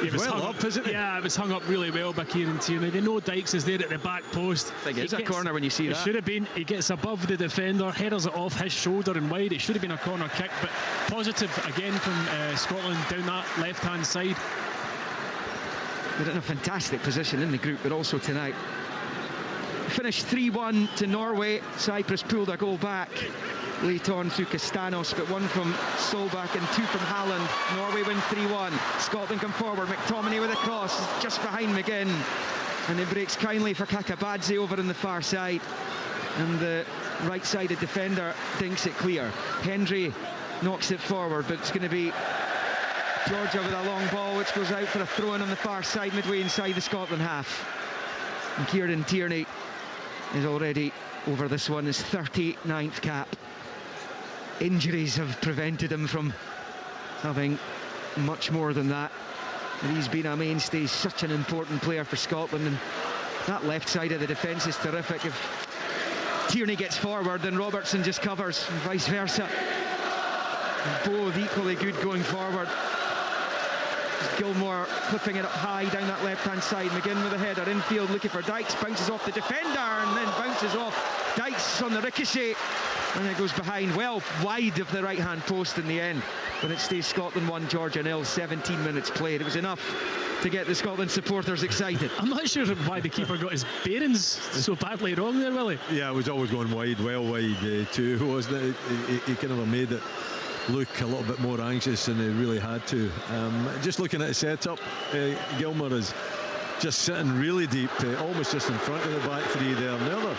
It was well up, isn't it? Yeah, it was hung up really well by Kieran Tierney. They know Dykes is there at the back post. I think it's a corner when you see that. It should have been. He gets above the defender, headers it off his shoulder and wide. It should have been a corner kick, but positive again from Scotland down that left-hand side. They're in a fantastic position in the group, but also tonight. Finished 3-1 to Norway. Cyprus pulled a goal back late on through Kastanos, but one from Solbak and two from Haaland. Norway win 3-1. Scotland come forward. McTominay with a cross just behind McGinn, and it breaks kindly for Kakabadze over on the far side, and the right-sided defender dinks it clear. Hendry knocks it forward, but it's going to be Georgia with a long ball, which goes out for a throw-in on the far side, midway inside the Scotland half. And Kieran Tierney is already over this one, his 39th cap. Injuries have prevented him from having much more than that, and he's been a mainstay, such an important player for Scotland, and that left side of the defence is terrific. If Tierney gets forward, then Robertson just covers, and vice versa. And both equally good going forward. Gilmore clipping it up high down that left-hand side. McGinn with a header infield, looking for Dykes, bounces off the defender and then bounces off Dykes on the ricochet, and it goes behind, well wide of the right-hand post in the end, but it stays Scotland 1, Georgia 0, 17 minutes played. It was enough to get the Scotland supporters excited. I'm not sure why the keeper got his bearings so badly wrong there, Willie. Yeah, it was always going wide, well wide too, wasn't it? He kind of made it look a little bit more anxious than he really had to. Just looking at the setup, Gilmore is just sitting really deep, almost just in front of the back three there. And the other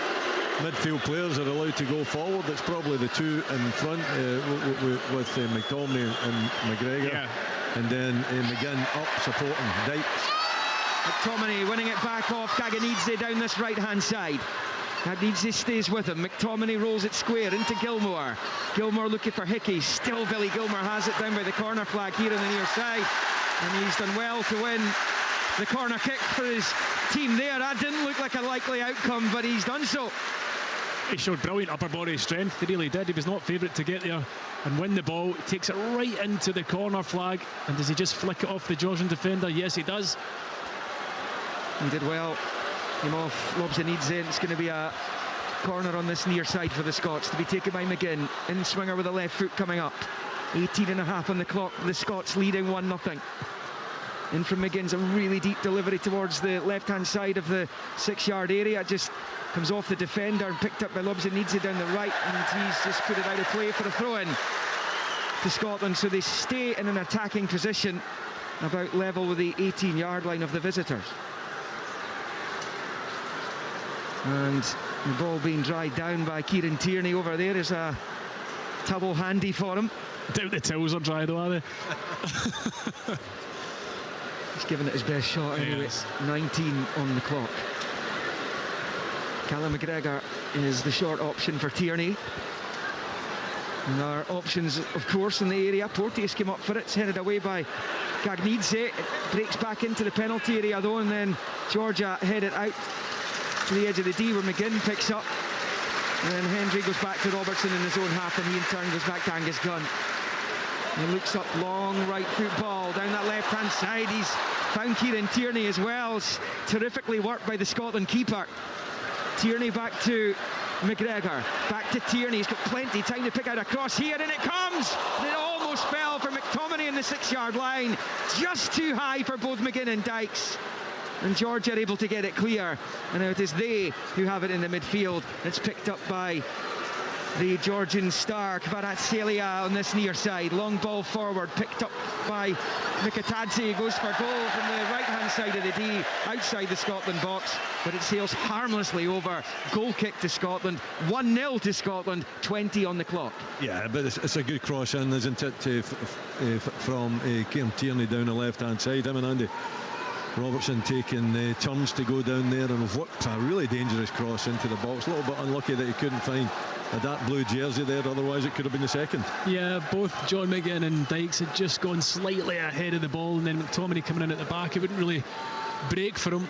midfield players are allowed to go forward. It's probably the two in front with McTominay and McGregor. Yeah. And then McGinn up supporting Dykes. McTominay winning it back off Gaganidze down this right-hand side. Gagnidze stays with him. McTominay rolls it square into Gilmore. Gilmore looking for Hickey. Still Billy Gilmore has it down by the corner flag here on the near side. And he's done well to win the corner kick for his team there. That didn't look like a likely outcome, but he's done so. He showed brilliant upper body strength. He really did. He was not favourite to get there and win the ball. He takes it right into the corner flag. And does he just flick it off the Georgian defender? Yes, he does. He did well. Came off Lobzanidze, and it's going to be a Corner on this near side for the Scots to be taken by McGinn. In swinger with the left foot coming up. 18.5 on the clock. The Scots leading 1-0. In from McGinn's a really deep delivery towards the left-hand side of the 6-yard area. It just comes off the defender and picked up by Lobzhenidze down the right, and he's just put it out of play for a throw-in to Scotland. So they stay in an attacking position about level with the 18-yard line of the visitors. And the ball being dried down by Kieran Tierney over there is a towel handy for him. Doubt the towels are dry though, are they? He's given it his best shot anyway. Yes. 19 on the clock. Callum McGregor is the short option for Tierney. And our options, of course, in the area. Porteous came up for it. It's headed away by Gagnidze. It breaks back into the penalty area though, and then Georgia headed out to the edge of the D where McGinn picks up. And then Hendry goes back to Robertson in his own half, and he in turn goes back to Angus Gunn. He looks up, long right foot ball down that left hand side. He's found Kieran Tierney as well. It's terrifically worked by the Scotland keeper. Tierney back to McGregor, back to Tierney. He's got plenty of time to pick out a cross here, and it comes, and it almost fell for McTominay in the 6-yard line. Just too high for both McGinn and Dykes, and Georgia are able to get it clear, and now it is they who have it in the midfield. It's picked up by the Georgian star Kvaratskhelia on this near side. Long ball forward, picked up by Mikatadze. Goes for goal from the right hand side of the D, outside the Scotland box, but it sails harmlessly over. Goal kick to Scotland, 1-0 to Scotland, 20 on the clock. Yeah, but it's a good cross in, isn't it, from Kieran Tierney down the left hand side. Him and Andy Robertson taking turns to go down there, and what a really dangerous cross into the box. A little bit unlucky that he couldn't find a dark blue jersey there, otherwise it could have been the second. Yeah, both John McGinn and Dykes had just gone slightly ahead of the ball, and then McTominay coming in at the back, it wouldn't really break for him.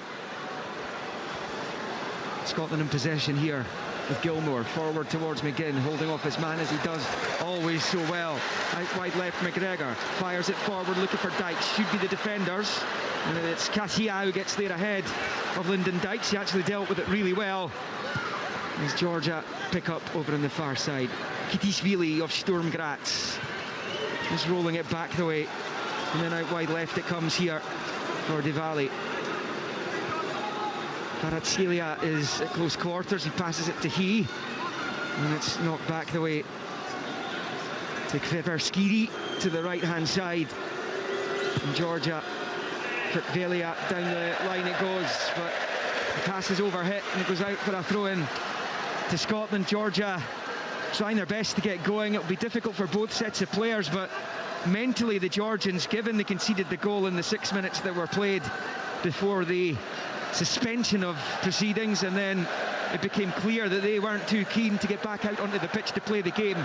Scotland in possession here with Gilmour forward towards McGinn, holding off his man as he does always so well. Out wide left, McGregor fires it forward, looking for Dykes. Should be the defenders, and it's Cassia who gets there ahead of Lyndon Dykes. He actually dealt with it really well. As Georgia pick up over on the far side. Kitishvili of Sturm Graz is rolling it back the way, and then out wide left it comes here for Diwali. Kvaratskhelia is at close quarters. He passes it to He, and it's knocked back the way to Kveperskiri to the right hand side. And Georgia, Kritvelia down the line it goes, but the pass is overhit and it goes out for a throw in to Scotland. Georgia trying their best to get going. It'll be difficult for both sets of players, but mentally the Georgians, given they conceded the goal in the 6 minutes that were played before the suspension of proceedings, and then it became clear that they weren't too keen to get back out onto the pitch to play the game.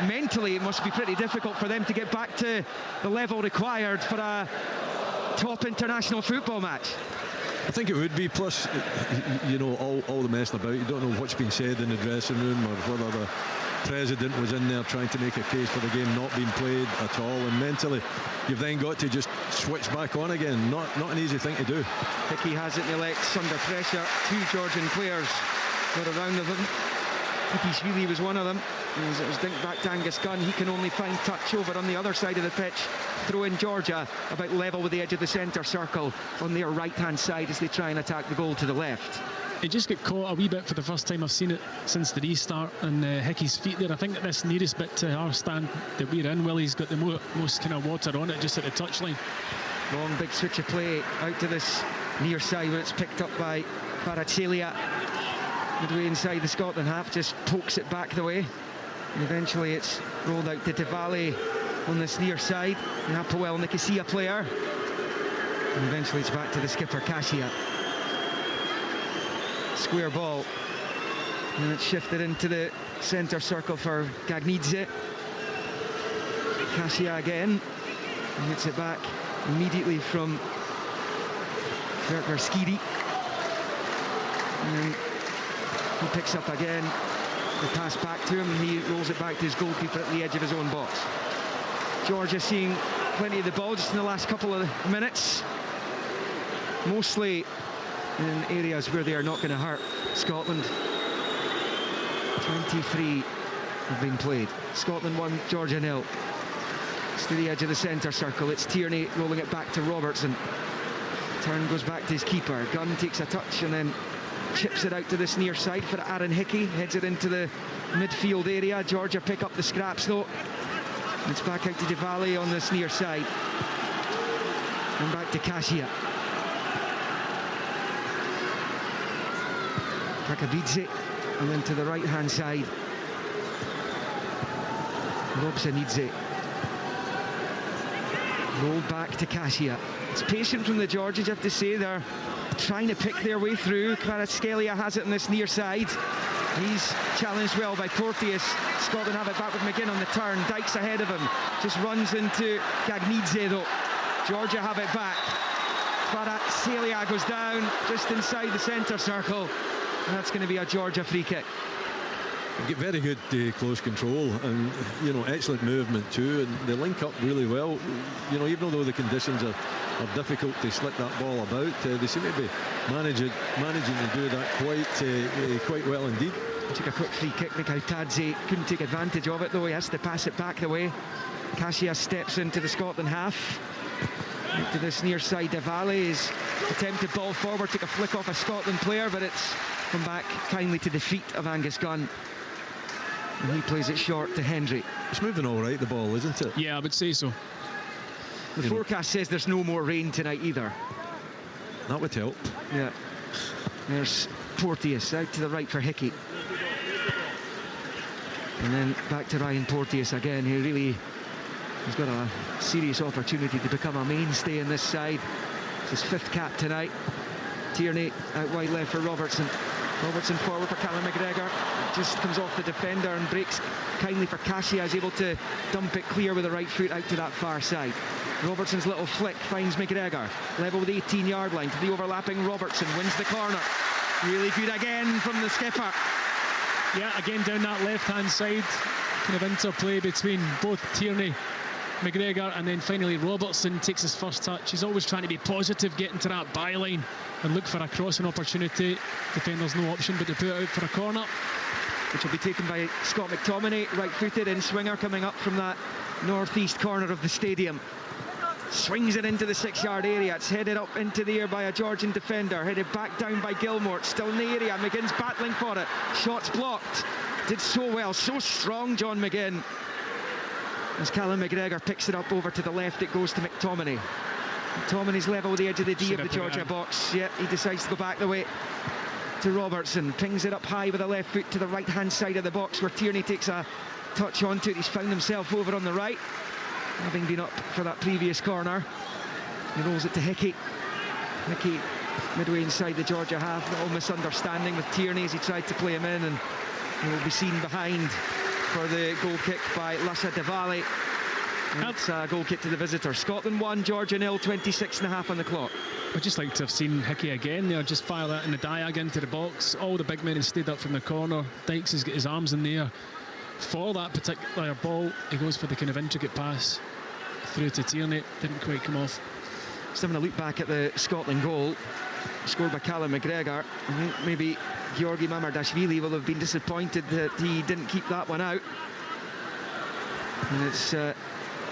Mentally it must be pretty difficult for them to get back to the level required for a top international football match. I think it would be, plus you know, all the messing about, you don't know what's been said in the dressing room, or whether the president was in there trying to make a case for the game not being played at all, and mentally you've then got to just switch back on again. Not an easy thing to do. Hickey has it in the legs under pressure. Two Georgian players got around of him. Kitishvili was one of them. As it was dinked back to Angus Gunn, he can only find touch over on the other side of the pitch. Throw in Georgia about level with the edge of the centre circle on their right hand side as they try and attack the goal to the left. It just got caught a wee bit for the first time I've seen it since the restart, and Hickey's feet there. I think this nearest bit to our stand that we're in, Willie's got the most kind of water on it just at the touchline. Long big switch of play out to this near side where it's picked up by Kvaratskhelia. Midway inside the Scotland half, just pokes it back the way, and eventually it's rolled out to Diwali on this near side, the Hapoel Nicosia player, and eventually it's back to the skipper Cassia. Square ball, and it's shifted into the centre circle for Gagnidze. Cassia again, and hits it back immediately from Kveperskiri, and then he picks up again, the pass back to him, and he rolls it back to his goalkeeper at the edge of his own box. Georgia seeing plenty of the ball just in the last couple of minutes, mostly in areas where they are not going to hurt Scotland. 23 have been played. Scotland 1, Georgia 0. It's to the edge of the centre circle. It's Tierney rolling it back to Robertson. Turn goes back to his keeper. Gunn takes a touch and then chips it out to this near side for Aaron Hickey. Heads it into the midfield area. Georgia pick up the scraps though. It's back out to Diwali on this near side. And back to Kasia. Kakabidze. And then to the right hand side. Robsonidze. Rolled back to Kasia. It's patient from the Georgians, you have to say. They're trying to pick their way through. Kvaratskhelia has it on this near side. He's challenged well by Porteous. Scotland have it back with McGinn on the turn. Dykes ahead of him. Just runs into Gagnidze though. Georgia have it back. Kvaratskhelia goes down just inside the centre circle. And that's going to be a Georgia free kick. Get very good close control and, you know, excellent movement too, and they link up really well. You know, even though the conditions are difficult to slick that ball about, they seem to be managing to do that quite well indeed. Took a quick free kick. Nikautadze couldn't take advantage of it though. He has to pass it back the way. Kasia steps into the Scotland half. Out to this near side. Diwali is attempted ball forward, took a flick off a Scotland player, but it's come back kindly to the feet of Angus Gunn. And he plays it short to Hendry. It's moving all right, the ball, isn't it? Yeah, I would say so. The forecast says there's no more rain tonight either. That would help. Yeah. There's Porteous out to the right for Hickey. And then back to Ryan Porteous again. He's got a serious opportunity to become a mainstay in this side. It's his 5th cap tonight. Tierney out wide left for Robertson. Robertson forward for Callum McGregor. Just comes off the defender and breaks kindly for Kasia. Is able to dump it clear with the right foot out to that far side. Robertson's little flick finds McGregor. Level with the 18-yard line to the overlapping Robertson. Wins the corner. Really good again from the skipper. Yeah, again down that left-hand side. Kind of interplay between both Tierney, McGregor, and then finally Robertson takes his first touch. He's always trying to be positive, getting to that byline and look for a crossing opportunity. Defender's no option but to put it out for a corner, which will be taken by Scott McTominay, right-footed in swinger coming up from that northeast corner of the stadium. Swings it into the 6-yard area. It's headed up into the air by a Georgian defender, headed back down by Gilmore. It's still in the area. McGinn's battling for it. Shots blocked. Did so well, so strong, John McGinn. As Callum McGregor picks it up over to the left, it goes to McTominay. McTominay's level with the edge of the D of the Georgia box. Yep, he decides to go back the way to Robertson. Pings it up high with the left foot to the right-hand side of the box where Tierney takes a touch onto it. He's found himself over on the right, having been up for that previous corner. He rolls it to Hickey. Hickey midway inside the Georgia half. A little misunderstanding with Tierney as he tried to play him in, and he will be seen behind for the goal kick by Lasha Diwali. It's a goal kick to the visitor. Scotland 1, Georgia 0, 26.5 on the clock. I'd just like to have seen Hickey again there, just fire that in the diag into the box. All the big men have stayed up from the corner. Dykes has got his arms in the air for that particular ball. He goes for the kind of intricate pass through to Tierney. Didn't quite come off. Just having a look back at the Scotland goal scored by Callum McGregor. I think maybe Georgi Mamardashvili will have been disappointed that he didn't keep that one out. And it's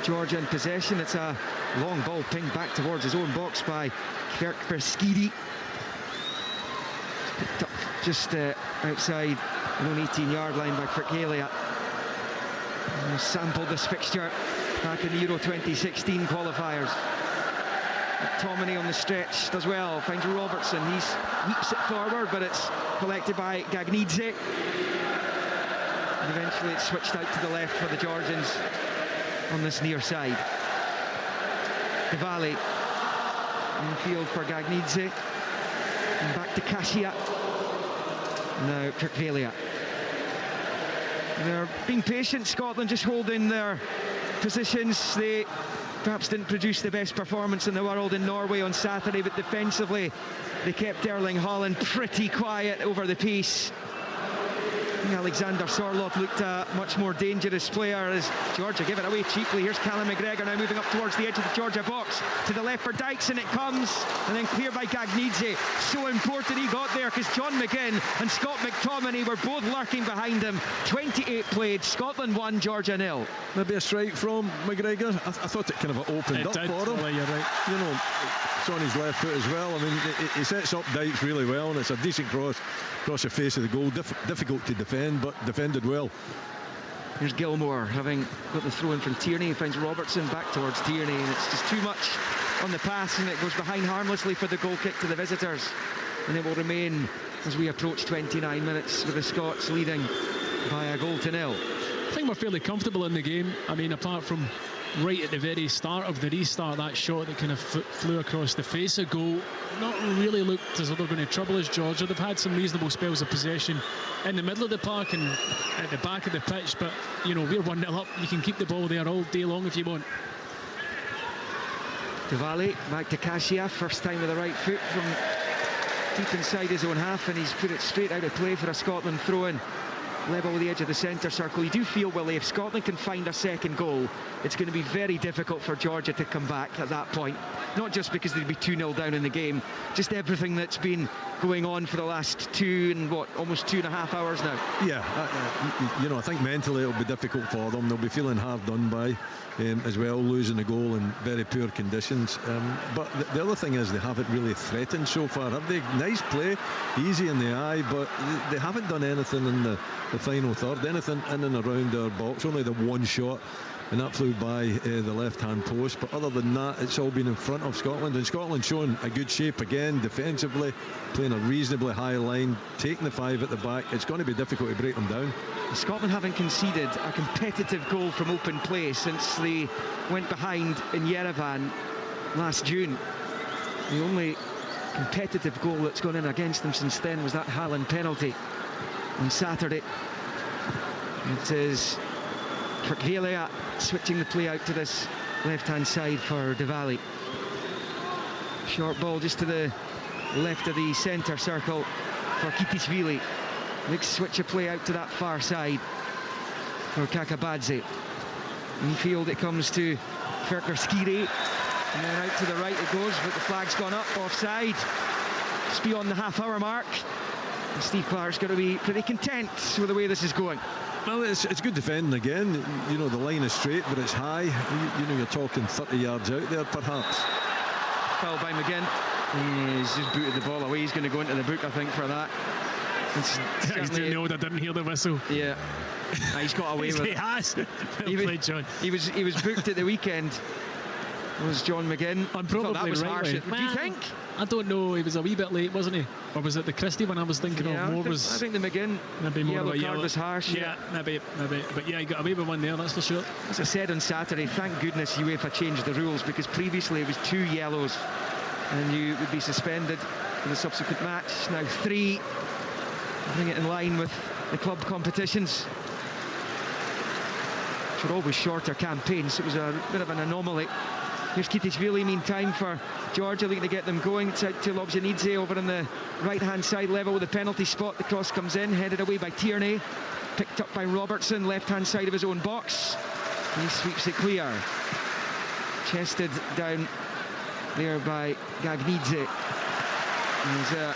Georgia in possession. It's a long ball pinged back towards his own box by Kirk Verskidi. Picked up just outside the own 18-yard line by Kirkhalia. Sampled this fixture back in the Euro 2016 qualifiers. McTominay on the stretch does well, finds Robertson. He sweeps it forward, but it's collected by Gagnidze. And eventually it's switched out to the left for the Georgians on this near side. Diwali in field for Gagnidze. And back to Kasia. Now Kirkhalia. They're being patient, Scotland just holding their positions. They perhaps didn't produce the best performance in the world in Norway on Saturday, but defensively they kept Erling Haaland pretty quiet over the piece. Alexander Sorloth looked a much more dangerous player as Georgia give it away cheaply. Here's Callum McGregor now moving up towards the edge of the Georgia box. To the left for Dykes, and it comes, and then cleared by Gagnidze. So important he got there because John McGinn and Scott McTominay were both lurking behind him. 28 played, Scotland 1, Georgia 0. Maybe a strike from McGregor. I thought it kind of opened up for him. Well, you're right. You know, it's on his left foot as well. I mean, he sets up Dykes really well, and it's a decent cross across the face of the goal. Difficult to defend, but defended well. Here's Gilmore having got the throw in from Tierney. He finds Robertson back towards Tierney, and it's just too much on the pass, and it goes behind harmlessly for the goal kick to the visitors, and it will remain as we approach 29 minutes with the Scots leading by a goal to 0. I think we're fairly comfortable in the game. I mean, apart from right at the very start of the restart, that shot that kind of flew across the face of goal, not really looked as though they're going to trouble us, Georgia. They've had some reasonable spells of possession in the middle of the park and at the back of the pitch, but you know, we're 1-0 up. You can keep the ball there all day long if you want. Diwali back to Kasia, first time with the right foot from deep inside his own half, and he's put it straight out of play for a Scotland throw-in. Level with the edge of the centre circle. You do feel, Willie, if Scotland can find a second goal, it's going to be very difficult for Georgia to come back at that point. Not just because they'd be 2-0 down in the game, just everything that's been going on for the last almost 2.5 hours now. Yeah, you know, I think mentally it'll be difficult for them. They'll be feeling hard done by as well, losing a goal in very poor conditions. But the other thing is they haven't really threatened so far, have they? Nice play, easy in the eye, but they haven't done anything in the final third, anything in and around our box. Only the one shot, and that flew by the left-hand post. But other than that, it's all been in front of Scotland, and Scotland showing a good shape again defensively, playing a reasonably high line, taking the 5 at the back. It's going to be difficult to break them down. Scotland haven't conceded a competitive goal from open play since they went behind in Yerevan last June. The only competitive goal that's gone in against them since then was that Haaland penalty on Saturday. It is Kirkhelia switching the play out to this left-hand side for Diwali. Short ball just to the left of the centre circle for Kitishvili. Big switch of play out to that far side for Kakabadze. Infield it comes to Ferker Skiri, and then out to the right it goes, but the flag's gone up, offside. Just beyond the half-hour mark. And Steve Clarke's got to be pretty content with the way this is going. Well, it's good defending again. You know, the line is straight, but it's high. You know, you're talking 30 yards out there, perhaps. Foul by McGinn. He's just booted the ball away. He's going to go into the book, I think, for that. He's doing the old I didn't hear the whistle. Yeah. He's got away with it. He has. Played, John. He was booked at the weekend. It was John McGinn. I'm probably that was right. harsh. Do you think? I don't know. He was a wee bit late, wasn't he? Or was it the Christie one I was thinking of? I think the McGinn maybe more yellow of a card was harsh. Yeah, maybe. But yeah, he got away with one there, that's for sure. As I said on Saturday, thank goodness UEFA changed the rules, because previously it was 2 yellows and you would be suspended for the subsequent match. Now 3. Bring it in line with the club competitions, which were always shorter campaigns. It was a bit of an anomaly. Here's Kitishvili, meantime, for Georgia, looking to get them going. It's out to Lobjanidze over on the right-hand side level with the penalty spot. The cross comes in, headed away by Tierney. Picked up by Robertson, left-hand side of his own box. He sweeps it clear. Chested down there by Gagnidze. And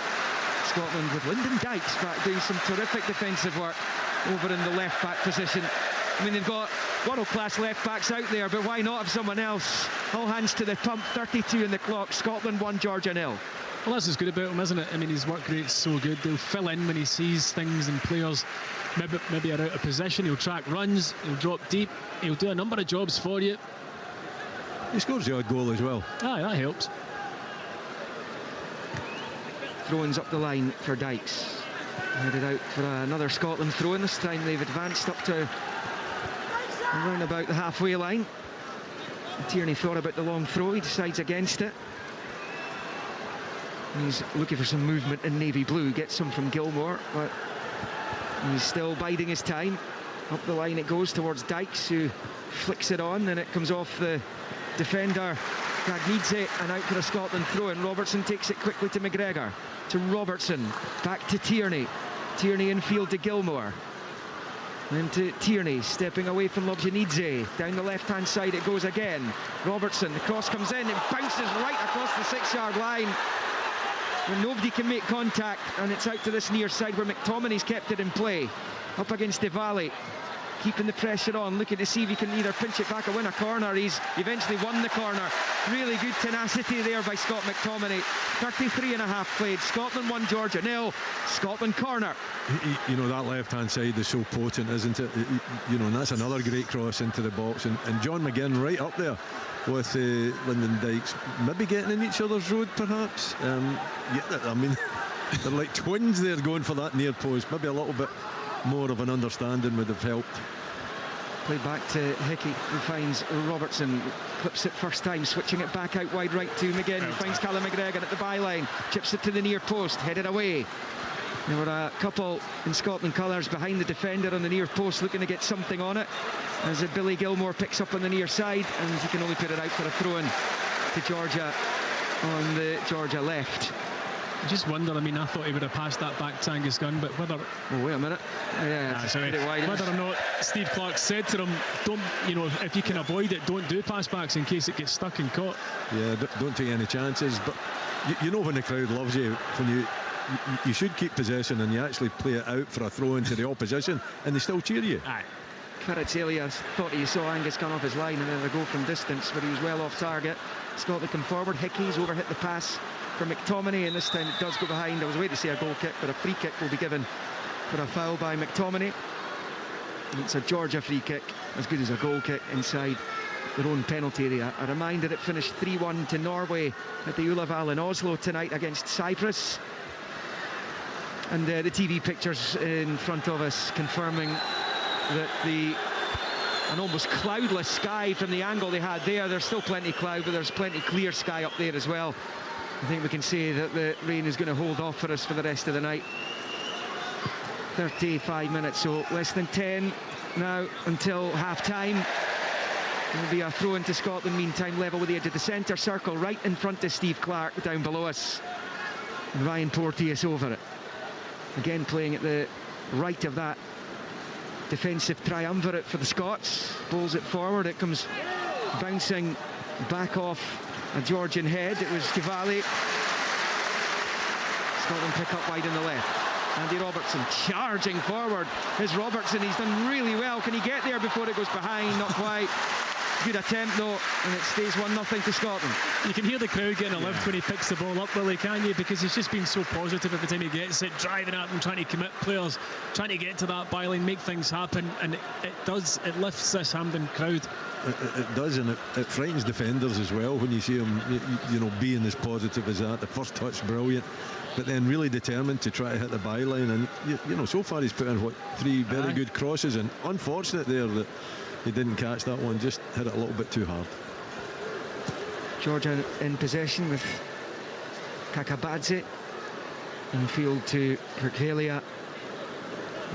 Scotland with Lyndon Dykes back doing some terrific defensive work over in the left-back position. I mean, they've got world-class left-backs out there, but why not have someone else? All hands to the pump, 32 in the clock. Scotland 1, Georgia 0. Well, that's what's good about him, isn't it? I mean, his work rate's so good. He'll fill in when he sees things and players maybe are out of position. He'll track runs, he'll drop deep, he'll do a number of jobs for you. He scores the odd goal as well. Aye, that helps. Throw-ins up the line for Dykes. Headed out for another Scotland throw-in. This time they've advanced up to around about the halfway line. Tierney thought about the long throw. He decides against it. He's looking for some movement in navy blue. Gets some from Gilmore, but he's still biding his time. Up the line it goes towards Dykes, who flicks it on, and it comes off the defender Gagnidze and out for a Scotland throw, and Robertson takes it quickly to McGregor, to Robertson, back to Tierney. Tierney infield to Gilmore. Into Tierney, stepping away from Lobjanidze. Down the left-hand side it goes again. Robertson, the cross comes in, it bounces right across the 6-yard line. When nobody can make contact, and it's out to this near side where McTominay's kept it in play. Up against Diwali, keeping the pressure on, looking to see if he can either pinch it back or win a corner. He's eventually won the corner. Really good tenacity there by Scott McTominay. 33.5 played. Scotland 1, Georgia 0. Scotland corner. You know, that left-hand side is so potent, isn't it? You know, and that's another great cross into the box. And John McGinn right up there with Lyndon Dykes, maybe getting in each other's road, perhaps. Yeah, I mean, they're like twins there going for that near post. Maybe a little bit more of an understanding would have helped. Played back to Hickey, who finds Robertson, clips it first time, switching it back out wide right to McGinn, who finds Callum McGregor at the byline, chips it to the near post, headed away. There were a couple in Scotland colours behind the defender on the near post looking to get something on it, as Billy Gilmore picks up on the near side, and he can only put it out for a throw-in to Georgia on the Georgia left. I just wonder, I mean, I thought he would have passed that back to Angus Gunn, but whether... Oh, wait a minute. Yeah, whether or not Steve Clarke said to him, don't, you know, if you can avoid it, don't do pass backs in case it gets stuck and caught. Yeah, don't take any chances, but you know when the crowd loves you, when you should keep possession and you actually play it out for a throw into the opposition, and they still cheer you. Aye. Kvaratskhelia thought he saw Angus Gunn off his line and then a go from distance, but he was well off target. Scotland come forward. Hickey's overhit the pass for McTominay, and this time it does go behind. I was waiting to see a goal kick, but a free kick will be given for a foul by McTominay. And it's a Georgia free kick, as good as a goal kick inside their own penalty area. A reminder it finished 3-1 to Norway at the Ullevål in Oslo tonight against Cyprus. And the TV pictures in front of us confirming that an almost cloudless sky from the angle they had there. There's still plenty cloud, but there's plenty clear sky up there as well. I think we can say that the rain is going to hold off for us for the rest of the night. 35 minutes, so less than 10 now until half-time. There'll be a throw into Scotland meantime, level with the edge of the centre circle, right in front of Steve Clarke down below us. And Ryan Porteous over it. Again playing at the right of that defensive triumvirate for the Scots. Bowls it forward, it comes bouncing back off a Georgian head. It was Diwali. Scotland pick up wide on the left. Andy Robertson charging forward. Here's Robertson, he's done really well. Can he get there before it goes behind? Not quite. Good attempt though, and it stays 1-0 to Scotland. You can hear the crowd getting a lift when he picks the ball up, Willie, can you? Because he's just been so positive every time he gets it, driving at them, trying to commit players, trying to get to that byline, make things happen, and it lifts this Hampden crowd. It does, and it frightens defenders as well when you see him, you know, being as positive as that. The first touch, brilliant, but then really determined to try to hit the byline. And you know, so far he's put in 3 very good crosses, and unfortunate there that he didn't catch that one, just hit it a little bit too hard. Georgia in possession with Kakabadze in field to Kirkhelia,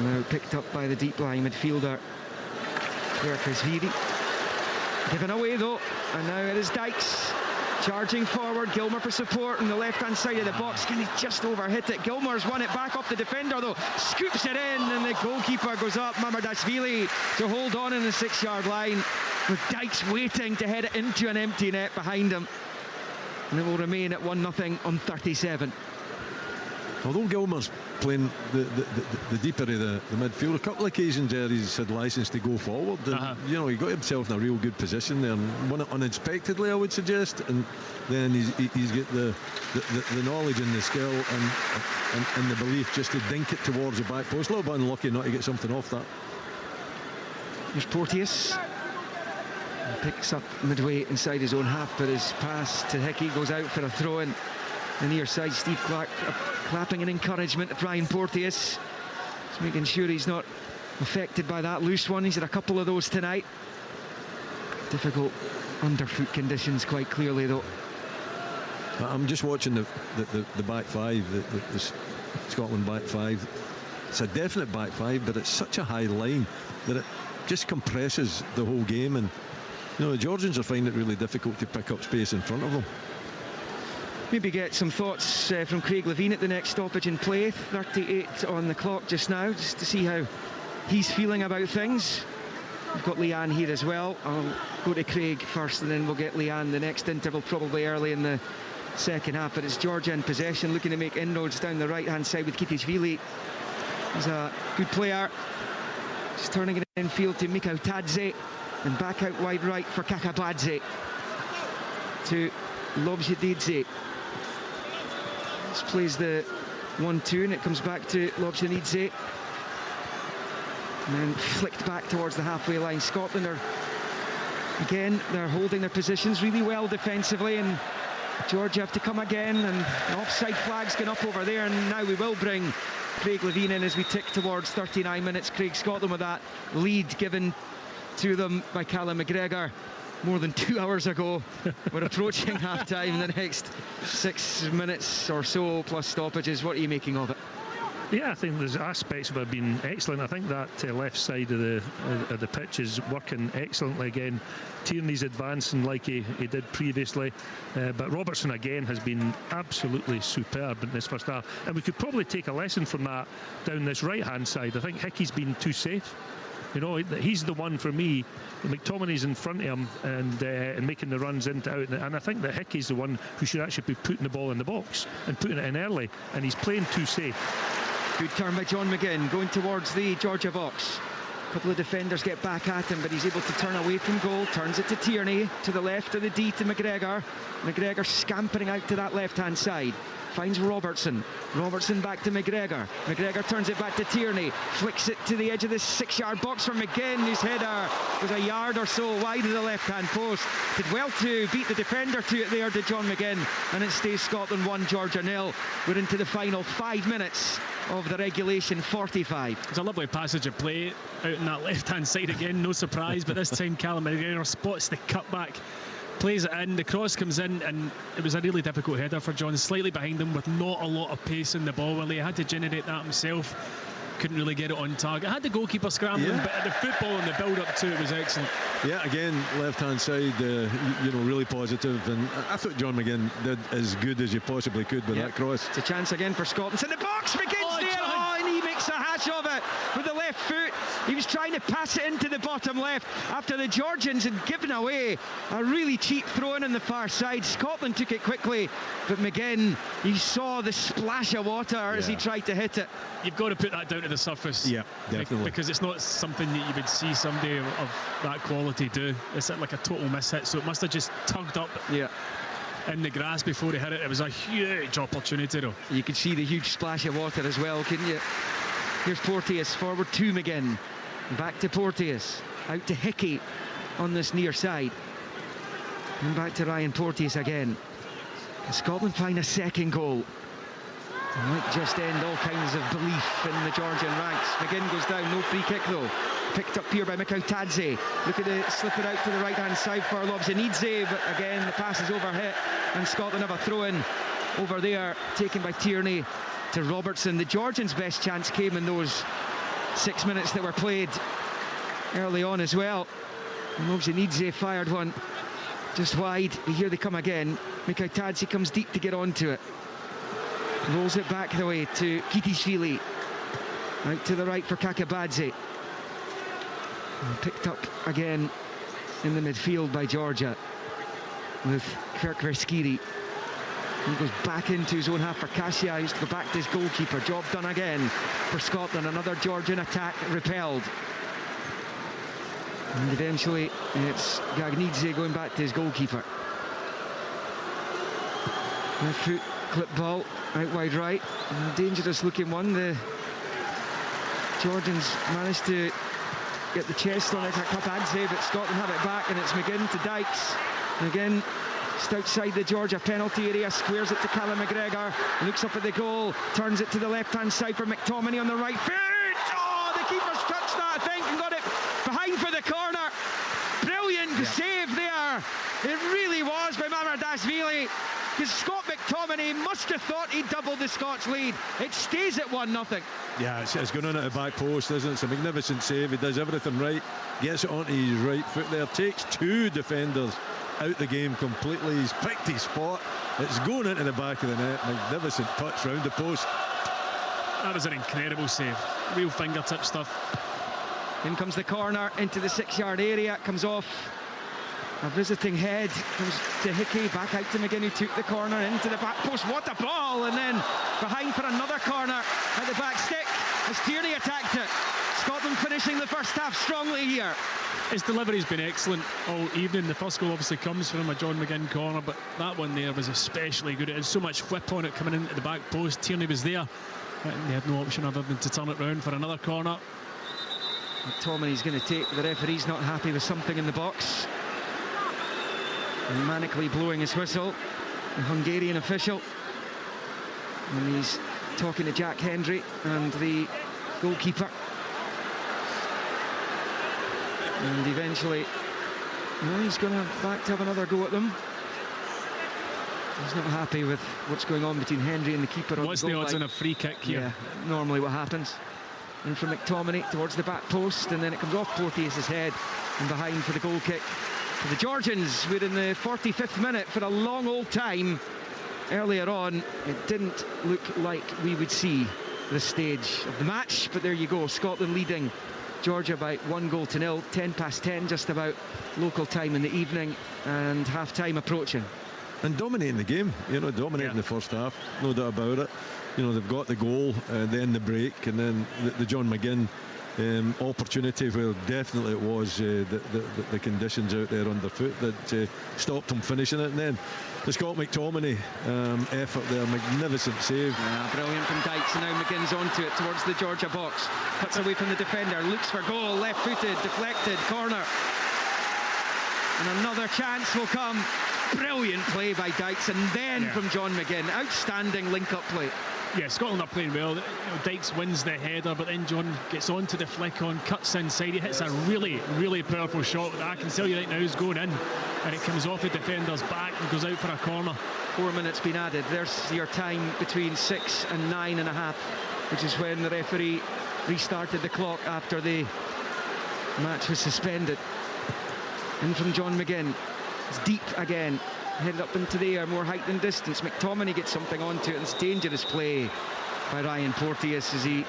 now picked up by the deep line midfielder Kwerkasvili. Given away though, and now it is Dykes charging forward. Gilmour for support on the left hand side of the box. Can he just overhit it? Gilmour's won it back up the defender though, scoops it in, and the goalkeeper goes up, Mamardashvili, to hold on in the 6-yard line, with Dykes waiting to head it into an empty net behind him, and it will remain at 1-0 on 37. Although Gilmour's playing the deeper of the midfield, a couple of occasions there he's had licence to go forward, and you know, he got himself in a real good position there and won it unexpectedly, I would suggest, and then he's got the knowledge and the skill and the belief just to dink it towards the back post. A little bit unlucky not to get something off that. Here's Porteous. He picks up midway inside his own half, but his pass to Hickey goes out for a throw-in. The near side, Steve Clarke clapping an encouragement at Ryan Porteous. Just making sure he's not affected by that loose one. He's had a couple of those tonight. Difficult underfoot conditions quite clearly though. I'm just watching the back five, the Scotland back five. It's a definite back five, but it's such a high line that it just compresses the whole game, and you know, the Georgians are finding it really difficult to pick up space in front of them. Maybe get some thoughts from Craig Levein at the next stoppage in play. 38 on the clock just now, just to see how he's feeling about things. We've got Leanne here as well. I'll go to Craig first, and then we'll get Leanne the next interval, probably early in the second half. But it's Georgia in possession, looking to make inroads down the right-hand side with Kitishvili. He's a good player. Just turning it infield to Mikau Tadze, and back out wide right for Kakabadze to Lobjedidze. This plays the 1-2, and it comes back to Lobjedidze. And then flicked back towards the halfway line. Scotland are, again, they're holding their positions really well defensively, and Georgia have to come again, and the offside flag's gone up over there, and now we will bring Craig Levine in as we tick towards 39 minutes. Craig, Scotland with that lead given to them by Callum McGregor more than 2 hours ago. We're approaching half-time in the next 6 minutes or so, plus stoppages. What are you making of it? Yeah, I think there's aspects of it been excellent. I think that left side of the pitch is working excellently again. Tierney's advancing like he did previously, but Robertson again has been absolutely superb in this first half, and we could probably take a lesson from that down this right hand side. I think Hickey's been too safe. You know, he's the one for me. McTominay's in front of him and making the runs into out, and I think that Hickey's the one who should actually be putting the ball in the box and putting it in early, and he's playing too safe. Good turn by John McGinn, going towards the Georgia box. A couple of defenders get back at him, but he's able to turn away from goal. Turns it to Tierney, to the left of the D to McGregor. McGregor scampering out to that left-hand side. Finds Robertson. Robertson back to McGregor. McGregor turns it back to Tierney. Flicks it to the edge of the 6-yard box for McGinn, whose header was a yard or so wide of the left-hand post. Did well to beat the defender to it there, did John McGinn. And it stays Scotland 1, Georgia 0. We're into the final 5 minutes of the regulation 45. It's a lovely passage of play out on that left-hand side again, no surprise, but this time Callum McGregor spots the cutback, plays it in, the cross comes in, and it was a really difficult header for John, slightly behind him with not a lot of pace in the ball. Well, he had to generate that himself, couldn't really get it on target. Had the goalkeeper scrambling, but the football and the build-up to it was excellent. Yeah, again, left-hand side, really positive, and I thought John McGinn did as good as you possibly could with that cross. It's a chance again for Scotland. It's in the box, McGinn's there, and he makes a hash of it with the left foot. He was trying to pass it into the bottom left after the Georgians had given away a really cheap throw-in on the far side. Scotland took it quickly, but McGinn, he saw the splash of water as he tried to hit it. You've got to put that down to the surface. Yeah, definitely. Because it's not something that you would see somebody of that quality do. It's like a total miss-hit, so it must have just tugged up in the grass before he hit it. It was a huge opportunity, though. You could see the huge splash of water as well, couldn't you? Here's Porteous, forward to McGinn. Back to Porteous. Out to Hickey on this near side. And back to Ryan Porteous again. Can Scotland find a second goal? It might just end all kinds of belief in the Georgian ranks. McGinn goes down, no free kick though. Picked up here by Mikau Tadze. Look at it, slip it out to the right hand side for Lobjedidze, but again the pass is overhit, and Scotland have a throw-in over there, taken by Tierney to Robertson. The Georgians' best chance came in those 6 minutes that were played early on as well. Lobjedidze fired one just wide. Here they come again. Mikau Tadze comes deep to get onto it. Rolls it back the way to Kitishvili. Out to the right for Kakabadze. And picked up again in the midfield by Georgia with Kirk Verskiri. He goes back into his own half for Kasia. He used to go back to his goalkeeper. Job done again for Scotland. Another Georgian attack repelled. And eventually it's Gagnidze going back to his goalkeeper. Left foot clip ball out wide right. A dangerous looking one. The Georgians managed to get the chest on it at Kakabadze, but Scotland have it back, and it's McGinn to Dykes. And again, just outside the Georgia penalty area, squares it to Callum McGregor, looks up at the goal, turns it to the left-hand side for McTominay on the right foot. Oh, the keeper's touched that, I think, and got it behind for the corner. Brilliant save there. It really was by Mamardashvili, because Scott McTominay must have thought he'd doubled the Scots lead. It stays at 1-0. Yeah, it's going on at the back post, isn't it? It's a magnificent save. He does everything right, gets it onto his right foot there, takes two defenders out the game completely. He's picked his spot. It's going into the back of the net. Magnificent touch round the post. That was an incredible save. Real fingertip stuff. In comes the corner into the 6-yard area. It comes off a visiting head. Comes to Hickey. Back out to McGinn, who took the corner into the back post. What a ball! And then behind for another corner at the back stick as Tierney attacked it. Scotland finishing the first half strongly here. His delivery's been excellent all evening. The first goal obviously comes from a John McGinn corner, but that one there was especially good. It had so much whip on it coming into the back post. Tierney was there, and they had no option other than to turn it round for another corner. McTominay's going to take. The referee's not happy with something in the box. And manically blowing his whistle, the Hungarian official. And he's talking to Jack Hendry and the goalkeeper. And eventually, he's going to back to have another go at them. He's not happy with what's going on between Hendry and the keeper. What's the odds on a free kick here? Yeah, normally what happens. In from McTominay towards the back post, and then it comes off Porteous' head and behind for the goal kick. For the Georgians, we're in the 45th minute. For a long old time earlier on, it didn't look like we would see this stage of the match, but there you go. Scotland leading Georgia by 1-0. 10 past 10 just about local time in the evening, and half-time approaching. And dominating the game, dominating the first half, no doubt about it. They've got the goal, then the break, and then the John McGinn opportunity, where definitely it was the conditions out there underfoot that stopped him finishing it. And then the Scott McTominay effort there, magnificent save. Yeah, brilliant from Dykes, and now McGinn's onto it towards the Georgia box. Cuts away from the defender, looks for goal, left-footed, deflected, corner. And another chance will come. Brilliant play by Dykes, and then from John McGinn. Outstanding link-up play. Yeah, Scotland are playing well. Dykes wins the header, but then John gets on to the flick on, cuts inside. He hits a really, really powerful shot that I can tell you right now is going in, and it comes off the defender's back and goes out for a corner. 4 minutes been added. There's your time between 6 and 9.5, which is when the referee restarted the clock after the match was suspended. In from John McGinn. It's deep again, headed up into the air, more height than distance. McTominay gets something onto it, and it's dangerous play by Ryan Porteous as he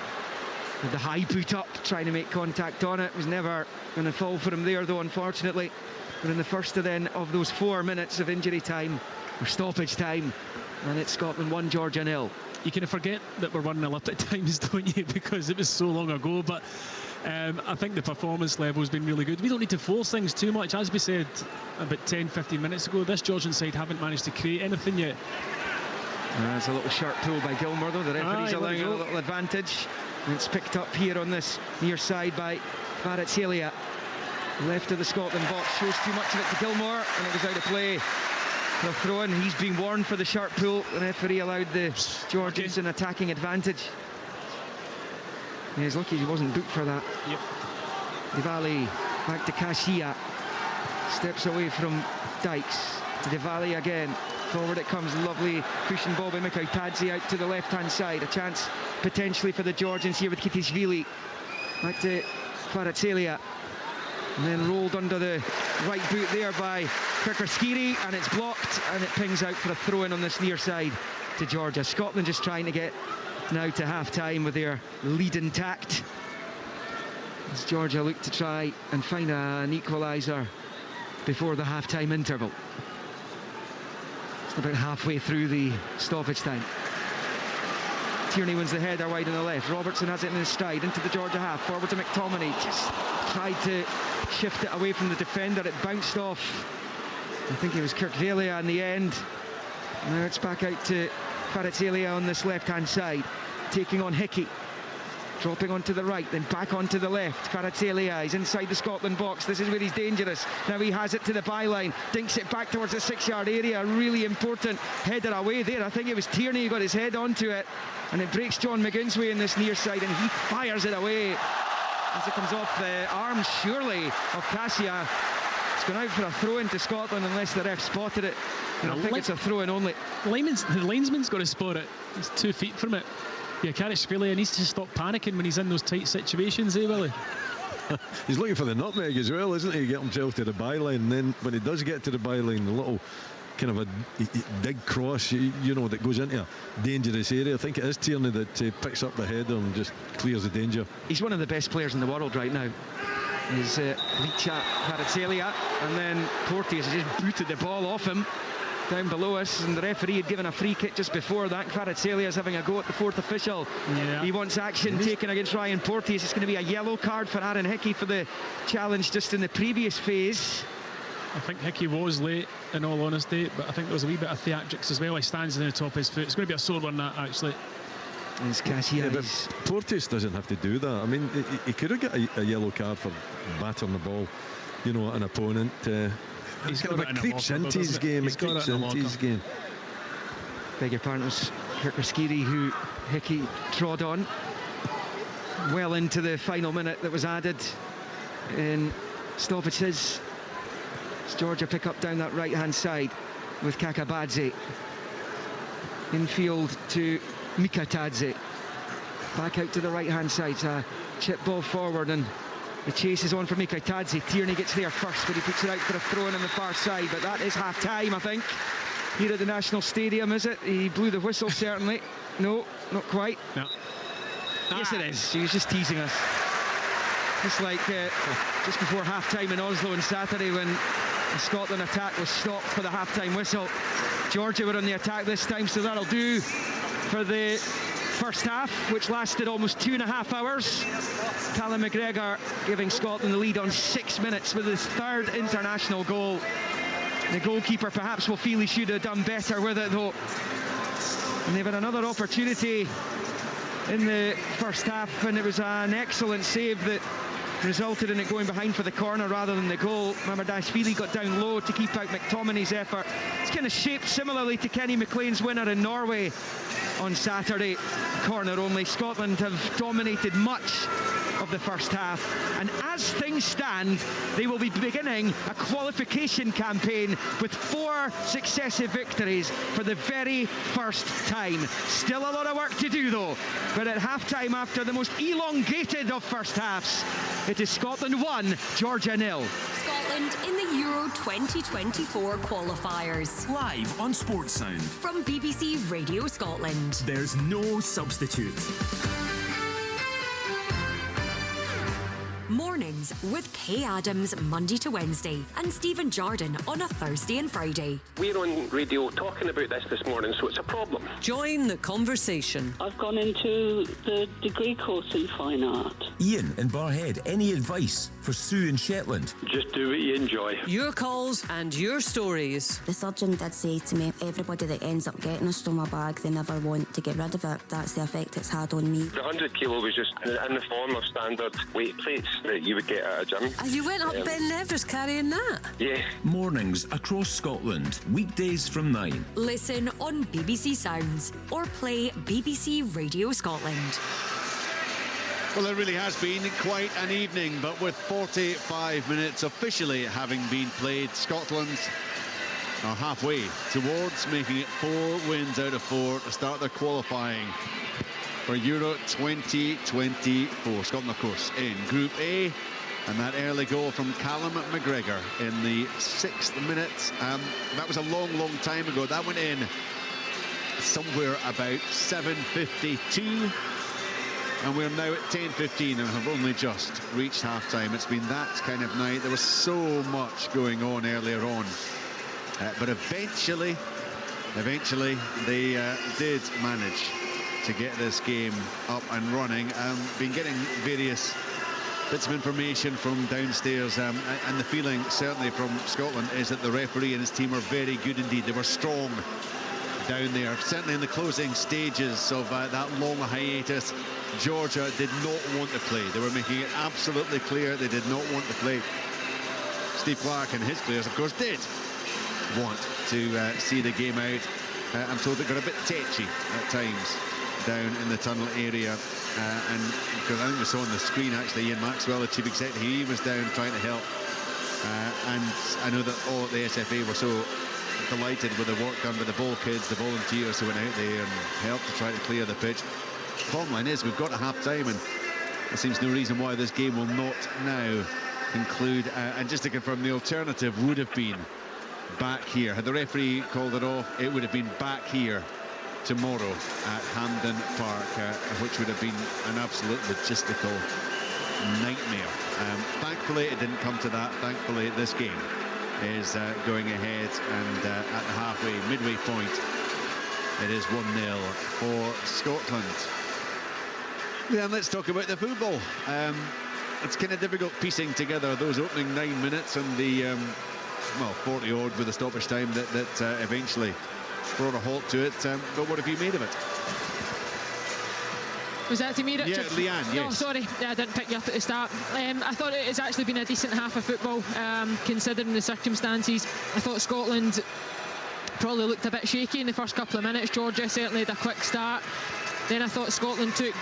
had the high boot up, trying to make contact on it. It was never going to fall for him there, though, unfortunately. But in the first of those 4 minutes of injury time, or stoppage time, and it's Scotland 1, Georgia 0. You kind of forget that we're running a lap at times, don't you, because it was so long ago. But I think the performance level has been really good. We don't need to force things too much. As we said about 10-15 minutes ago, this Georgian side haven't managed to create anything yet. There's a little sharp pull by Gilmour, though. The referee's allowing a little advantage. And it's picked up here on this near side by Kvaratskhelia. Left of the Scotland box, shows too much of it to Gilmour, and it was out of play. The throw in. He's been warned for the sharp pull. The referee allowed the Georgians an attacking advantage. Yeah, he's lucky he wasn't booked for that. Yep. Diwali back to Kashia. Steps away from Dykes. To Diwali again. Forward it comes. Lovely pushing ball by Mikhail Tadze out to the left-hand side. A chance potentially for the Georgians here with Kitishvili. Back to Kvaratskhelia. And then rolled under the right boot there by Kirkerskiri, and it's blocked, and it pings out for a throw-in on this near side to Georgia. Scotland just trying to get now to half-time with their lead intact, as Georgia look to try and find an equaliser before the half-time interval. It's about halfway through the stoppage time. Tierney wins the header wide on the left. Robertson has it in his stride into the Georgia half. Forward to McTominay. Just tried to shift it away from the defender. It bounced off. I think it was Kirkvalia in the end. Now it's back out to Kvaratskhelia on this left-hand side, taking on Hickey. Dropping onto the right, then back onto the left. Kvaratskhelia, he's inside the Scotland box. This is where he's dangerous. Now he has it to the byline, dinks it back towards the 6-yard area. A really important header away there. I think it was Tierney who got his head onto it, and it breaks John McGinn's way in this near side, and he fires it away as it comes off the arm, surely, of Cassia. It's gone out for a throw-in to Scotland unless the ref spotted it, and I think it's a throw-in only. The linesman's got to spot it. He's 2 feet from it. Yeah, Kvaratskhelia needs to stop panicking when he's in those tight situations, Willie? He's looking for the nutmeg as well, isn't he? Get himself to the byline, and then when he does get to the byline, the little kind of a big cross, you know, that goes into a dangerous area. I think it is Tierney that picks up the header and just clears the danger. He's one of the best players in the world right now. Is Licha Kvaratskhelia, and then Porteous has just booted the ball off him down below us, and the referee had given a free kick just before that. Kvaratskhelia is having a go at the fourth official. He wants action taken against Ryan Porteous. It's going to be a yellow card for Aaron Hickey for the challenge just in the previous phase. I think Hickey was late, in all honesty, but I think there was a wee bit of theatrics as well. He stands in the top of his foot. It's going to be a sore one, that, actually. But Porteous doesn't have to do that. I mean, he could have got a yellow card for battering the ball, you know, at an opponent. He's kind of creeps into his game. It creeps into his game. Beg your pardon, it was Kirk Raskiri who Hickey trod on well into the final minute that was added in stoppages. Georgia pick up down that right hand side with Kakabadze. Infield to Mikatadze. Back out to the right hand side. It's a chip ball forward, and the chase is on for Mikatadze. Tierney gets there first, but he puts it out for a throw in on the far side. But that is half time, I think, here at the National Stadium, is it? He blew the whistle, certainly. No, not quite. No. Yes, it is. He was just teasing us. Just like just before half time in Oslo on Saturday, when the Scotland attack was stopped for the half-time whistle. Georgia were on the attack this time, so that'll do for the first half, which lasted almost 2.5 hours. Callum McGregor giving Scotland the lead on 6 minutes with his third international goal. The goalkeeper perhaps will feel he should have done better with it, though. And they've had another opportunity in the first half, and it was an excellent save that resulted in it going behind for the corner rather than the goal. Mamardashvili got down low to keep out McTominay's effort. It's kind of shaped similarly to Kenny McLean's winner in Norway on Saturday. Corner only. Scotland have dominated much of the first half, and as things stand, they will be beginning a qualification campaign with 4 successive victories for the very first time. Still a lot of work to do, though, but at half-time, after the most elongated of first halves, it is Scotland 1, Georgia 0. Scotland in the Euro 2024 qualifiers. Live on Sports Sound from BBC Radio Scotland. There's no substitute. Mornings with Kay Adams Monday to Wednesday and Stephen Jordan on a Thursday and Friday. We're on radio talking about this morning, so it's a problem. Join the conversation. I've gone into the degree course in fine art. Ian in Barhead, any advice for Sue in Shetland? Just do what you enjoy. Your calls and your stories. The surgeon did say to me, everybody that ends up getting a stoma bag, they never want to get rid of it. That's the effect it's had on me. The 100 kilo was just in the form of standard weight plates that you would get at a gym. And you went up Ben Nevis carrying that? Yeah. Mornings across Scotland, weekdays from 9. Listen on BBC Sounds or play BBC Radio Scotland. Well, it really has been quite an evening, but with 45 minutes officially having been played, Scotland are halfway towards making it 4 wins out of 4 to start their qualifying for Euro 2024. Scotland, of course, in Group A, and that early goal from Callum McGregor in the 6th minute. That was a long, long time ago. That went in somewhere about 7:52. And we're now at 10:15 and have only just reached half-time. It's been that kind of night. There was so much going on earlier on. But eventually they did manage to get this game up and running. Been getting various bits of information from downstairs, and the feeling certainly from Scotland is that the referee and his team are very good indeed. They were strong down there, certainly in the closing stages of that long hiatus. Georgia did not want to play. They were making it absolutely clear they did not want to play. Steve Clarke and his players, of course, did want to see the game out. I'm told it got a bit tetchy at times down in the tunnel area, and because I think we saw on the screen actually Ian Maxwell, the chief executive, he was down trying to help, and I know that all at the SFA were so delighted with the work done by the ball kids, the volunteers who went out there and helped to try to clear the pitch. Bottom line is we've got to half time, and there seems no reason why this game will not now conclude. And just to confirm, the alternative would have been back here. Had the referee called it off, it would have been back here tomorrow at Hampden Park, which would have been an absolute logistical nightmare. Thankfully it didn't come to that. Thankfully this game is going ahead, and at the halfway midway point it is 1-0 for Scotland. Then let's talk about the football. It's kind of difficult piecing together those opening 9 minutes and the 40 odd with the stoppage time that eventually brought a halt to it. But what have you made of it? Was that to me, Richard? Yeah, Leanne, yes. No, sorry, I didn't pick you up at the start. I thought it's actually been a decent half of football, considering the circumstances. I thought Scotland probably looked a bit shaky in the first couple of minutes. Georgia certainly had a quick start. Then I thought Scotland took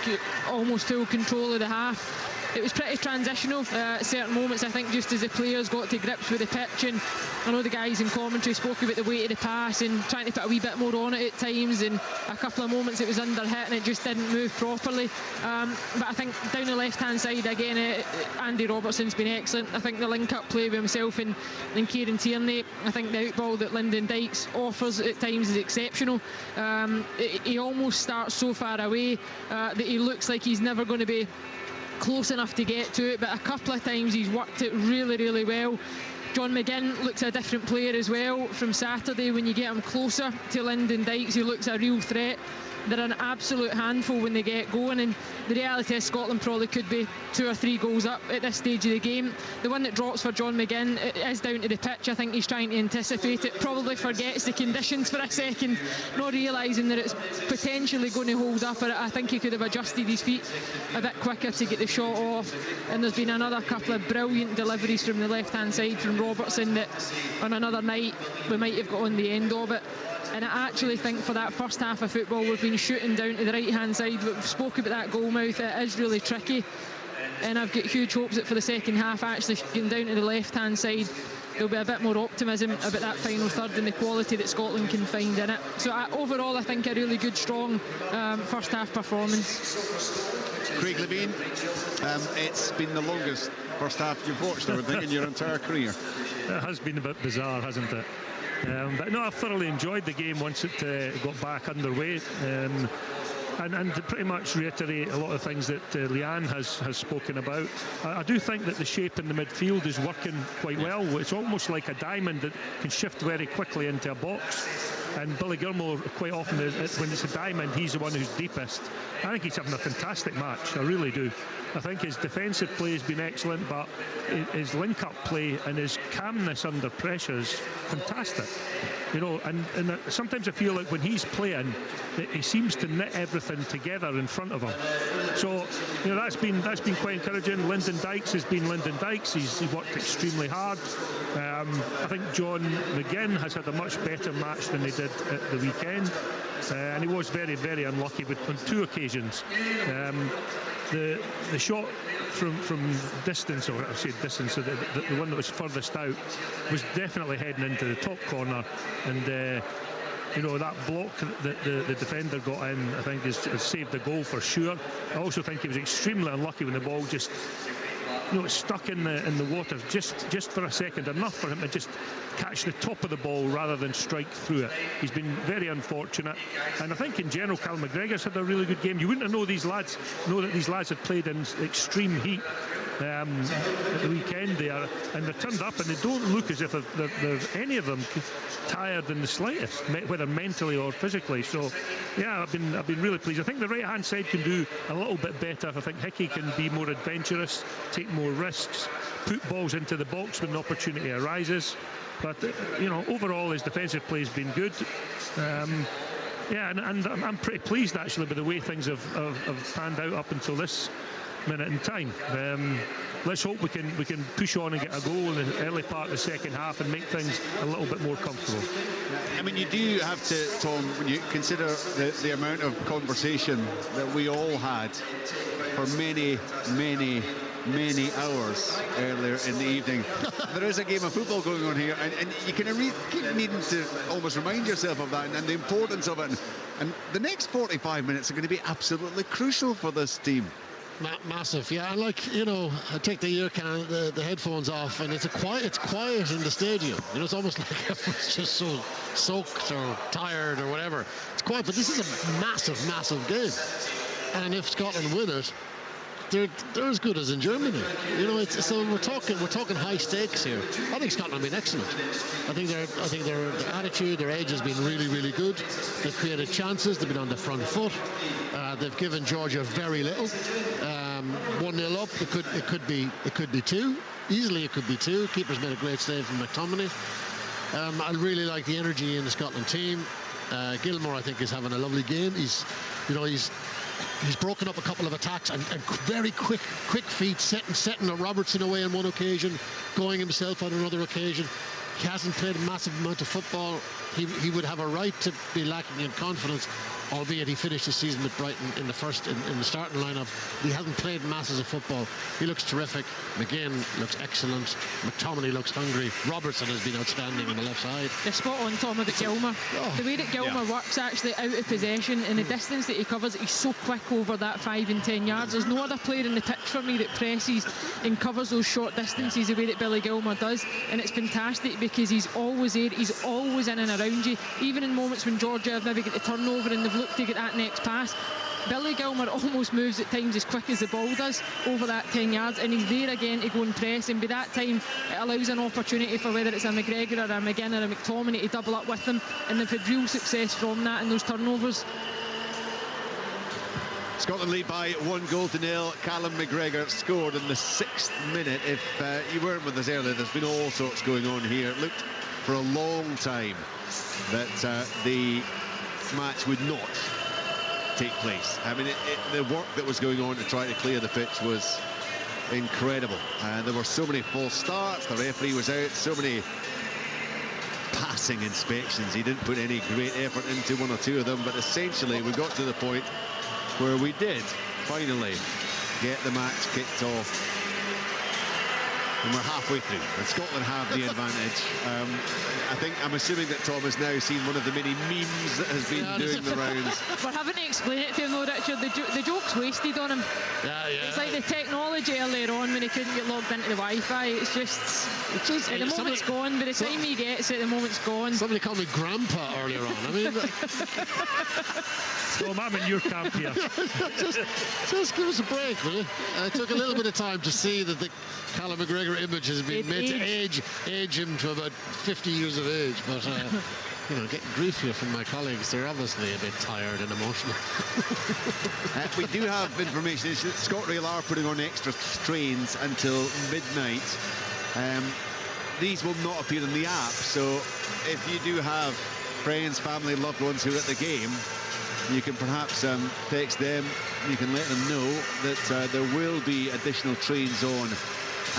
almost full control of the half. It was pretty transitional at certain moments, I think, just as the players got to grips with the pitch. And I know the guys in commentary spoke about the weight of the pass and trying to put a wee bit more on it at times, and a couple of moments it was under hit and it just didn't move properly. But I think down the left hand side again, Andy Robertson's been excellent. I think the link up play with himself and Kieran Tierney, I think the outball that Lyndon Dykes offers at times is exceptional. He almost starts so far away that he looks like he's never going to be close enough to get to it, but a couple of times he's worked it really, really well. John McGinn looks a different player as well from Saturday. When you get him closer to Lyndon Dykes, he looks a real threat. They're an absolute handful when they get going, and the reality is Scotland probably could be 2 or 3 goals up at this stage of the game. The one that drops for John McGinn, it is down to the pitch. I think he's trying to anticipate it, probably forgets the conditions for a second, not realising that it's potentially going to hold up. I think he could have adjusted his feet a bit quicker to get the shot off. And there's been another couple of brilliant deliveries from the left hand side from Robertson that on another night we might have got on the end of it. And I actually think for that first half of football we've been shooting down to the right hand side. We've spoke about that goal mouth, it is really tricky, and I've got huge hopes that for the second half, actually getting down to the left hand side, there'll be a bit more optimism about that final third and the quality that Scotland can find in it. So overall I think a really good, strong first half performance. Craig Levine, it's been the longest first half you've watched, I would think, in your entire career. It has been a bit bizarre, hasn't it? But no, I've thoroughly enjoyed the game once it got back underway, and to pretty much reiterate a lot of things that Leanne has spoken about. I do think that the shape in the midfield is working quite well. It's almost like a diamond that can shift very quickly into a box, and Billy Gilmour quite often, when it's a diamond, he's the one who's deepest. I think he's having a fantastic match, I really do. I think his defensive play has been excellent, but his link-up play and his calmness under pressure is fantastic. You know, and sometimes I feel like when he's playing, that he seems to knit everything together in front of him. So, you know, that's been quite encouraging. Lyndon Dykes has been Lyndon Dykes. He's worked extremely hard. I think John McGinn has had a much better match than he did at the weekend, and he was very, very unlucky on 2 occasions. The shot from distance, or I say distance, so the one that was furthest out was definitely heading into the top corner, and you know, that block that the defender got in, I think has saved the goal for sure. I also think he was extremely unlucky when the ball just, you know, stuck in the water just for a second, enough for him to just catch the top of the ball rather than strike through it. He's been very unfortunate, and I think in general Cal McGregor's had a really good game. You wouldn't know that these lads had played in extreme heat at the weekend there, and they turned up and they don't look as if they're any of them tired in the slightest, whether mentally or physically. So yeah, I've been really pleased. I think the right hand side can do a little bit better. I think Hickey can be more adventurous, take more risks, put balls into the box when the opportunity arises. But you know, overall his defensive play has been good. Yeah, and I'm pretty pleased actually with the way things have panned out up until this minute in time. Let's hope we can push on and get a goal in the early part of the second half and make things a little bit more comfortable. I mean, you do have to, Tom, when you consider the amount of conversation that we all had for many hours earlier in the evening. There is a game of football going on here, and you can keep needing to almost remind yourself of that and the importance of it. And the next 45 minutes are going to be absolutely crucial for this team. Massive, yeah. And like, you know, I take the headphones off, and it's quiet in the stadium. You know, it's almost like everyone's just so soaked or tired or whatever. It's quiet, but this is a massive game. And if Scotland win it, they're as good as in Germany. You know, so we're talking high stakes here. I think Scotland have been excellent. I think their attitude, their edge has been really good. They've created chances. They've been on the front foot. They've given Georgia very little. 1-0 up. It could be 2. Easily it could be 2. Keeper's made a great save from McTominay. I really like the energy in the Scotland team. Gilmour, I think, is having a lovely game. He's broken up a couple of attacks and very quick feet, setting a Robertson away on one occasion, going himself on another occasion. He hasn't played a massive amount of football. He would have a right to be lacking in confidence, albeit he finished the season with Brighton in the starting lineup. He hasn't played masses of football. He looks terrific. McGinn looks excellent. McTominay looks hungry. Robertson has been outstanding on the left side. The spot on, Tom, about Gilmour. The way that Gilmour works actually out of possession and the distance that he covers, he's so quick over that 5 and 10 yards. There's no other player in the pitch for me that presses and covers those short distances the way that Billy Gilmour does, and it's fantastic because he's always there, he's always in and around you, even in moments when Georgia have maybe got the turnover and they've looked to get that next pass. Billy Gilmour almost moves at times as quick as the ball does over that 10 yards, and he's there again to go and press, and by that time it allows an opportunity for whether it's a McGregor or a McGinn or a McTominay to double up with them, and they've had real success from that in those turnovers. Scotland lead by 1-0. Callum McGregor scored in the 6th minute. If you weren't with us earlier, there's been all sorts going on here. It looked for a long time that the match would not take place. I mean, the work that was going on to try to clear the pitch was incredible. There were so many false starts. The referee was out. So many passing inspections. He didn't put any great effort into one or two of them, but essentially we got to the point where we did finally get the match kicked off, and we're halfway through, and Scotland have the advantage. I'm assuming that Tom has now seen one of the many memes that has been doing the rounds. We're having to explain it to him though, Richard. The joke's wasted on him. Yeah. It's like the technology earlier on when he couldn't get logged into the Wi-Fi. It's just at the moment's gone. By the time he gets it, the moment's gone. Somebody called me Grandpa earlier on. I mean, Tom, I'm in your camp here. just give us a break, will you? It took a little bit of time to see that the Callum McGregor image has been made to age him to about 50 years of age, but you know, getting grief here from my colleagues. They're obviously a bit tired and emotional. We do have information that ScotRail are putting on extra trains until midnight. These will not appear in the app, so if you do have friends, family, loved ones who are at the game, you can perhaps text them. You can let them know that there will be additional trains on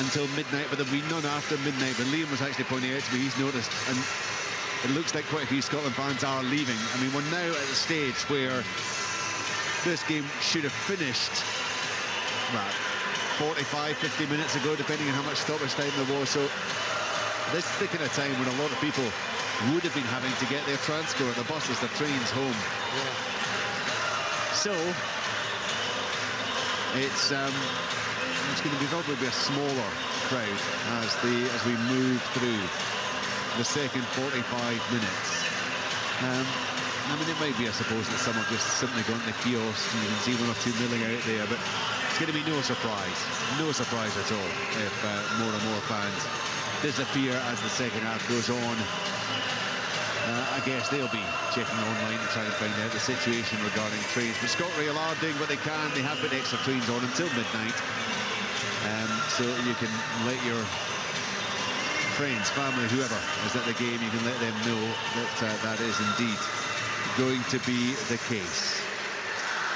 until midnight, but there'll be none after midnight. But Liam was actually pointing out to me, he's noticed, and it looks like quite a few Scotland fans are leaving. I mean, we're now at a stage where this game should have finished 45, 50 minutes ago, depending on how much stoppage time there was. So this is the kind of time when a lot of people would have been having to get their transport, the buses, the trains home. Yeah. So it's going to be probably a smaller crowd as we move through the second 45 minutes. I mean, it might be, I suppose, that some have just simply gone to the kiosk and you can see 1 or 2 milling out there, but it's going to be no surprise at all if more and more fans disappear as the second half goes on. I guess they'll be checking online to try and find out the situation regarding trains. But ScotRail are doing what they can. They have put extra trains on until midnight. So you can let your friends, family, whoever is at the game, you can let them know that that is indeed going to be the case.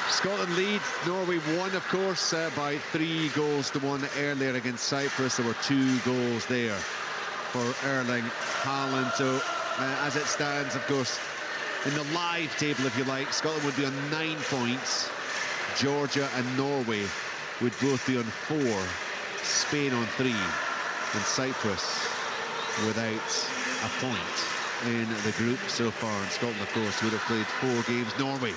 Scotland lead. Norway won, of course, by 3-1 earlier against Cyprus. There were 2 goals there for Erling Haaland. So as it stands, of course, in the live table, if you like, Scotland would be on 9 points. Georgia and Norway would both be on 4. Spain on 3. And Cyprus without a point in the group so far. And Scotland, of course, would have played 4 games. Norway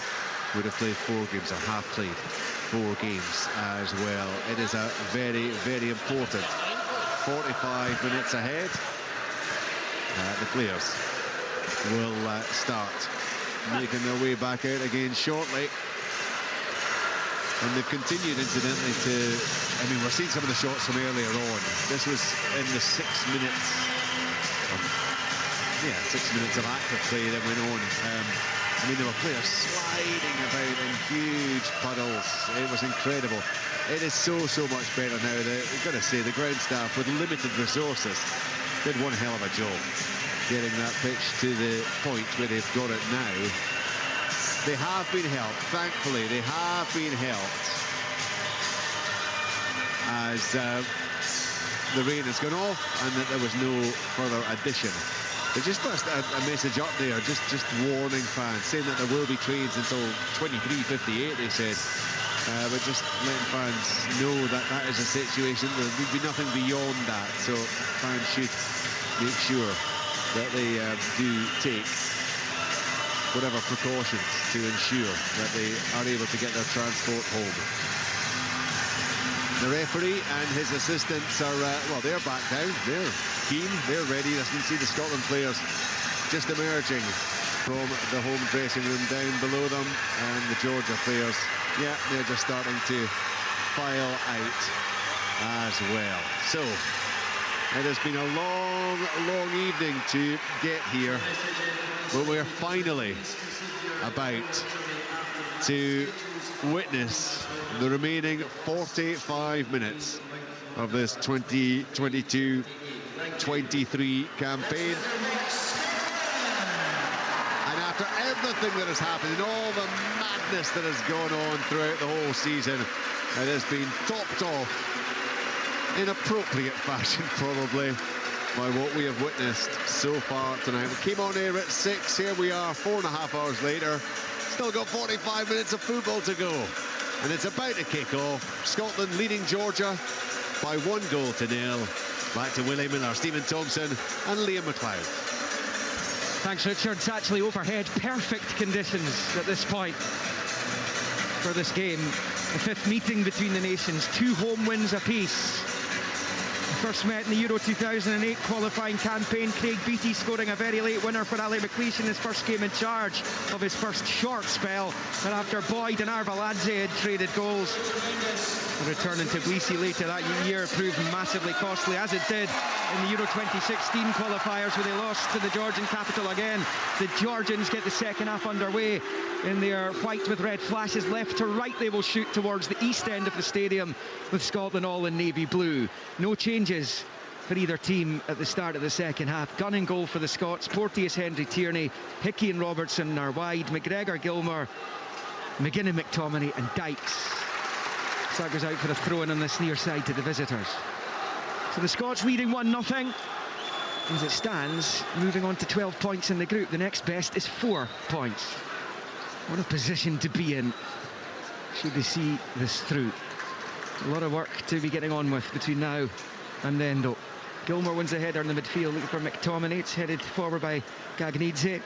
would have played 4 games, or half played 4 games as well. It is a very, very important 45 minutes ahead. The players will start making their way back out again shortly. And they've continued, incidentally, I mean, we're seeing some of the shots from earlier on. This was in the 6 minutes. 6 minutes of active play that went on. I mean, there were players sliding about in huge puddles. It was incredible. It is so much better now. I've got to say, the ground staff with limited resources did one hell of a job getting that pitch to the point where they've got it now. They have been helped, thankfully. They have been helped as the rain has gone off and that there was no further addition. They just put a message up there, just warning fans, saying that there will be trains until 23:58, they said. But just letting fans know that that is a situation. There would be nothing beyond that. So fans should make sure that they do take whatever precautions to ensure that they are able to get their transport home. The referee and his assistants are, they're back down. They're keen, they're ready. As you can see, the Scotland players just emerging from the home dressing room down below them. And the Georgia players, they're just starting to file out as well. So, it has been a long evening to get here. But we're finally about to witness the remaining 45 minutes of this 2022-23 campaign. And after everything that has happened and all the madness that has gone on throughout the whole season, it has been topped off in appropriate fashion, probably, by what we have witnessed so far tonight. We came on air at 6. Here we are 4.5 hours later. Still got 45 minutes of football to go. And it's about to kick off. Scotland leading Georgia by 1-0. Back to Willie Miller, Stephen Thompson and Liam McLeod. Thanks, Richard. It's actually overhead. Perfect conditions at this point for this game. The 5th meeting between the nations. 2 home wins apiece. First met in the Euro 2008 qualifying campaign. Craig Beattie scoring a very late winner for Ali McLeish in his first game in charge of his first short spell. And after Boyd and Arveladze had traded goals, returning to Tbilisi later that year proved massively costly, as it did in the Euro 2016 qualifiers, where they lost to the Georgian capital again. The Georgians get the second half underway in their white with red flashes. Left to right they will shoot towards the east end of the stadium, with Scotland all in navy blue. No changes for either team at the start of the second half. Gunn and goal for the Scots. Porteous, Henry, Tierney, Hickey and Robertson are wide. McGregor, Gilmour, McGinn, McTominay and Dykes. That goes out for a throw-in on this near side to the visitors. So the Scots leading 1-0. As it stands, moving on to 12 points in the group. The next best is 4 points. What a position to be in should they see this through. A lot of work to be getting on with between now and then, though. Gilmour wins a header in the midfield, looking for McTominay. It's headed forward by Gagnidze.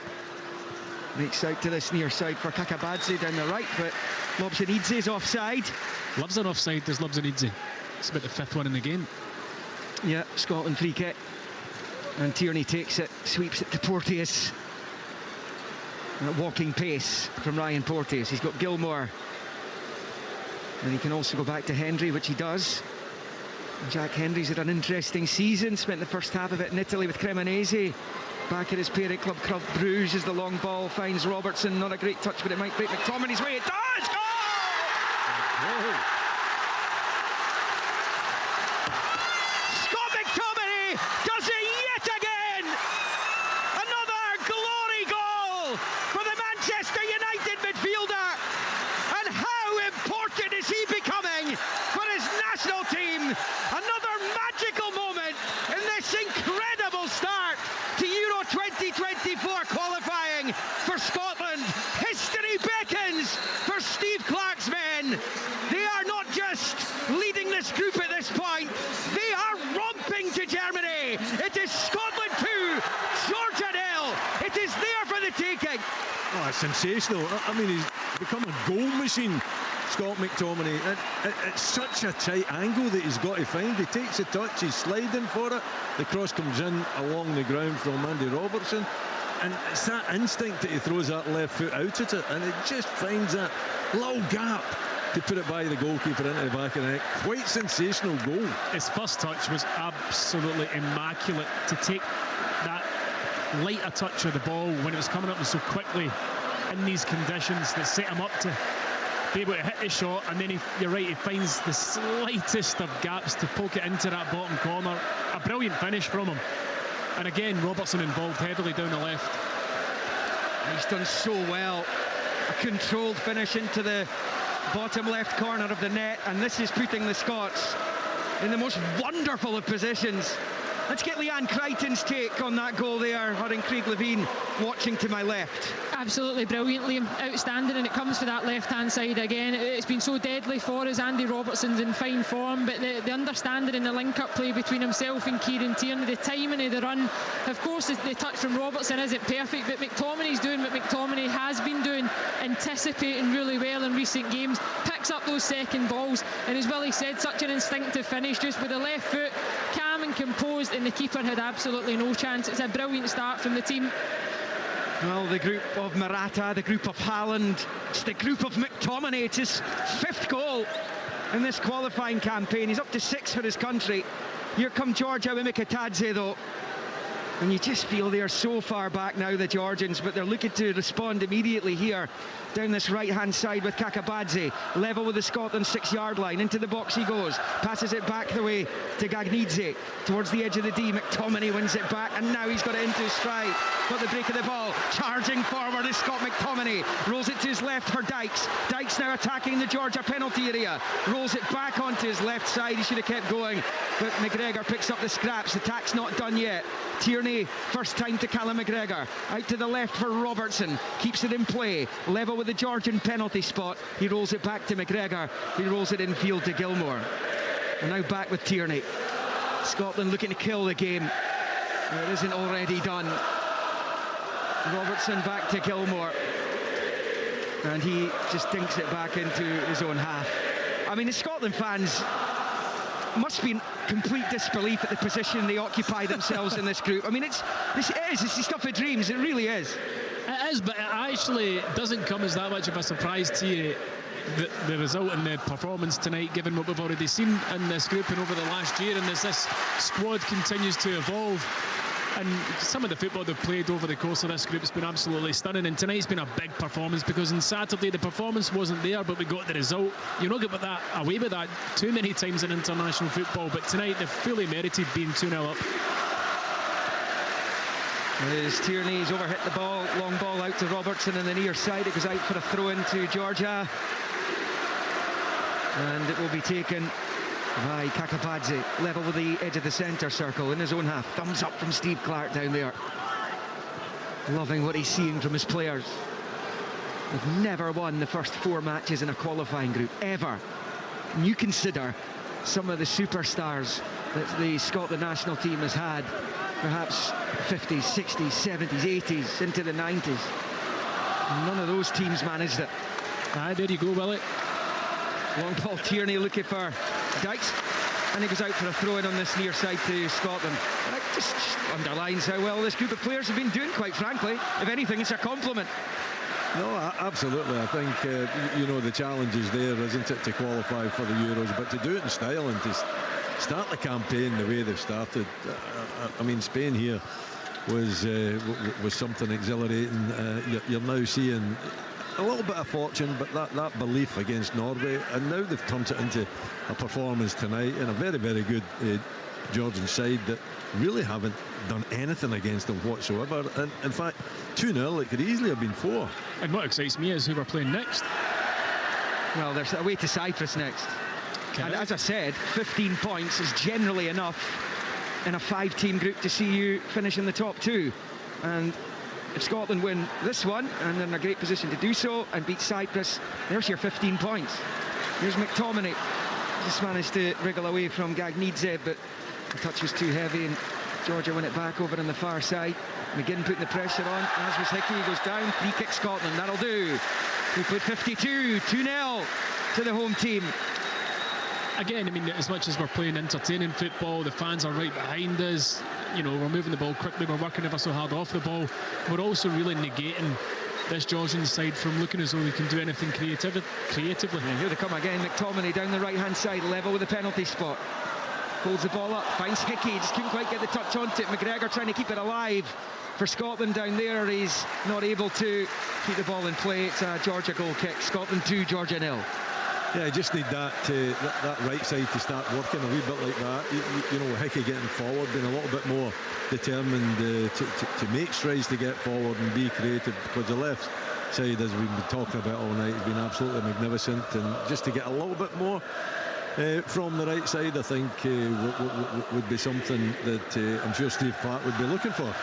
Makes out to this near side for Kakabadze down the right, but Lobzanidze's offside. Loves an offside, does Lobzanidze. It's about the 5th one in the game. Yeah, Scotland free kick. And Tierney takes it, sweeps it to Porteous. At walking pace from Ryan Porteous. He's got Gilmour. And he can also go back to Hendry, which he does. Jack Hendry's had an interesting season. Spent the first half of it in Italy with Cremonese. Back at his parent club, Club Bruges, as the long ball finds Robertson. Not a great touch, but it might break McTominay's way. It does! Goal! Scott McTominay does it yet again! Another glory goal for the Manchester United midfielder. And how important is he becoming for his national team? Another magical moment in this incredible start to Euro 2024 qualifying for Scotland. History beckons for Steve Clarke's men. They are not just leading this group at this point, they are romping to Germany. It is Scotland 2, Georgia 0. It is there for the taking. Oh, it's sensational. I mean, he's become a goal machine. Scott McTominay. It's such a tight angle that he's got to find. He takes a touch, he's sliding for it. The cross comes in along the ground from Andy Robertson. And it's that instinct that he throws that left foot out at it, and it just finds that little gap to put it by the goalkeeper into the back of the net. Quite sensational goal. His first touch was absolutely immaculate. To take that lighter touch of the ball when it was coming up so quickly in these conditions that set him up to be able to hit the shot, and then you're right, he finds the slightest of gaps to poke it into that bottom corner. A brilliant finish from him. And again, Robertson involved heavily down the left. He's done so well. A controlled finish into the bottom left corner of the net, and this is putting the Scots in the most wonderful of positions. Let's get Leanne Crichton's take on that goal there. Her and Craig Levine watching to my left. Absolutely brilliant, Liam. Outstanding, and it comes for that left-hand side again. It's been so deadly for us. Andy Robertson's in fine form, but the understanding in the link-up play between himself and Kieran Tierney, the timing of the run, of course the touch from Robertson isn't perfect, but McTominay's doing what McTominay has been doing, anticipating really well in recent games, picks up those second balls, and as Willie said, such an instinctive finish, just with the left foot, calm and composed, and the keeper had absolutely no chance. It's a brilliant start from the team. Well, the group of Morata, the group of Haaland, it's the group of McTominay. It's his 5th goal in this qualifying campaign. He's up to 6 for his country. Here come Georgia Mimikatadze, though. And you just feel they're so far back now, the Georgians, but they're looking to respond immediately here down this right-hand side with Kakabadze, level with the Scotland 6-yard line. Into the box he goes, passes it back the way to Gagnidze, towards the edge of the D. McTominay wins it back, and now he's got it into his stride. Got the break of the ball, charging forward is Scott McTominay, rolls it to his left for Dykes. Dykes now attacking the Georgia penalty area, rolls it back onto his left side. He should have kept going, but McGregor picks up the scraps. The attack's not done yet. Tierney, first time to Callum McGregor, out to the left for Robertson, keeps it in play, level with the Georgian penalty spot. He rolls it back to McGregor, he rolls it infield to Gilmore, and now back with Tierney. Scotland looking to kill the game, it isn't already done. Robertson back to Gilmore, and he just dinks it back into his own half. I mean, the Scotland fans must be in complete disbelief at the position they occupy themselves in this group. I mean, it's the stuff of dreams. It really is. It is, but it actually doesn't come as that much of a surprise to you, the result and the performance tonight, given what we've already seen in this group and over the last year, and as this squad continues to evolve. And some of the football they've played over the course of this group has been absolutely stunning, and tonight's been a big performance, because on Saturday the performance wasn't there, but we got the result. You're not getting away with that too many times in international football, but tonight they've fully merited being 2-0 up. As Tierney's overhit the ball, long ball out to Robertson on the near side. It goes out for a throw in to Georgia, and it will be taken by Kakabadze, level with the edge of the centre circle in his own half. Thumbs up from Steve Clark down there. Loving what he's seeing from his players. They've never won the first 4 matches in a qualifying group, ever. And you consider some of the superstars that the Scotland national team has had, perhaps 50s, 60s, 70s, 80s, into the 90s. None of those teams managed it. There you go, Willie. Long ball, Tierney looking for Dykes, and he goes out for a throw-in on this near side to Scotland. And it just underlines how well this group of players have been doing, quite frankly. If anything, it's a compliment. No, absolutely. I think, the challenge is there, isn't it, to qualify for the Euros, but to do it in style and to start the campaign the way they've started. I mean, Spain here was something exhilarating. You're now seeing a little bit of fortune, but that belief against Norway, and now they've turned it into a performance tonight in a very, very good Georgian side that really haven't done anything against them whatsoever. And in fact, 2-0, it could easily have been 4. And what excites me is who we're playing next. Well, there's away to Cyprus next. Okay. And as I said, 15 points is generally enough in a 5-team group to see you finish in the top 2. And if Scotland win this one, and they're in a great position to do so, and beat Cyprus, there's your 15 points. Here's McTominay. Just managed to wriggle away from Gagnidze, but the touch was too heavy, and Georgia win it back over on the far side. McGinn putting the pressure on, as was Hickey, goes down. Free kick Scotland, that'll do. We put 52, 2-0. to the home team. Again, I mean, as much as we're playing entertaining football, the fans are right behind us. You know, we're moving the ball quickly, we're working ever so hard off the ball. We're also really negating this Georgian side from looking as though we can do anything creatively. And here they come again. McTominay down the right-hand side, level with the penalty spot. Holds the ball up, finds Hickey, just couldn't quite get the touch onto it. McGregor trying to keep it alive for Scotland down there. He's not able to keep the ball in play. It's a Georgia goal kick. Scotland 2, Georgia 0. Yeah, just need that right side to start working a wee bit like that. You know, Hickey getting forward, being a little bit more determined to make strides to get forward and be creative, because the left side, as we've been talking about all night, has been absolutely magnificent, and just to get a little bit more from the right side, I think would be something that I'm sure Steve Clark would be looking for.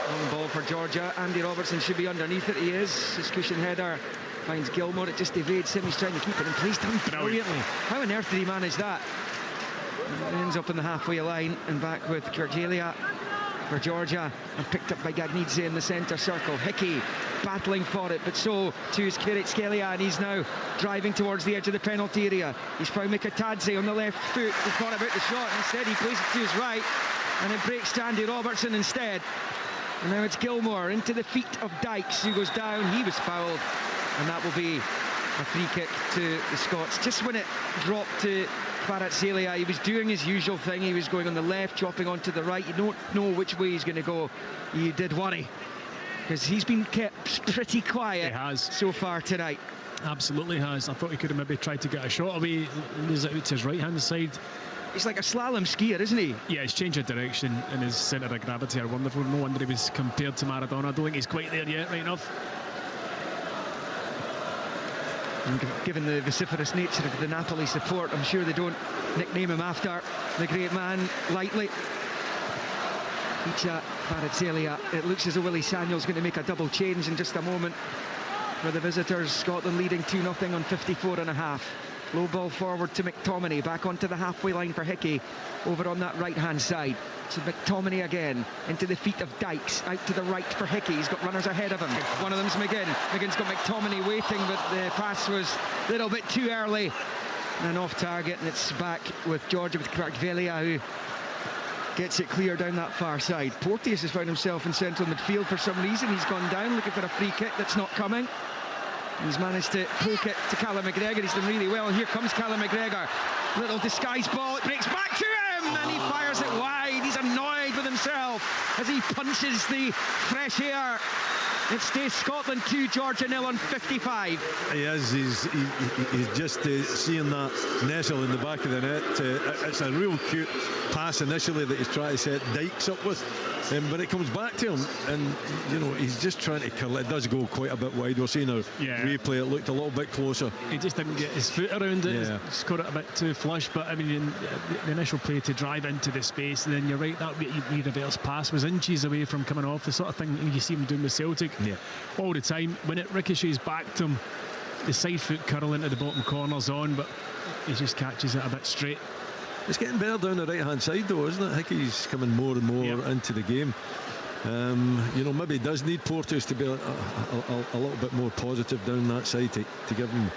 Long ball for Georgia. Andy Robertson should be underneath it. He is. His cushion header finds Gilmore. It just evades him. He's trying to keep it in place. Done brilliantly. How on earth did he manage that? It ends up in the halfway line and back with Georgelia for Georgia, and picked up by Gagnidze in the centre circle. Hickey battling for it, but so too is Scalia, and he's now driving towards the edge of the penalty area. He's found Mikatadze on the left foot. He thought about the shot, and instead he plays it to his right, and it breaks to Andy Robertson instead. And now it's Gilmore into the feet of Dykes, who goes down. He was fouled, and that will be a free kick to the Scots. Just when it dropped to Kvaratskhelia, he was doing his usual thing. He was going on the left, chopping onto the right. You don't know which way he's going to go. You did worry, because he's been kept pretty quiet so far tonight. Absolutely has. I thought he could have maybe tried to get a shot away. He's out to his right-hand side. He's like a slalom skier, isn't he? Yeah, he's changed of direction, and his centre of gravity are wonderful. No wonder he was compared to Maradona. I don't think he's quite there yet, right enough. And given the vociferous nature of the Napoli support, I'm sure they don't nickname him after the great man lightly. Icha Kvaratskhelia. It looks as though Willie Samuel's going to make a double change in just a moment for the visitors. Scotland leading 2-0 on 54.5. Low ball forward to McTominay, back onto the halfway line for Hickey, over on that right-hand side. So McTominay again, into the feet of Dykes, out to the right for Hickey. He's got runners ahead of him. One of them's McGinn. McGinn's got McTominay waiting, but the pass was a little bit too early and off target, and it's back with Georgia, with Kvaratskhelia, who gets it clear down that far side. Porteous has found himself in central midfield for some reason. He's gone down looking for a free kick that's not coming. He's managed to poke it to Callum McGregor. He's done really well. And here comes Callum McGregor. Little disguised ball. It breaks back to him, and he fires it wide. He's annoyed with himself as he punches the fresh air. It stays Scotland 2, Georgia 0 on 55. He is. He's just seeing that nestle in the back of the net. It's a real cute pass initially that he's trying to set Dykes up with, but it comes back to him, and you know, he's just trying to curl it. It does go quite a bit wide. We're seeing a replay. It looked a little bit closer. He just didn't get his foot around it. Yeah. He's got it a bit too flush, but I mean, the initial play to drive into the space, and then you're right, that reverse pass was inches away from coming off. The sort of thing you see him doing with Celtic all the time. When it ricochets back to him, the side foot curl into the bottom corner's on, but he just catches it a bit straight. It's getting better down the right hand side though, isn't it? Hickey's coming more and more into the game. You know, maybe he does need Porteous to be a little bit more positive down that side to give him,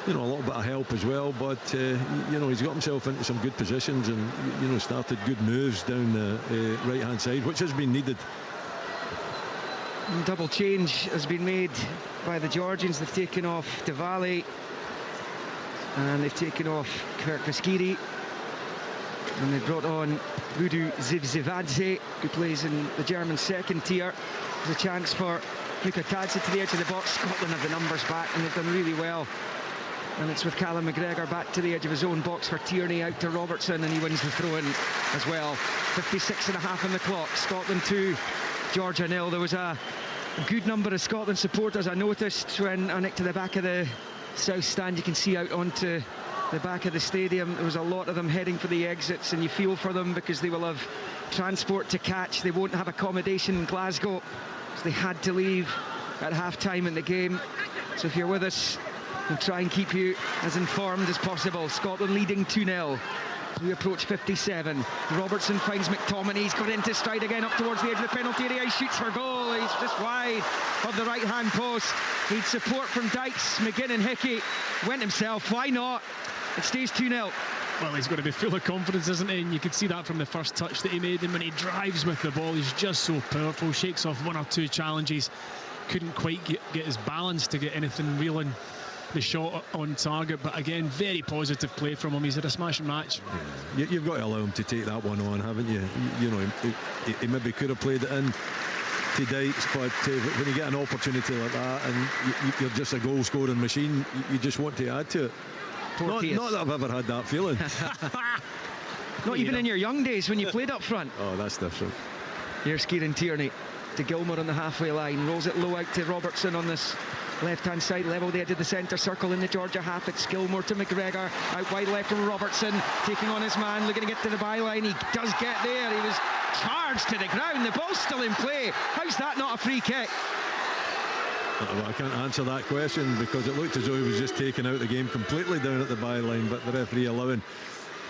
you know, a little bit of help as well. But you know, he's got himself into some good positions, and you know, started good moves down the right hand side, which has been needed. Double change has been made by the Georgians. They've taken off Diwali, and they've taken off Kverkaskiri, and they've brought on Vudu Zivzivadze, who plays in the German second tier. There's a chance for Mikatadze to the edge of the box. Scotland have the numbers back, and they've done really well. And it's with Callum McGregor back to the edge of his own box for Tierney, out to Robertson, and he wins the throw-in as well. 56.5 on the clock. Scotland 2, Georgia 0. There was a good number of Scotland supporters, I noticed, when I nicked to the back of the south stand. You can see out onto the back of the stadium. There was a lot of them heading for the exits, and you feel for them because they will have transport to catch. They won't have accommodation in Glasgow, so they had to leave at half-time in the game. So if you're with us, we'll try and keep you as informed as possible. Scotland leading 2-0 We approach 57. Robertson finds McTominay. He's got into stride again up towards the edge of the penalty area. He shoots for goal. He's just wide of the right-hand post. Needs support from Dykes, McGinn and Hickey. Went himself. Why not? It stays 2-0. Well, he's going to be full of confidence, isn't he? And you could see that from the first touch that he made. And when he drives with the ball, he's just so powerful. Shakes off one or two challenges. Couldn't quite get his balance to get anything real in the shot on target, but again, very positive play from him. He's had a smashing match. Yeah. You've got to allow him to take that one on, haven't you? You know, he maybe could have played it in to Dykes, but when you get an opportunity like that and you're just a goal scoring machine, you just want to add to it. Not that I've ever had that feeling. Not even in your young days when you played up front. Oh, that's different. Here's Kieran Tierney to Gilmour on the halfway line, rolls it low out to Robertson on this left-hand side, level the edge of the centre circle in the Georgia half. It's Gilmour to McGregor, out wide left from Robertson, taking on his man, looking to get to the byline. He does get there. He was charged to the ground. The ball's still in play. How's that not a free kick? Well, I can't answer that question because it looked as though he was just taking out the game completely down at the byline, but the referee allowing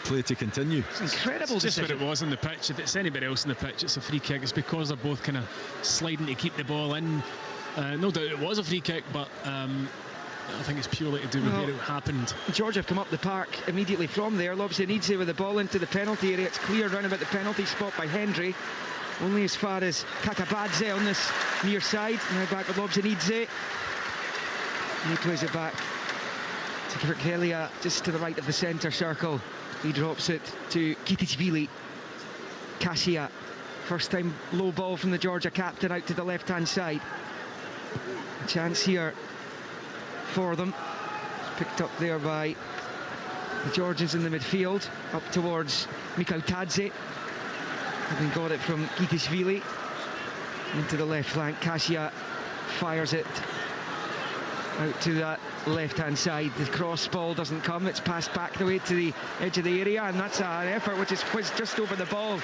play to continue. It's incredible. It's just what it was on the pitch. If it's anybody else on the pitch, it's a free kick. It's because they're both kind of sliding to keep the ball in. No doubt it was a free kick, but I think it's purely to do with where it happened. Georgia have come up the park immediately from there. Lobzhenidze with the ball into the penalty area. It's cleared round about the penalty spot by Hendry. Only as far as Kakabadze on this near side. Now back with Lobzhenidze. And he plays it back to Kirkhelia, just to the right of the centre circle. He drops it to Kitishvili. Kasia, first time low ball from the Georgia captain out to the left-hand side. A chance here for them. Picked up there by the Georgians in the midfield, up towards Mikhail Tadze. Having got it from Kitishvili into the left flank. Kasia fires it out to that left-hand side. The cross ball doesn't come. It's passed back the way to the edge of the area, and that's an effort which is whizzed just over the bar.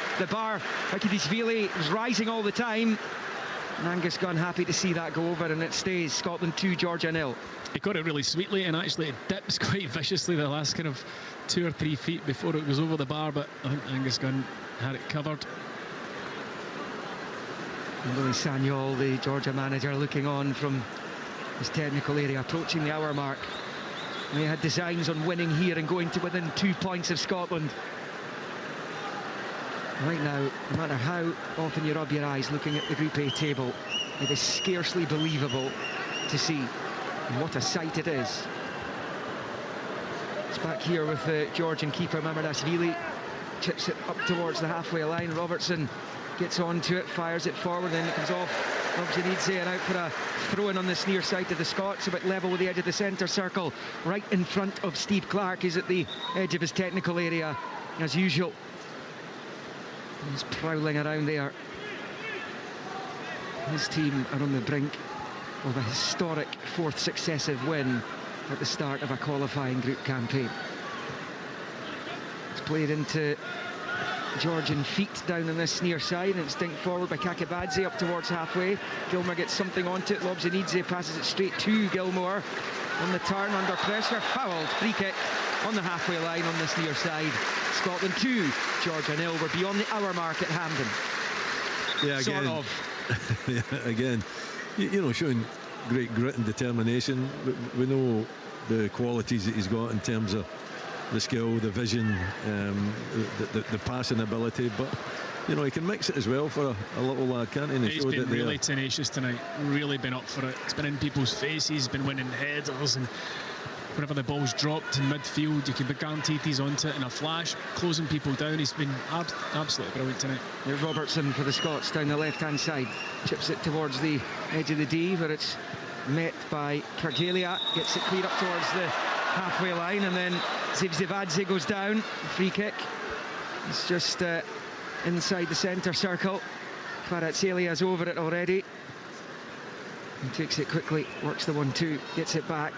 Kitishvili was rising all the time. And Angus Gunn happy to see that go over, and it stays Scotland 2, Georgia 0. He got it really sweetly, and actually it dips quite viciously the last kind of 2 or 3 feet before it was over the bar, but I think Angus Gunn had it covered. Louis Sagnol, the Georgia manager, looking on from his technical area, approaching the hour mark. And he had designs on winning here and going to within 2 points of Scotland. Right now, no matter how often you rub your eyes looking at the Group A table, it is scarcely believable to see. And what a sight it is. It's back here with the Georgian keeper Mamardashvili. Chips it up towards the halfway line. Robertson gets onto it, fires it forward, then it comes off Lobzhenidze and out for a throw-in on this near side to the Scots, about level with the edge of the centre circle, right in front of Steve Clark. He's at the edge of his technical area as usual. He's prowling around there. His team are on the brink of a historic 4th successive win at the start of a qualifying group campaign. It's played into Georgian feet down on this near side, and it's dinked forward by Kakabadze up towards halfway. Gilmour gets something onto it. Lobzhenidze passes it straight to Gilmour on the turn, under pressure, fouled. Free kick on the halfway line on this near side. Scotland 2, Georgia 0. We're beyond the hour mark at Hampden. Yeah, again. Sort of. Yeah, again, you know, showing great grit and determination. We know the qualities that he's got in terms of the skill, the vision, the passing ability, but you know, he can mix it as well for a little lad, can't he? He's been really tenacious tonight, really been up for it. It's been in people's faces, been winning headers, and whenever the ball's dropped in midfield, you can be guaranteed he's onto it in a flash, closing people down. He's been absolutely brilliant tonight. Here's Robertson for the Scots down the left-hand side, chips it towards the edge of the D, where it's met by Kirkhelia, gets it cleared up towards the halfway line, and then Zivzivadze goes down. Free kick. It's just inside the centre circle. Kvaratselia's over it already. He takes it quickly, works the 1-2, gets it back,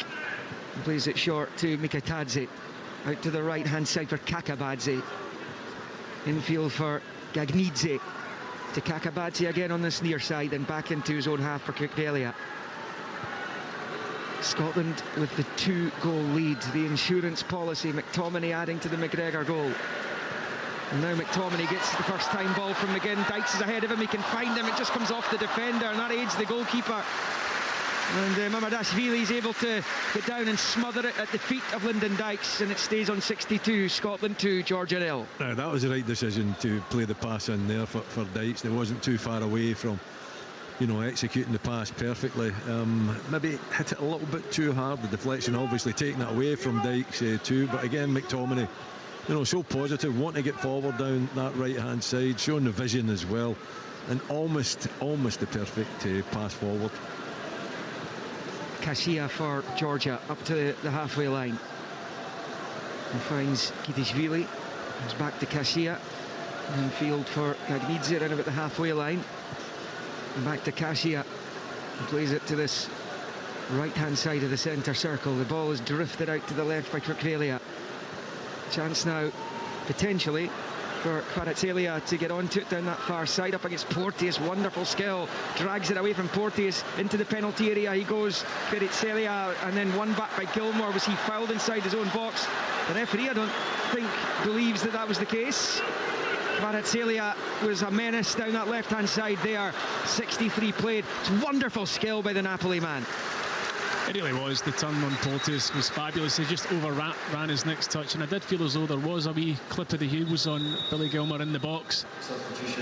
and plays it short to Mikatadze. Out to the right-hand side for Kakabadze. Infield for Gagnidze. To Kakabadze again on this near side, and back into his own half for Kirkhelia. Scotland with the 2-goal lead. The insurance policy, McTominay adding to the McGregor goal. And now McTominay gets the first time ball from McGinn. Dykes is ahead of him, he can find him, it just comes off the defender, and that aids the goalkeeper. And Mamardashvili is able to get down and smother it at the feet of Lyndon Dykes, and it stays on 62, Scotland 2, Georgia 0. Now, that was the right decision to play the pass in there for Dykes. They wasn't too far away from, executing the pass perfectly. Maybe hit it a little bit too hard. The deflection obviously taking it away from Dykes too. But again, McTominay, so positive, wanting to get forward down that right-hand side, showing the vision as well, and almost the perfect pass forward. Kasia for Georgia up to the halfway line. He finds Kitishvili. Comes back to Kasia. Infield for Gagnidze around about the halfway line. And back to Kasia. He plays it to this right-hand side of the centre circle. The ball is drifted out to the left by Kirkvalia. Chance now, potentially, for Kvaratskhelia to get onto it down that far side up against Porteous. Wonderful skill, drags it away from Porteous into the penalty area. He goes, Kvaratskhelia, and then one back by Gilmore. Was he fouled inside his own box? The referee, I don't think, believes that was the case. Kvaratskhelia was a menace down that left-hand side there. 63 played. It's wonderful skill by the Napoli man. It really was. The turn on Porteous was fabulous. He just overran his next touch, and I did feel as though there was a wee clip of the heels on Billy Gilmore in the box.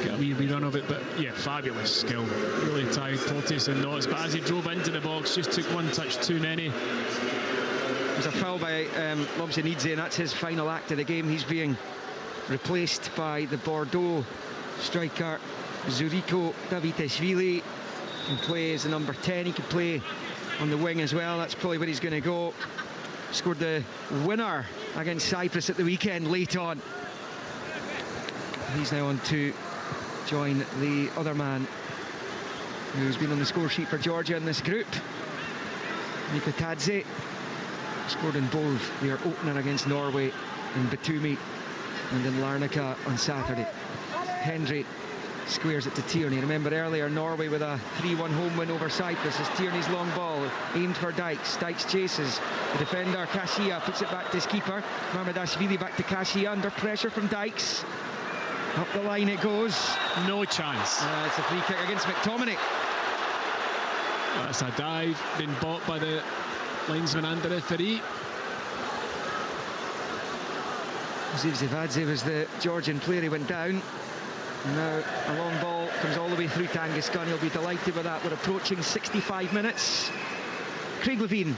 Get a wee run of it, but yeah, fabulous skill. Really tied Porteous in knots, but as he drove into the box, just took one touch too many. There's a foul by Lobzhenidze, and that's his final act of the game. He's being replaced by the Bordeaux striker Zuriko Davitashvili. He can play as a number 10, he could play on the wing as well. That's probably where he's going to go. Scored the winner against Cyprus at the weekend late on. He's now on to join the other man who's been on the score sheet for Georgia in this group, Niko Tadze. Scored in both their opener against Norway in Batumi and in Larnaca on Saturday. Hendry squares it to Tierney. Remember earlier, Norway with a 3-1 home win over Cyprus. As Tierney's long ball aimed for Dykes. Dykes chases the defender, Kasia puts it back to his keeper. Mamardashvili back to Kasia under pressure from Dykes. Up the line it goes. No chance. It's a free kick against McTominay. That's a dive, been bought by the linesman and the referee. Zivzivadze was the Georgian player. He went down. Now a long ball comes all the way through Tanguy. He'll be delighted with that. We're approaching 65 minutes. Craig Levein,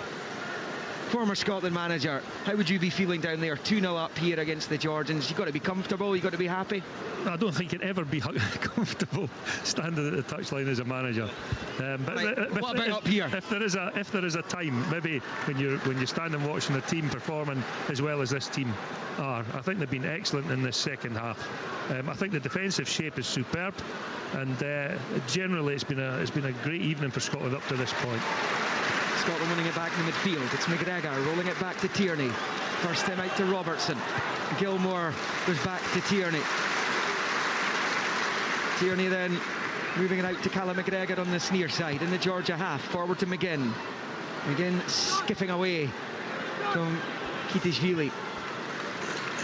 former Scotland manager, how would you be feeling down there? 2-0 up here against the Georgians. You've got to be comfortable, you've got to be happy. I don't think you'd ever be comfortable standing at the touchline as a manager. But what about up here? If there is a time, maybe when you stand and watching a team performing as well as this team are, I think they've been excellent in this second half. I think the defensive shape is superb, and generally it's been a great evening for Scotland up to this point. Scotland winning it back in the midfield. It's McGregor rolling it back to Tierney. First time out to Robertson. Gilmore goes back to Tierney. Tierney then moving it out to Callum McGregor on this near side in the Georgia half. Forward to McGinn. McGinn skipping away from Kitishvili.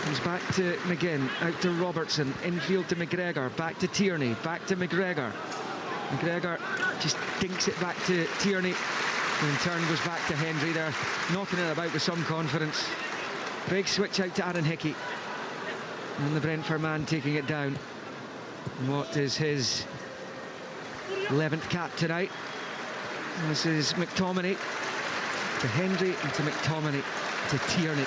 Comes back to McGinn, out to Robertson, infield to McGregor, back to Tierney, back to McGregor. McGregor just dinks it back to Tierney, and in turn goes back to Hendry there, knocking it about with some confidence. Big switch out to Aaron Hickey, and the Brentford man taking it down. And what is his 11th cap tonight? And this is McTominay to Hendry and to McTominay to Tierney.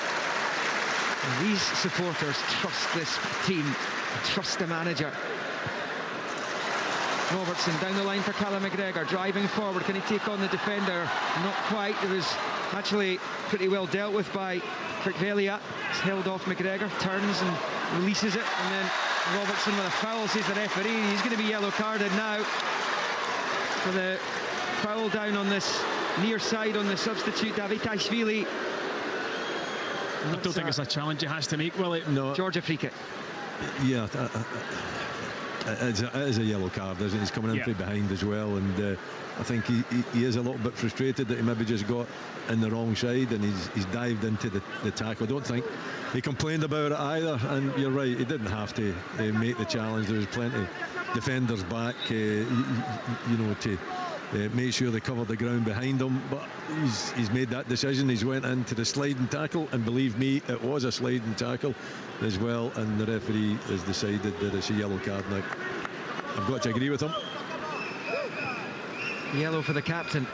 And these supporters trust this team, trust the manager. Robertson down the line for Callum McGregor, driving forward. Can he take on the defender? Not quite. It was actually pretty well dealt with by Kirkvalia. It's held off McGregor, turns and releases it, and then Robertson with a foul, says the referee. He's going to be yellow carded now for the foul down on this near side on the substitute Davitashvili. I don't think it's a challenge he has to make, will it? No. Georgia free kick. Yeah, it is a yellow card, isn't it? He's coming in from behind as well, and I think he is a little bit frustrated that he maybe just got in the wrong side, and he's dived into the tackle. I don't think he complained about it either, and you're right, he didn't have to make the challenge. There was plenty of defenders back, to make sure they covered the ground behind him, but he's made that decision. He's went into the sliding tackle, and believe me, it was a sliding tackle as well, and the referee has decided that it's a yellow card now. I've got to agree with him. Yellow for the captain.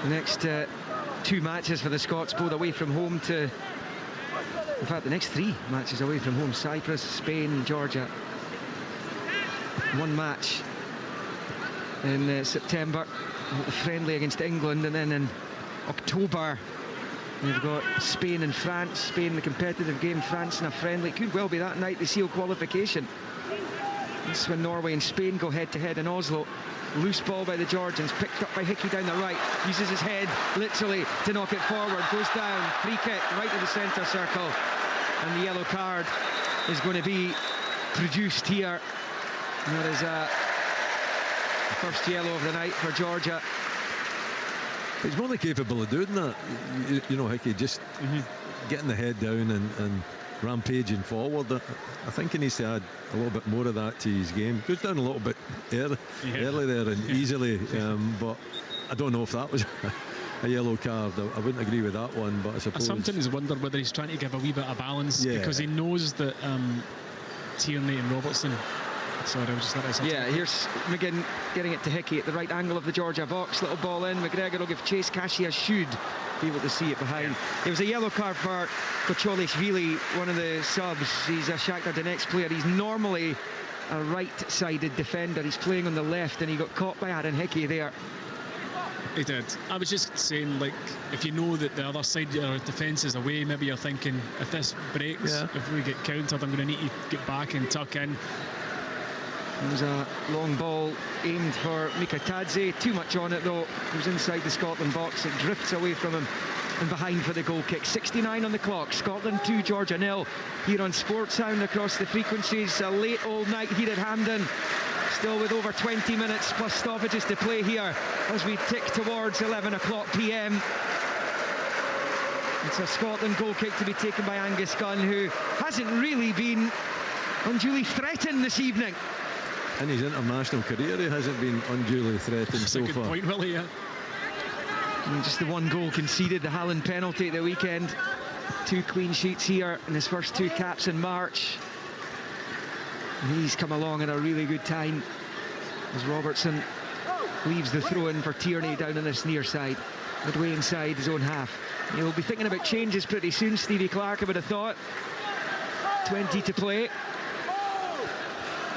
The next 2 matches for the Scots, both away from home to, in fact, the next 3 matches away from home: Cyprus, Spain, Georgia. 1 match in September, the friendly against England, and then in October we've got Spain and France. Spain the competitive game, France in a friendly. It could well be that night they seal qualification. This is when Norway and Spain go head to head in Oslo. Loose ball by the Georgians, picked up by Hickey down the right, uses his head literally to knock it forward, goes down, free kick right to the centre circle, and the yellow card is going to be produced here. And that is a first yellow of the night for Georgia. He's more than capable of doing that. You know, Hickey just getting the head down and rampaging forward. I think he needs to add a little bit more of that to his game. Goes down a little bit early there and easily, but I don't know if that was a yellow card. I wouldn't agree with that one, but I suppose I sometimes wonder whether he's trying to give a wee bit of balance, because he knows that Tierney and Robertson. Sorry, I was just here's McGinn getting it to Hickey at the right angle of the Georgia box. Little ball in. McGregor will give chase. Kasia should be able to see it behind. It was a yellow card for Kocholishvili, one of the subs. He's a Shakhtar Donetsk player. He's normally a right-sided defender. He's playing on the left, and he got caught by Aaron Hickey there. He did. I was just saying, like, if you know that the other side of your defence is away, maybe you're thinking, if this breaks, if we get countered, I'm going to need to get back and tuck in. There was a long ball aimed for Mikatadze. Too much on it, though. He was inside the Scotland box. It drifts away from him and behind for the goal kick. 69 on the clock. Scotland 2, Georgia 0. Here on Sportsound across the frequencies. A late all-night here at Hampden. Still with over 20 minutes plus stoppages to play here as we tick towards 11 o'clock p.m. It's a Scotland goal kick to be taken by Angus Gunn, who hasn't really been unduly threatened this evening. In his international career, he hasn't been unduly threatened so far. That's a good point, Willie, And just the 1 goal conceded, the Hallen penalty at the weekend. 2 clean sheets here in his first 2 caps in March. And he's come along at a really good time as Robertson leaves the throw-in for Tierney down on this near side, midway inside his own half. He'll be thinking about changes pretty soon, Stevie Clark, I would have thought. 20 to play.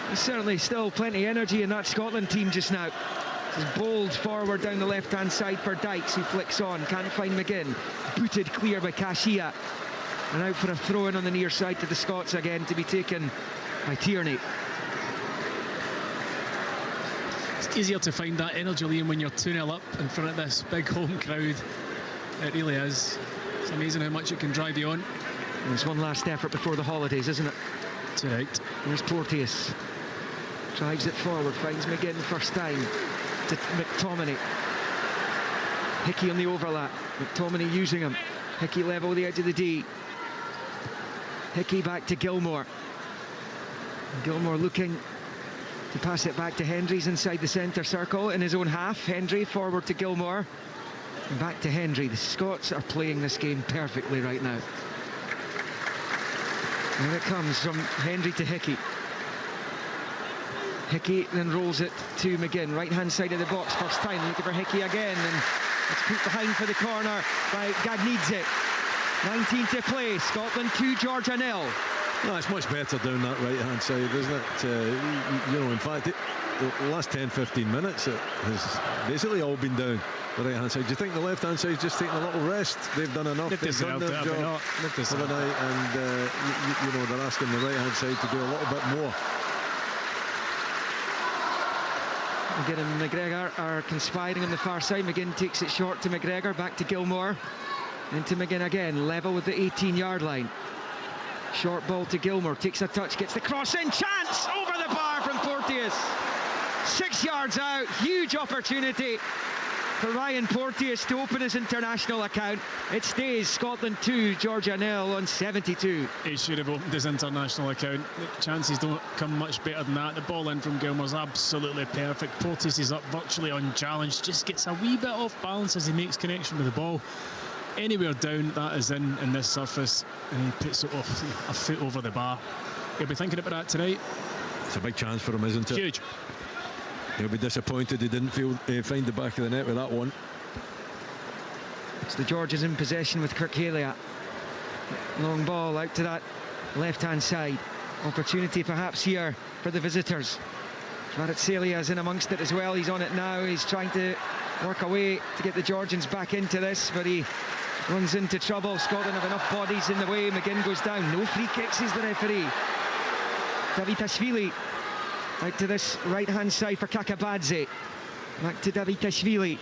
There's certainly still plenty of energy in that Scotland team just now. It's bowled forward down the left-hand side for Dykes, who flicks on, can't find McGinn. Booted clear by Kasia. And out for a throw-in on the near side to the Scots again, to be taken by Tierney. It's easier to find that energy, Liam, when you're 2-0 up in front of this big home crowd. It really is. It's amazing how much it can drive you on. There's one last effort before the holidays, isn't it? That's right. There's Porteous. Drives it forward, finds McGinn first time to McTominay. Hickey on the overlap. McTominay using him. Hickey level with the edge of the D. Hickey back to Gilmore. Gilmore looking to pass it back to Hendry's inside the centre circle in his own half. Hendry forward to Gilmore. And back to Hendry. The Scots are playing this game perfectly right now. And it comes from Hendry to Hickey. Hickey then rolls it to McGinn, right-hand side of the box, first time, looking for Hickey again, and it's put behind for the corner by Gagnidze. 19 to play, Scotland 2, Georgia 0. No, it's much better down that right-hand side, isn't it? You know, in fact, the last 10-15 minutes, it has basically all been down the right-hand side. Do you think the left-hand side is just taking a little rest? They've done enough. They've done their job for the night, and you know, they're asking the right-hand side to do a little bit more. McGinn and McGregor are conspiring on the far side. McGinn takes it short to McGregor, back to Gilmore, into McGinn again, level with the 18-yard line. Short ball to Gilmour, takes a touch, gets the cross in, chance over the bar from Porteous. 6 yards out, huge opportunity for Ryan Porteous to open his international account. It stays Scotland 2, Georgia 0 on 72. He should have opened his international account. The chances don't come much better than that. The ball in from Gilmour's absolutely perfect. Porteous is up virtually unchallenged, just gets a wee bit off balance as he makes connection with the ball. Anywhere down, that is in this surface, and he puts it off a foot over the bar. He'll be thinking about that tonight. It's a big chance for him, isn't it? Huge. He'll be disappointed he didn't find the back of the net with that one. It's the Georgians in possession with Kirkhalia. Long ball out to that left-hand side. Opportunity perhaps here for the visitors. Kvaratskhelia is in amongst it as well. He's on it now. He's trying to work away to get the Georgians back into this, but he runs into trouble. Scotland have enough bodies in the way. McGinn goes down. No free kicks, is the referee. Davitashvili out to this right-hand side for Kakabadze. Back to Davitashvili.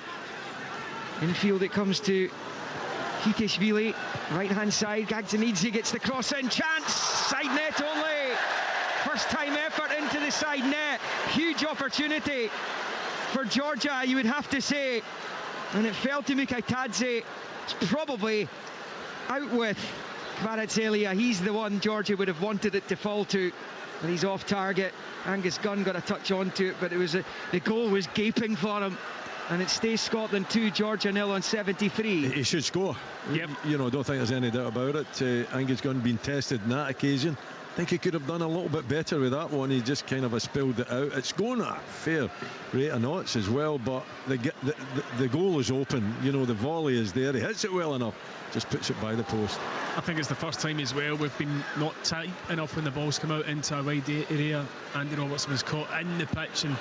Infield it comes to Hitishvili. Right-hand side, Gagzanidze gets the cross in. Chance! Side net only! First time effort into the side net. Huge opportunity for Georgia, you would have to say. And it fell to Mikhaitadze. It's probably out with Kvaratskhelia. He's the one Georgia would have wanted it to fall to. And he's off target. Angus Gunn got a touch onto it, but the goal was gaping for him. And it stays Scotland 2, Georgia 0 on 73. He should score. Yep. You know, I don't think there's any doubt about it. Angus Gunn being tested on that occasion. I think he could have done a little bit better with that one. He just kind of spilled it out. It's going at a fair rate of knots as well, but the goal is open. You know, the volley is there. He hits it well enough, just puts it by the post. I think it's the first time as well we've been not tight enough when the ball's come out into a wide area. Andy Robertson was caught in the pitch, and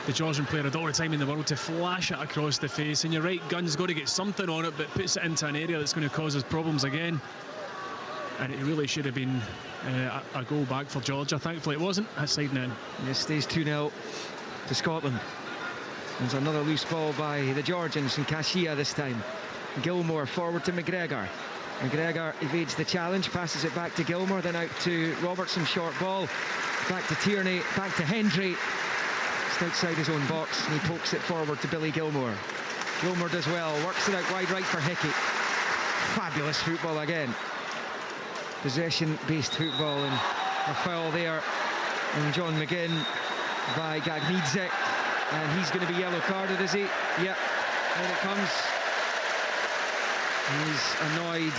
the Georgian player had all the time in the world to flash it across the face. And you're right, Gunn's got to get something on it, but puts it into an area that's going to cause us problems again. And it really should have been a goal back for Georgia. Thankfully it wasn't. That's side now. It stays 2-0 to Scotland. There's another loose ball by the Georgians and Kashia this time. Gilmour forward to McGregor. McGregor evades the challenge, passes it back to Gilmour, then out to Robertson, short ball. Back to Tierney, back to Hendry. Just outside his own box, and he pokes it forward to Billy Gilmour. Gilmour does well, works it out wide right for Hickey. Fabulous football again. Possession-based football, and a foul there on John McGinn by Gagnidze, and he's going to be yellow carded, is he? Yep, there it comes. He's annoyed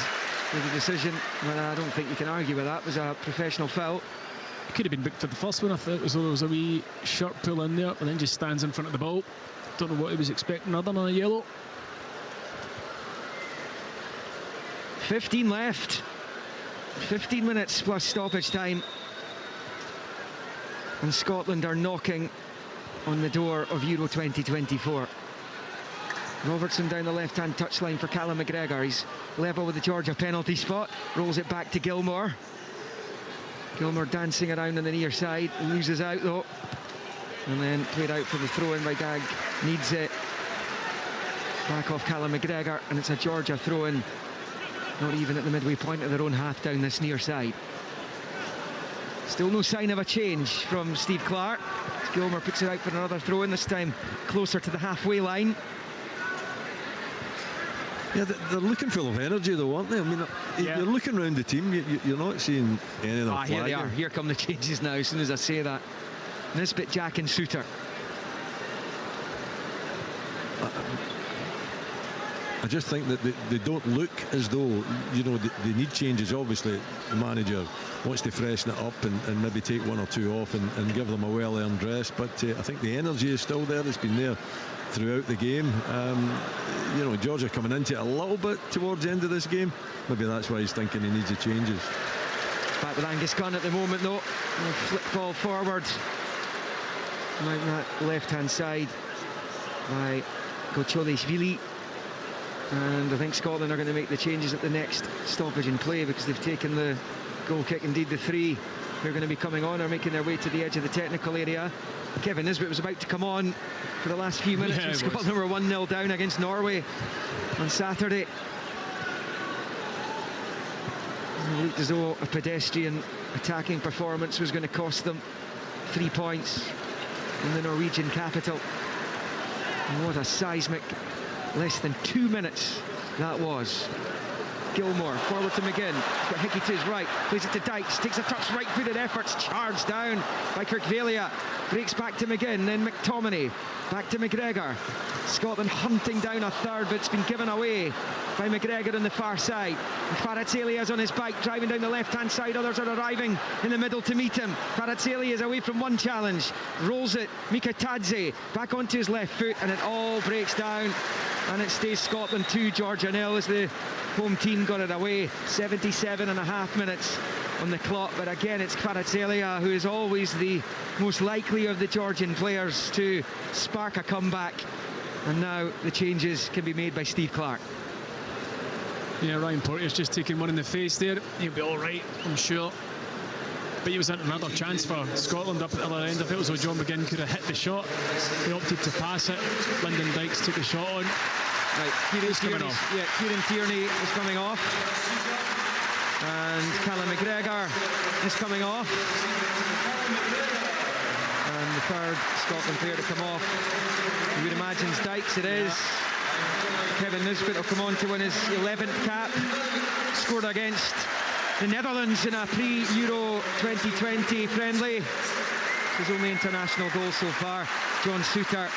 with the decision, but I don't think you can argue with that. It was a professional foul. It could have been booked for the first one. I thought there was a wee shirt pull in there, and then just stands in front of the ball. Don't know what he was expecting other than a yellow. 15 left. 15 minutes plus stoppage time, and Scotland are knocking on the door of Euro 2024. Robertson down the left-hand touchline for Callum McGregor. He's level with the Georgia penalty spot, rolls it back to Gilmour. Gilmour dancing around on the near side, loses out though, and then played out for the throw-in by Gagnidze. Back off Callum McGregor, and it's a Georgia throw-in. Not even at the midway point of their own half down this near side. Still no sign of a change from Steve Clark. Gilmour puts it out for another throw in, this time closer to the halfway line. Yeah, they're looking full of energy though, aren't they? I mean, you're looking around the team, you're not seeing any of them. Here they are, here come the changes now as soon as I say that. Nisbet, Jack and Suter. I just think that they don't look as though, you know, they need changes. Obviously the manager wants to freshen it up and maybe take one or two off and give them a well-earned rest, but I think the energy is still there. It's been there throughout the game. You know, Georgia coming into it a little bit towards the end of this game. Maybe that's why he's thinking he needs the changes. Back with Angus Gunn at the moment though. Flip ball forward like that left-hand side by Gocholishvili. And I think Scotland are going to make the changes at the next stoppage in play, because they've taken the goal kick. Indeed, the three who are going to be coming on are making their way to the edge of the technical area. Kevin Nisbet was about to come on for the last few minutes when Scotland were 1-0 down against Norway on Saturday. It looked as though a pedestrian attacking performance was going to cost them 3 points in the Norwegian capital. And what a seismic less than 2 minutes that was. Gilmore forward to McGinn. He's got Hickey to his right, plays it to Dykes, takes a touch, right-footed efforts, charged down by Kirkvalia, breaks back to McGinn, then McTominay, back to McGregor. Scotland hunting down a third, but it's been given away by McGregor on the far side. Kvaratskhelia on his bike, driving down the left-hand side, others are arriving in the middle to meet him. Kvaratskhelia is away from one challenge, rolls it, Mikatadze back onto his left foot, and it all breaks down, and it stays Scotland 2, Georgia 0 as the home team got it away. 77.5 minutes on the clock, but again it's Kvaratskhelia who is always the most likely of the Georgian players to spark a comeback, and now the changes can be made by Steve Clarke. Yeah, Ryan Porteous just taking one in the face there. He'll be all right, I'm sure. But he was into another chance for Scotland up at the other end. I felt as though John McGinn could have hit the shot. He opted to pass it. Lyndon Dykes took the shot on. Right, Kieran Tierney is coming off. And Callum McGregor is coming off. And the third Scotland player to come off, you would imagine is Dykes. It is. Kevin Nisbet will come on to win his 11th cap. Scored against the Netherlands in a pre-Euro 2020 friendly. His only international goal so far. John Souttar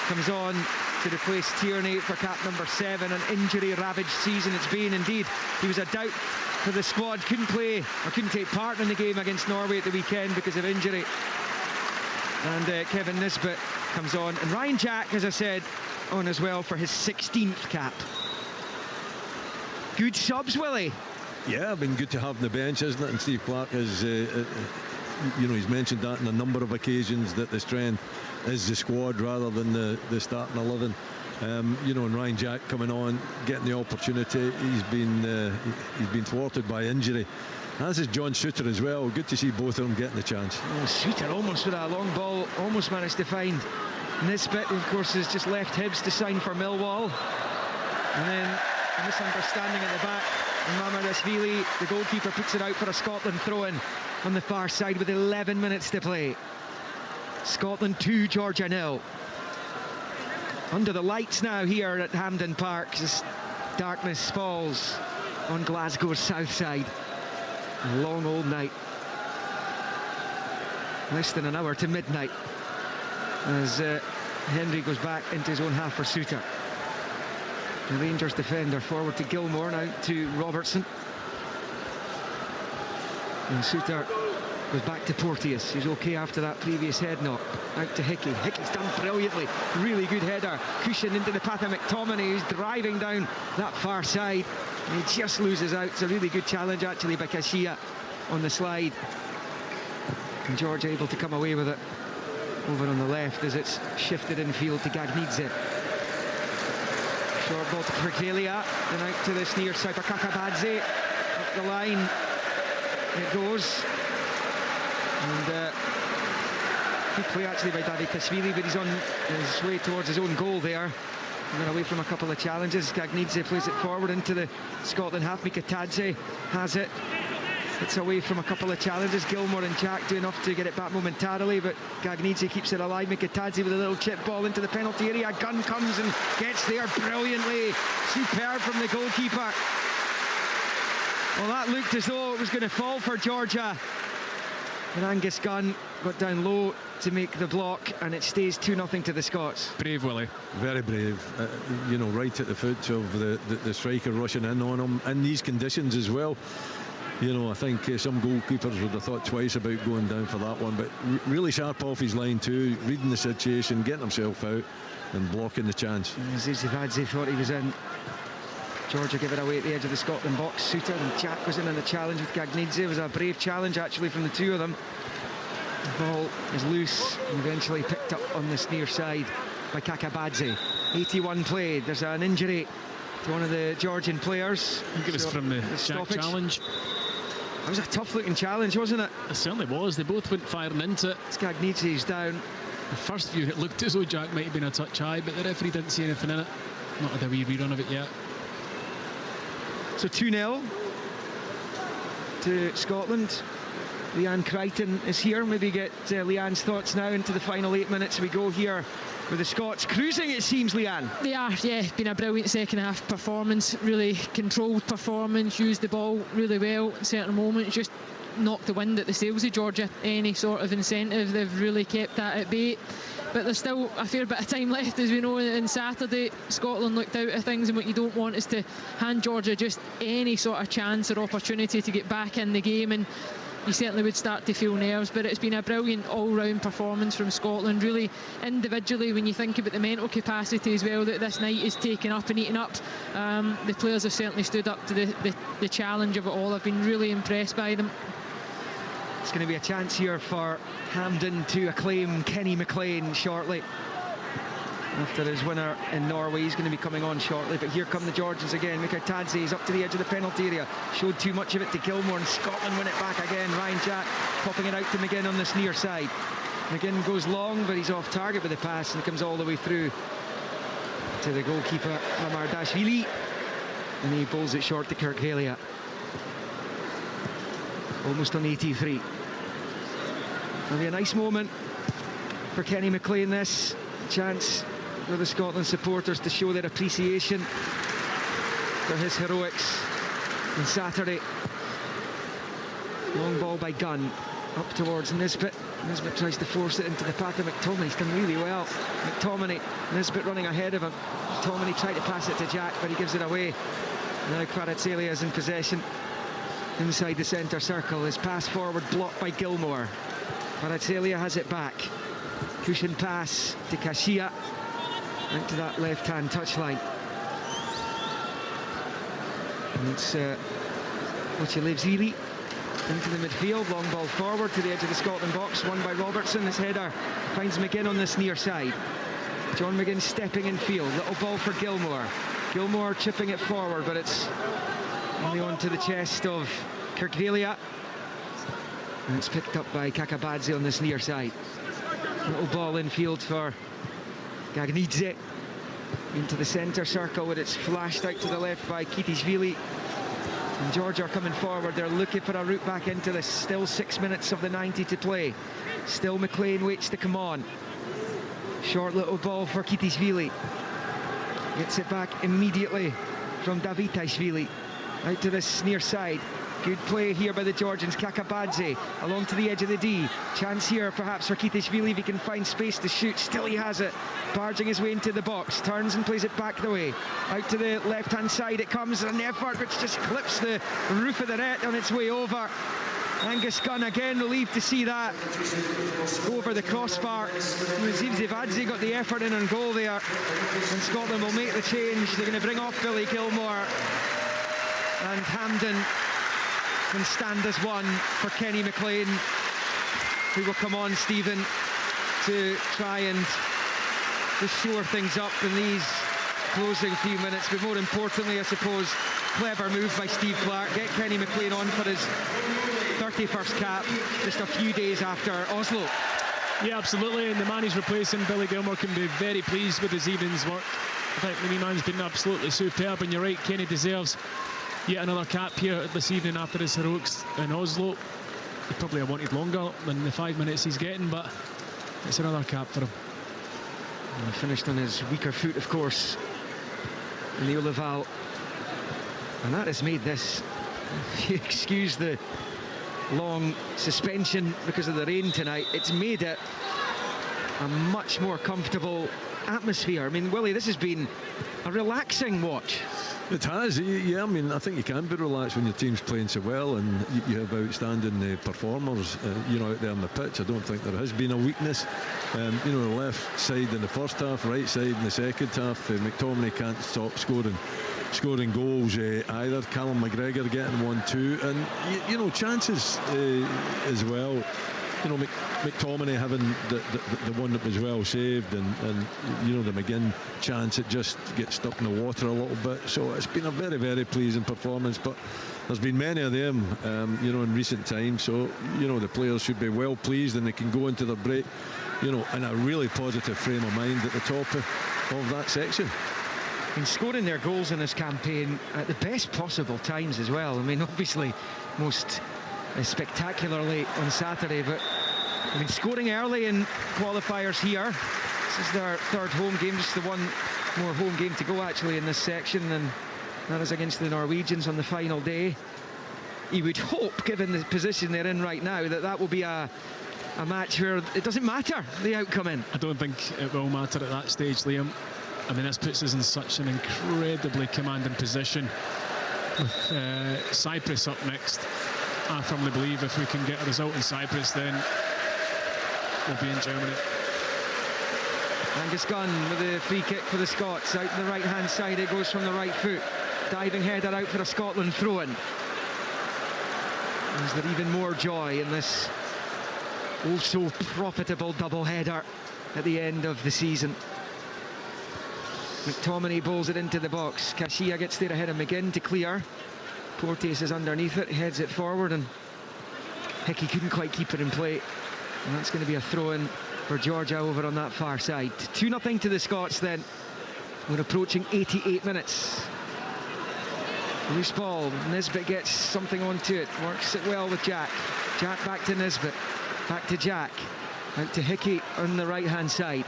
comes on to replace Tierney for cap number 7. An injury-ravaged season it's been indeed. He was a doubt for the squad, couldn't play or couldn't take part in the game against Norway at the weekend because of injury. And Kevin Nisbet comes on, and Ryan Jack, as I said, on as well for his 16th cap. Good subs, Willie. Yeah, been good to have on the bench, isn't it? And Steve Clarke has, he's mentioned that on a number of occasions, that the strength is the squad rather than the starting 11. And Ryan Jack coming on, getting the opportunity. He's been thwarted by injury. As is John Souttar as well. Good to see both of them getting the chance. Oh, Souttar almost with a long ball, almost managed to find Nisbet, who of course has just left Hibs to sign for Millwall. And then a misunderstanding at the back, and Mamardashvili, the goalkeeper, puts it out for a Scotland throw-in on the far side with 11 minutes to play. Scotland 2, Georgia 0. Under the lights now here at Hampden Park as darkness falls on Glasgow's south side. A long old night. Less than an hour to midnight as Henry goes back into his own half for Souttar. The Rangers defender forward to Gilmore, now to Robertson. And Souttar goes back to Porteous. He's okay after that previous head knock. Out to Hickey. Hickey's done brilliantly. Really good header. Cushion into the path of McTominay, who's driving down that far side. And he just loses out. It's a really good challenge actually by Kashia on the slide. And George able to come away with it over on the left as it's shifted infield to Gagnidze. Short ball to Kirkvalia, and out to this near side for Kakabadze. Up the line it goes. And good play actually by David Kashvili, but he's on his way towards his own goal there. And then away from a couple of challenges. Gagnidze plays it forward into the Scotland half. Mikatadze has it. It's away from a couple of challenges. Gilmore and Jack do enough to get it back momentarily, but Gagnidze keeps it alive. Mikatadze with a little chip ball into the penalty area. Gunn comes and gets there brilliantly. Superb from the goalkeeper. Well, that looked as though it was going to fall for Georgia. And Angus Gunn got down low to make the block, and it stays 2-0 to the Scots. Brave, Willie. Very brave. Right at the foot of the striker rushing in on him in these conditions as well. I think some goalkeepers would have thought twice about going down for that one, but really sharp off his line too, reading the situation, getting himself out and blocking the chance. Zivadze thought he was in. Georgia give it away at the edge of the Scotland box. Souttar and Jack was in a challenge with Gagnidze. It was a brave challenge actually from the two of them. The ball is loose and eventually picked up on this near side by Kakabadze. 81 played. There's an injury to one of the Georgian players. I think it was from the Jack challenge. That was a tough looking challenge, wasn't it? It certainly was. They both went firing into it. Gagnidze's down. The first view it looked as though Jack might have been a touch high, but the referee didn't see anything in it. Not had a wee rerun of it yet. So 2-0. to Scotland. Leanne Crichton is here. Maybe get Leanne's thoughts now into the final 8 minutes. We go here with the Scots cruising, it seems, Leanne. They are, yeah. Been a brilliant second half performance, really controlled performance, used the ball really well at certain moments, just knocked the wind at the sails of Georgia. Any sort of incentive, they've really kept that at bay. But there's still a fair bit of time left, as we know. On Saturday, Scotland looked out of things, and what you don't want is to hand Georgia just any sort of chance or opportunity to get back in the game, and you certainly would start to feel nerves. But it's been a brilliant all-round performance from Scotland, really. Individually, when you think about the mental capacity as well that this night is taken up and eaten up, the players have certainly stood up to the challenge of it all. I've been really impressed by them. It's going to be a chance here for Hampden to acclaim Kenny McLean shortly. After his winner in Norway, he's going to be coming on shortly. But here come the Georgians again. Mikhail is up to the edge of the penalty area. Showed too much of it to Gilmore, and Scotland win it back again. Ryan Jack popping it out to McGinn on this near side. McGinn goes long, but he's off target with the pass, and comes all the way through to the goalkeeper, Mamardashvili. And he bowls it short to Kirkhalia. Almost on 83. It'll be a nice moment for Kenny McLean, this chance for the Scotland supporters to show their appreciation for his heroics on Saturday. Long ball by Gunn up towards Nisbet. Nisbet tries to force it into the path of McTominay. He's done really well. McTominay, Nisbet running ahead of him. McTominay tried to pass it to Jack, but he gives it away. Now Kvaratskhelia is in possession inside the centre circle. His pass forward blocked by Gilmore. Kvaratskhelia has it back. Cushion pass to Kashia into that left-hand touchline. And it's Ochilevzili into the midfield. Long ball forward to the edge of the Scotland box, won by Robertson. His header finds McGinn on this near side. John McGinn stepping in field. Little ball for Gilmore. Gilmore chipping it forward, but it's only onto the chest of Kirkhalia. And it's picked up by Kakabadze on this near side. Little ball in field for Gagnidze into the centre circle, where it's flashed out to the left by Kitishvili. And Georgia are coming forward. They're looking for a route back into this. Still 6 minutes of the 90 to play. Still McLean waits to come on. Short little ball for Kitishvili. Gets it back immediately from Davitashvili. Out to this near side. Good play here by the Georgians. Kakabadze along to the edge of the D. Chance here perhaps for Kitishvili if he can find space to shoot. Still he has it. Barging his way into the box. Turns and plays it back the way. Out to the left-hand side it comes. An effort which just clips the roof of the net on its way over. Angus Gunn again relieved to see that go over the crossbar. Muzeev Zivadze got the effort in on goal there. And Scotland will make the change. They're going to bring off Billy Gilmore. And Hampden can stand as one for Kenny McLean, who will come on, Stephen, to try and just shore things up in these closing few minutes. But more importantly, I suppose, clever move by Steve Clarke. Get Kenny McLean on for his 31st cap just a few days after Oslo. Yeah, absolutely, and the man he's replacing, Billy Gilmore, can be very pleased with his evening's work. I think the wee man's been absolutely superb, and you're right, Kenny deserves yet another cap here this evening after his heroics in Oslo. He probably wanted longer than the 5 minutes he's getting, but it's another cap for him. And finished on his weaker foot, of course, Leo Laval, and that has made this, if you excuse the long suspension because of the rain tonight, it's made it a much more comfortable atmosphere. I mean, Willie, this has been a relaxing watch. It has, yeah. I mean, I think you can be relaxed when your team's playing so well, and you have outstanding performers, out there on the pitch. I don't think there has been a weakness. The left side in the first half, right side in the second half. McTominay can't stop scoring goals either. Callum McGregor getting 1-2, and chances as well. McTominay having the one that was well saved, and the McGinn chance, it just gets stuck in the water a little bit. So it's been a very, very pleasing performance, but there's been many of them in recent times. So the players should be well pleased, and they can go into their break in a really positive frame of mind at the top of that section. Been scoring their goals in this campaign at the best possible times as well. I mean, obviously most spectacularly on Saturday, but I mean, scoring early in qualifiers here. This is their third home game, just the one more home game to go actually in this section, and that is against the Norwegians on the final day. You would hope, given the position they're in right now, that will be a match where it doesn't matter the outcome in. I don't think it will matter at that stage, Liam. I mean, this puts us in such an incredibly commanding position with Cyprus up next. I firmly believe if we can get a result in Cyprus, then we'll be in Germany. Angus Gunn with the free kick for the Scots. Out the right hand side, it goes from the right foot. Diving header out for a Scotland throw-in. Is there even more joy in this also profitable double header at the end of the season? McTominay bowls it into the box. Kashia gets there ahead of McGinn to clear. Porteous is underneath it, heads it forward, and Hickey couldn't quite keep it in play. And that's going to be a throw-in for Georgia over on that far side. 2-0 to the Scots then. We're approaching 88 minutes. Loose ball. Nisbet gets something onto it. Works it well with Jack. Jack back to Nisbet. Back to Jack. Out to Hickey on the right-hand side.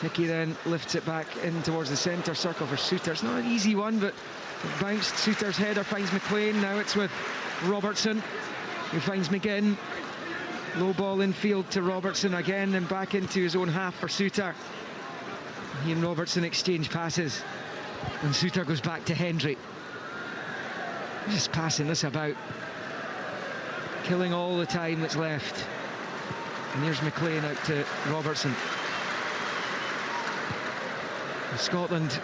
Hickey then lifts it back in towards the centre circle for Suter. It's not an easy one, but it bounced. Suter's header finds McLean. Now it's with Robertson, who finds McGinn. Low ball infield to Robertson again, then back into his own half for Suter. He and Robertson exchange passes, and Suter goes back to Hendry. Just passing this about, killing all the time that's left. And here's McLean out to Robertson. Scotland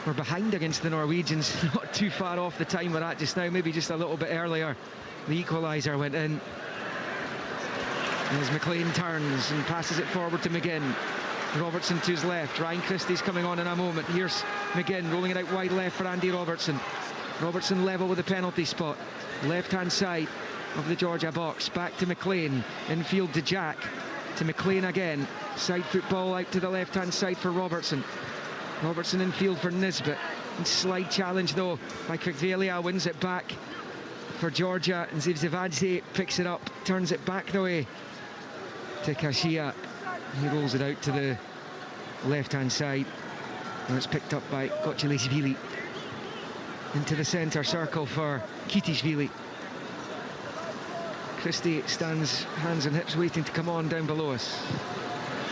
were behind against the Norwegians, not too far off the time we're at just now, maybe just a little bit earlier. The equaliser went in. As McLean turns and passes it forward to McGinn. Robertson to his left. Ryan Christie's coming on in a moment. Here's McGinn rolling it out wide left for Andy Robertson. Robertson level with the penalty spot. Left hand side of the Georgia box. Back to McLean. Infield to Jack. To McLean again. Side football out to the left hand side for Robertson. Robertson infield for Nisbet. And slide challenge though by Krikvelia. Wins it back for Georgia. And Zivzivadze picks it up. Turns it back the way to Kashia. He rolls it out to the left hand side. Now it's picked up by Gochelishvili. Into the centre circle for Kitishvili. Christie stands hands and hips waiting to come on down below us.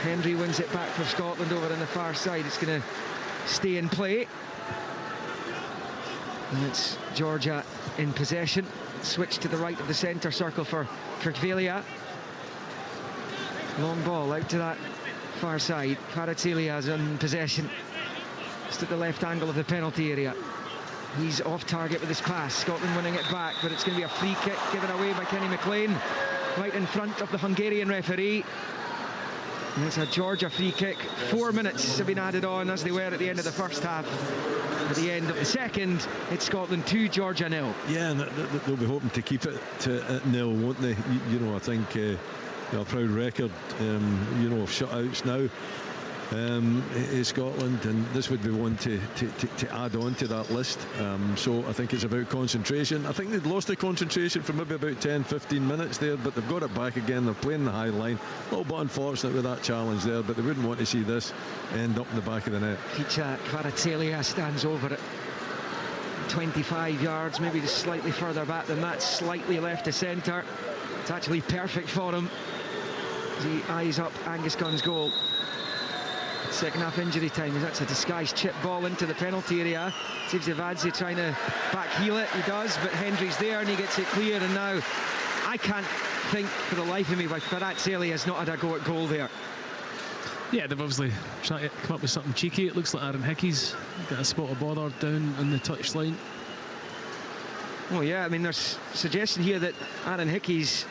Hendry wins it back for Scotland over on the far side. It's going to stay in play. And it's Georgia in possession. Switch to the right of the centre circle for Krikvelia. Long ball out to that far side. Kvaratskhelia in possession. Just at the left angle of the penalty area. He's off target with his pass. Scotland winning it back, but it's going to be a free kick given away by Kenny McLean, right in front of the Hungarian referee. And it's a Georgia free kick. 4 minutes have been added on as they were at the end of the first half. At the end of the second, it's Scotland 2, Georgia 0. Yeah, and they'll be hoping to keep it at 0, won't they? You know, I think a proud record, of shutouts now. Scotland, and this would be one to add on to that list. So I think it's about concentration. I think they'd lost the concentration for maybe about 10-15 minutes there, but they've got it back again. They're playing the high line. A little bit unfortunate with that challenge there, but they wouldn't want to see this end up in the back of the net. Kvaratskhelia stands over it. 25 yards, maybe just slightly further back than that, slightly left to centre. It's actually perfect for him as he eyes up Angus Gunn's goal. Second half injury time. That's a disguised chip ball into the penalty area. Zivzivadze trying to back heel it. He does, but Hendry's there and he gets it clear. And now I can't think for the life of me why Kvaratskhelia has not had a go at goal there. Yeah, they've obviously tried to come up with something cheeky. It looks like Aaron Hickey's got a spot of bother down on the touchline. Oh yeah, I mean there's suggestion here that Aaron Hickey's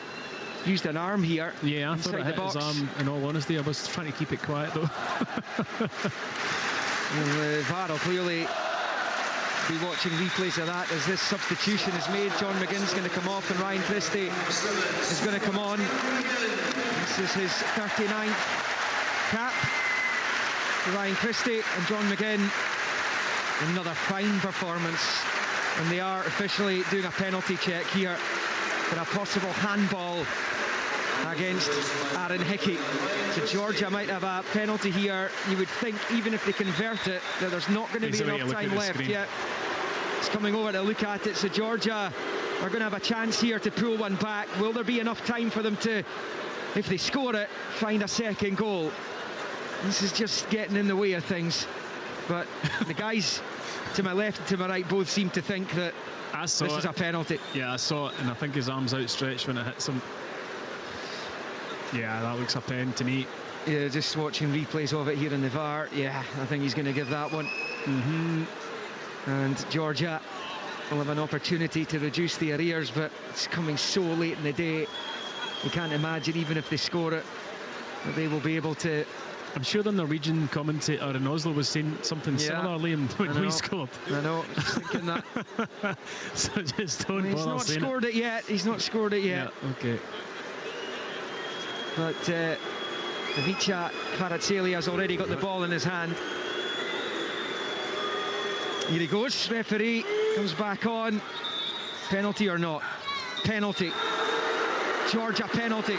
used an arm here. Yeah, I thought it hit his arm, in all honesty. I was trying to keep it quiet though. VAR will clearly be watching replays of that as this substitution is made. John McGinn's going to come off and Ryan Christie is going to come on. This is his 39th cap for Ryan Christie, and John McGinn, another fine performance And they are officially doing a penalty check here for a possible handball against Aaron Hickey. So Georgia might have a penalty here. You would think, even if they convert it, that there's not going to be enough time left yet. It's coming over to look at it. So Georgia are going to have a chance here to pull one back. Will there be enough time for them to, if they score it, find a second goal? This is just getting in the way of things. But the guys to my left and to my right both seem to think that this is a penalty. Yeah, I saw it, and I think his arm's outstretched when it hits him. Yeah, that looks a pen to me. Yeah, just watching replays of it here in the VAR. Yeah, I think he's going to give that one. And Georgia will have an opportunity to reduce the arrears, but it's coming so late in the day. You can't imagine, even if they score it, that they will be able to. I'm sure the Norwegian commentator in Oslo was saying something similar, Liam, when we scored. I know, just thinking that. So just don't bother saying it. He's not scored it yet. He's not scored it yet. Yeah, okay. But Ivica Kvaratskhelia has already got the ball in his hand. Here he goes. Referee comes back on. Penalty or not? Penalty. Georgia penalty.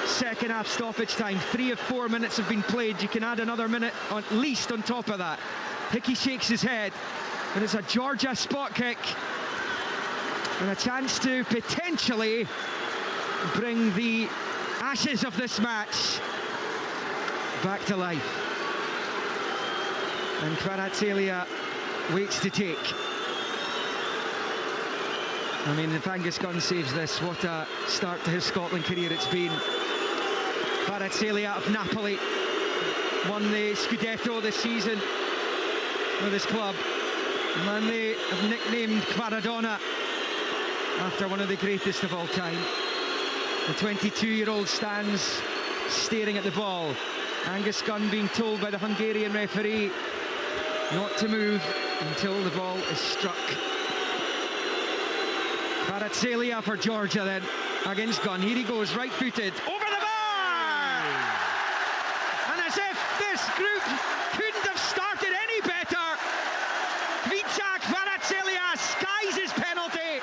Second half stoppage time. 3 of 4 minutes have been played. You can add another minute at least on top of that. Hickey shakes his head, and it's a Georgia spot kick and a chance to potentially bring the ashes of this match back to life. And Kvaratskhelia waits to take. I mean, if Angus Gunn saves this, what a start to his Scotland career it's been. Kvaratskhelia of Napoli won the Scudetto this season with his club. And they have nicknamed Kvaradona after one of the greatest of all time. The 22-year-old stands staring at the ball. Angus Gunn being told by the Hungarian referee not to move until the ball is struck. Kvaratskhelia for Georgia then against Gunn. Here he goes, right-footed, over the bar! And as if this group couldn't have started any better, Ivica Kvaratskhelia skies his penalty.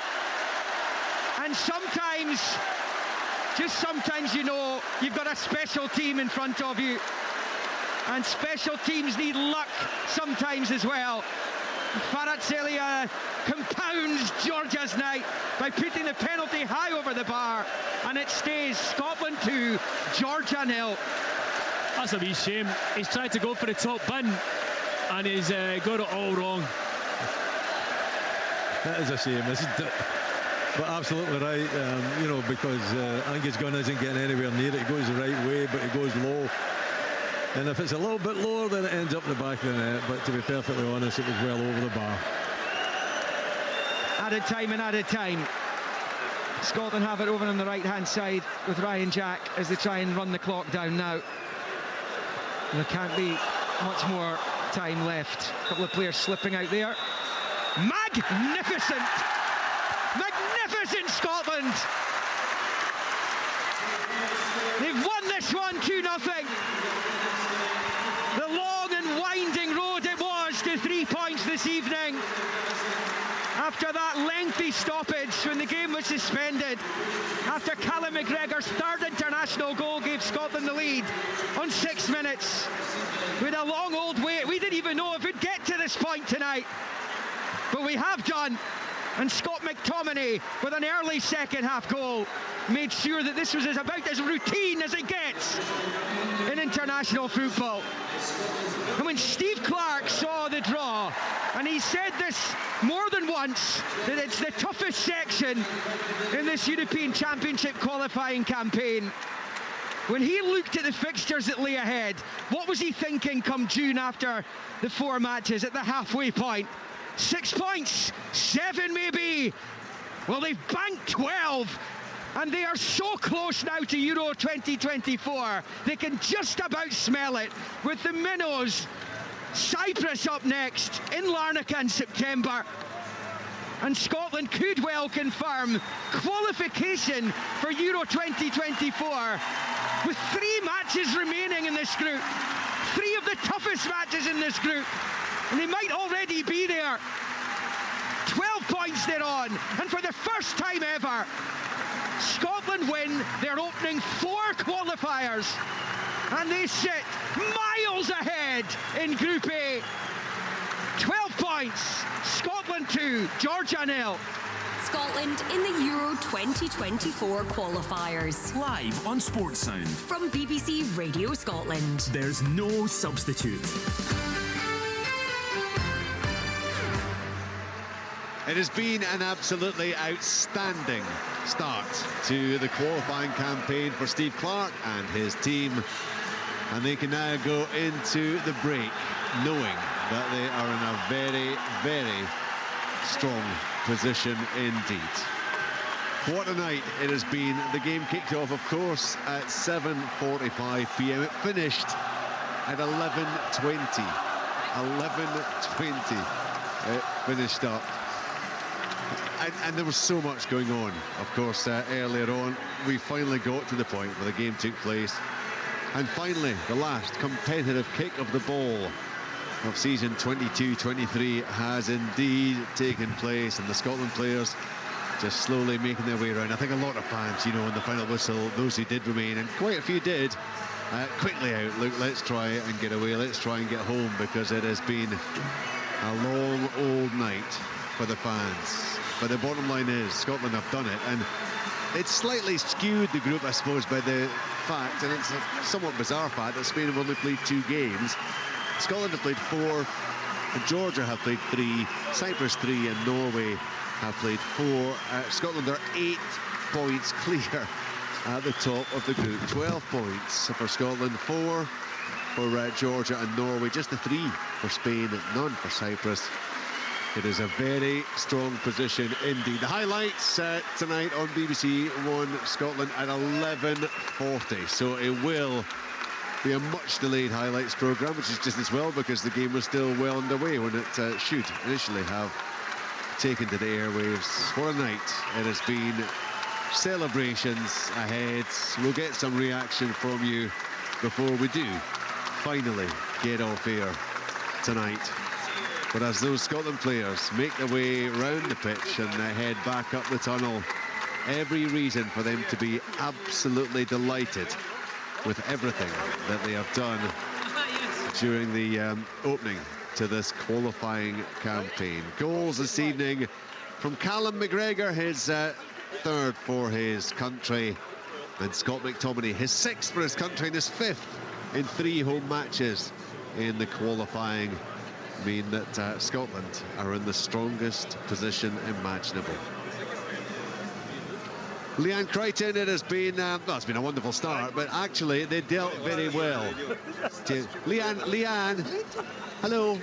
And sometimes, just sometimes, you know, you've got a special team in front of you. And special teams need luck sometimes as well. Kvaratskhelia compounds Georgia's night by putting the penalty high over the bar, and it stays Scotland 2, Georgia 0. That's a wee shame. He's tried to go for the top bin and he's got it all wrong. That is a shame, isn't it? But absolutely right, you know, because Angus Gunn isn't getting anywhere near it. It goes the right way, but it goes low. And if it's a little bit lower, then it ends up in the back of the net. But to be perfectly honest, it was well over the bar. Added time and added time. Scotland have it over on the right-hand side with Ryan Jack as they try and run the clock down now. And there can't be much more time left. A couple of players slipping out there. Magnificent! Magnificent Scotland! They've won this one 2-0. The long and winding road it was to 3 points this evening. After that lengthy stoppage when the game was suspended, after Callum McGregor's third international goal gave Scotland the lead on 6 minutes. With a long old wait, we didn't even know if we'd get to this point tonight. But we have done. And Scott McTominay, with an early second half goal, made sure that this was about as routine as it gets in international football. And when Steve Clarke saw the draw, and he said this more than once, that it's the toughest section in this European Championship qualifying campaign. When he looked at the fixtures that lay ahead, what was he thinking come June after the 4 matches at the halfway point? 6 points, 7 maybe. Well, they've banked 12, and they are so close now to Euro 2024. They can just about smell it with the minnows. Cyprus up next in Larnaca in September. And Scotland could well confirm qualification for Euro 2024 with 3 matches remaining in this group. 3 of the toughest matches in this group. And they might already be there. 12 points they're on, and for the first time ever, Scotland win their opening 4 qualifiers, and they sit miles ahead in Group A. 12 points, Scotland 2, Georgia 0. Scotland in the Euro 2024 qualifiers. Live on Sports Sound. From BBC Radio Scotland. There's no substitute. It has been an absolutely outstanding start to the qualifying campaign for Steve Clarke and his team. And they can now go into the break knowing that they are in a very, very strong position indeed. What a night it has been. The game kicked off, of course, at 7:45 p.m. It finished at 11:20. 11:20 it finished up. And there was so much going on, of course, earlier on. We finally got to the point where the game took place. And finally, the last competitive kick of the ball of season 22-23 has indeed taken place, and the Scotland players just slowly making their way around. I think a lot of fans, you know, in the final whistle, those who did remain, and quite a few did, quickly out. Look, let's try and get away, let's try and get home, because it has been a long old night for the fans. But the bottom line is Scotland have done it, and it's slightly skewed the group, I suppose, by the fact, and it's a somewhat bizarre fact, that Spain have only played 2 games. Scotland have played 4, and Georgia have played 3, Cyprus 3, and Norway have played 4. Scotland are 8 points clear at the top of the group. 12 points for Scotland, 4 for Georgia and Norway, just the 3 for Spain, none for Cyprus. It is a very strong position indeed. The highlights tonight on BBC One Scotland at 11:40. So it will be a much delayed highlights programme, which is just as well, because the game was still well underway when it should initially have taken to the airwaves. What a night it has been. Celebrations ahead. We'll get some reaction from you before we do finally get off air tonight. But as those Scotland players make their way round the pitch and head back up the tunnel, every reason for them to be absolutely delighted with everything that they have done during the opening to this qualifying campaign. Goals this evening from Callum McGregor, his 3rd for his country, and Scott McTominay, his 6th for his country, and his 5th in 3 home matches in the qualifying, mean that Scotland are in the strongest position imaginable. Leanne Crichton, it has been, well, it's been a wonderful start, but actually they dealt very well. Leanne, hello.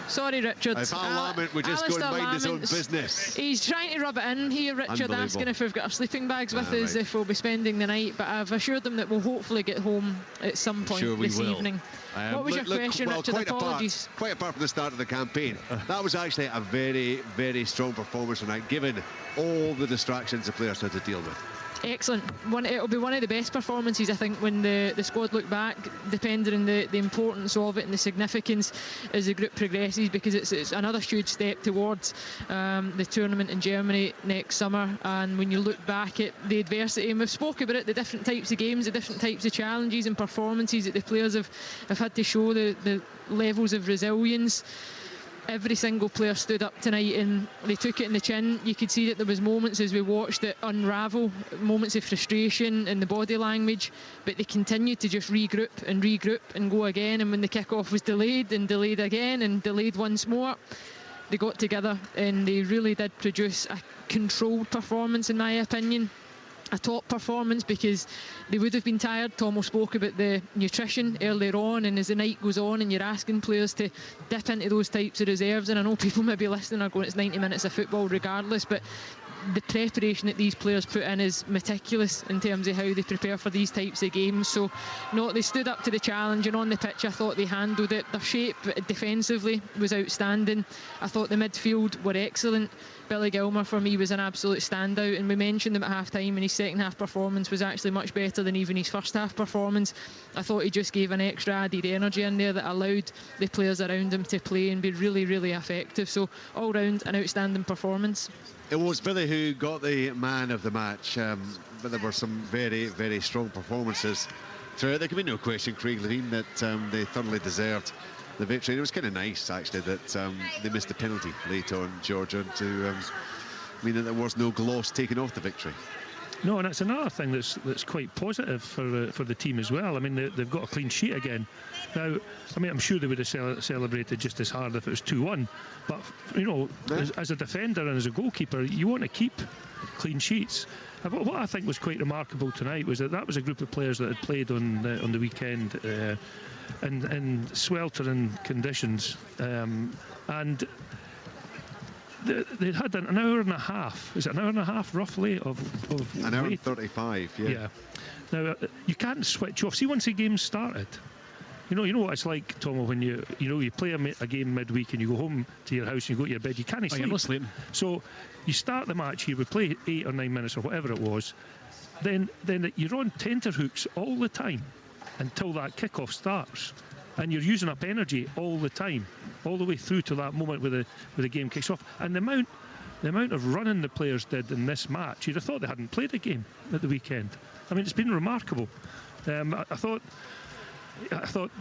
Sorry, Richard. If Al Lamont would just go and mind his own business. He's trying to rub it in here, Richard, asking if we've got our sleeping bags with us, if we'll be spending the night, but I've assured them that we'll hopefully get home at some point this evening. What was your question, Richard? Apologies. Quite apart from the start of the campaign, that was actually a very, very strong performance tonight, given all the distractions the players had to deal with. Excellent. It'll be one of the best performances, I think, when the squad look back, depending on the importance of it and the significance as the group progresses, because it's another huge step towards the tournament in Germany next summer. And when you look back at the adversity, and we've spoken about it, the different types of games, the different types of challenges and performances that the players have had to show, the levels of resilience. Every single player stood up tonight and they took it in the chin. You could see that there was moments as we watched it unravel, moments of frustration in the body language, but they continued to just regroup and go again. And when the kick-off was delayed and delayed again and delayed once more, they got together and they really did produce a controlled performance, in my opinion. A top performance, because they would have been tired. Tomo spoke about the nutrition earlier on, and as the night goes on and you're asking players to dip into those types of reserves, and I know people maybe listening are going, it's 90 minutes of football regardless, but the preparation that these players put in is meticulous in terms of how they prepare for these types of games. So no, they stood up to the challenge, and on the pitch I thought they handled it. Their shape defensively was outstanding. I thought the midfield were excellent. Billy Gilmour for me was an absolute standout, and we mentioned him at half-time, and his second half performance was actually much better than even his first half performance. I thought he just gave an extra added energy in there that allowed the players around him to play and be really, really effective. So all round an outstanding performance. It was Billy who got the man of the match, but there were some very, very strong performances throughout. There can be no question, Craig Levine, that they thoroughly deserved the victory. It was kind of nice, actually, that they missed the penalty late on, Georgia, to mean that there was no gloss taken off the victory. No, and that's another thing that's quite positive for the team as well. I mean, they've got a clean sheet again. Now, I mean, I'm sure they would have celebrated just as hard if it was 2-1. But, you know, as a defender and as a goalkeeper, you want to keep clean sheets. What I think was quite remarkable tonight was that was a group of players that had played on the weekend in sweltering conditions, and they had an hour and a half. Is it an hour and a half roughly of an hour and 35? Yeah. Now you can't switch off. See, once the game started, you know what it's like, Tomo, when you play a game midweek and you go home to your house and you go to your bed, you can't sleep. You're not sleeping. So you start the match here, we play 8 or 9 minutes or whatever it was, then you're on tenterhooks all the time until that kickoff starts, and you're using up energy all the time, all the way through to that moment where the game kicks off. And the amount of running the players did in this match, you'd have thought they hadn't played a game at the weekend. I mean, it's been remarkable. I thought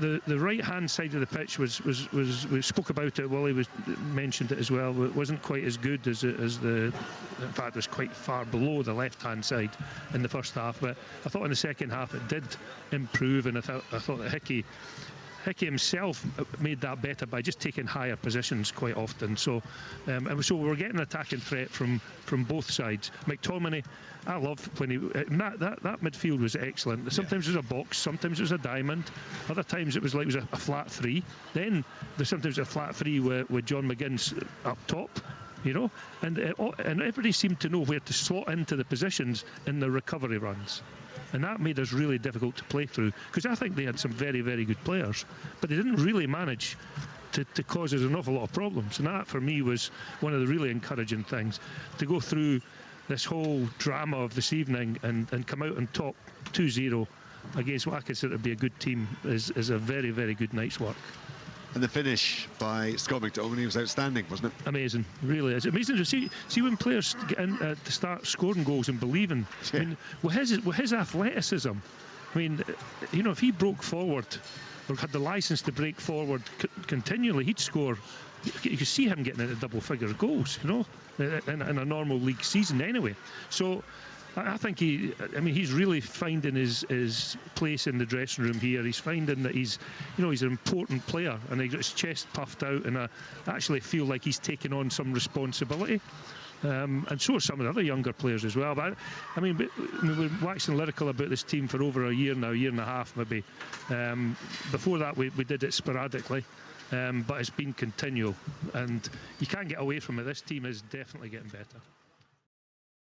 the right hand side of the pitch was we spoke about it. Wally mentioned it as well. It wasn't quite as good as in fact, it was quite far below the left hand side in the first half. But I thought in the second half it did improve, and I thought that Hickey himself made that better by just taking higher positions quite often. So we're getting an attacking threat from both sides. McTominay, I loved when that midfield was excellent. Sometimes it was a box, sometimes it was a diamond, other times it was like a flat three. Then there's sometimes a flat three with John McGinn up top. You know, and everybody seemed to know where to slot into the positions in the recovery runs. And that made us really difficult to play through, because I think they had some very, very good players, but they didn't really manage to cause us an awful lot of problems. And that, for me, was one of the really encouraging things. To go through this whole drama of this evening and come out on top 2-0 against what I consider to be a good team is a very, very good night's work. And the finish by Scott McTominay was outstanding, wasn't it? Amazing, really is. Amazing to see when players get in to start scoring goals and believing. Yeah. I mean, with his athleticism, I mean, you know, if he broke forward or had the licence to break forward continually, he'd score. You could see him getting into double-figure goals, you know, in a normal league season anyway. So I think he's really finding his place in the dressing room here. He's finding that he's an important player, and he got his chest puffed out, and I actually feel like he's taking on some responsibility. And so are some of the other younger players as well. But I mean, we're waxing lyrical about this team for over a year now, year and a half maybe. Before that, we did it sporadically, but it's been continual, and you can't get away from it. This team is definitely getting better.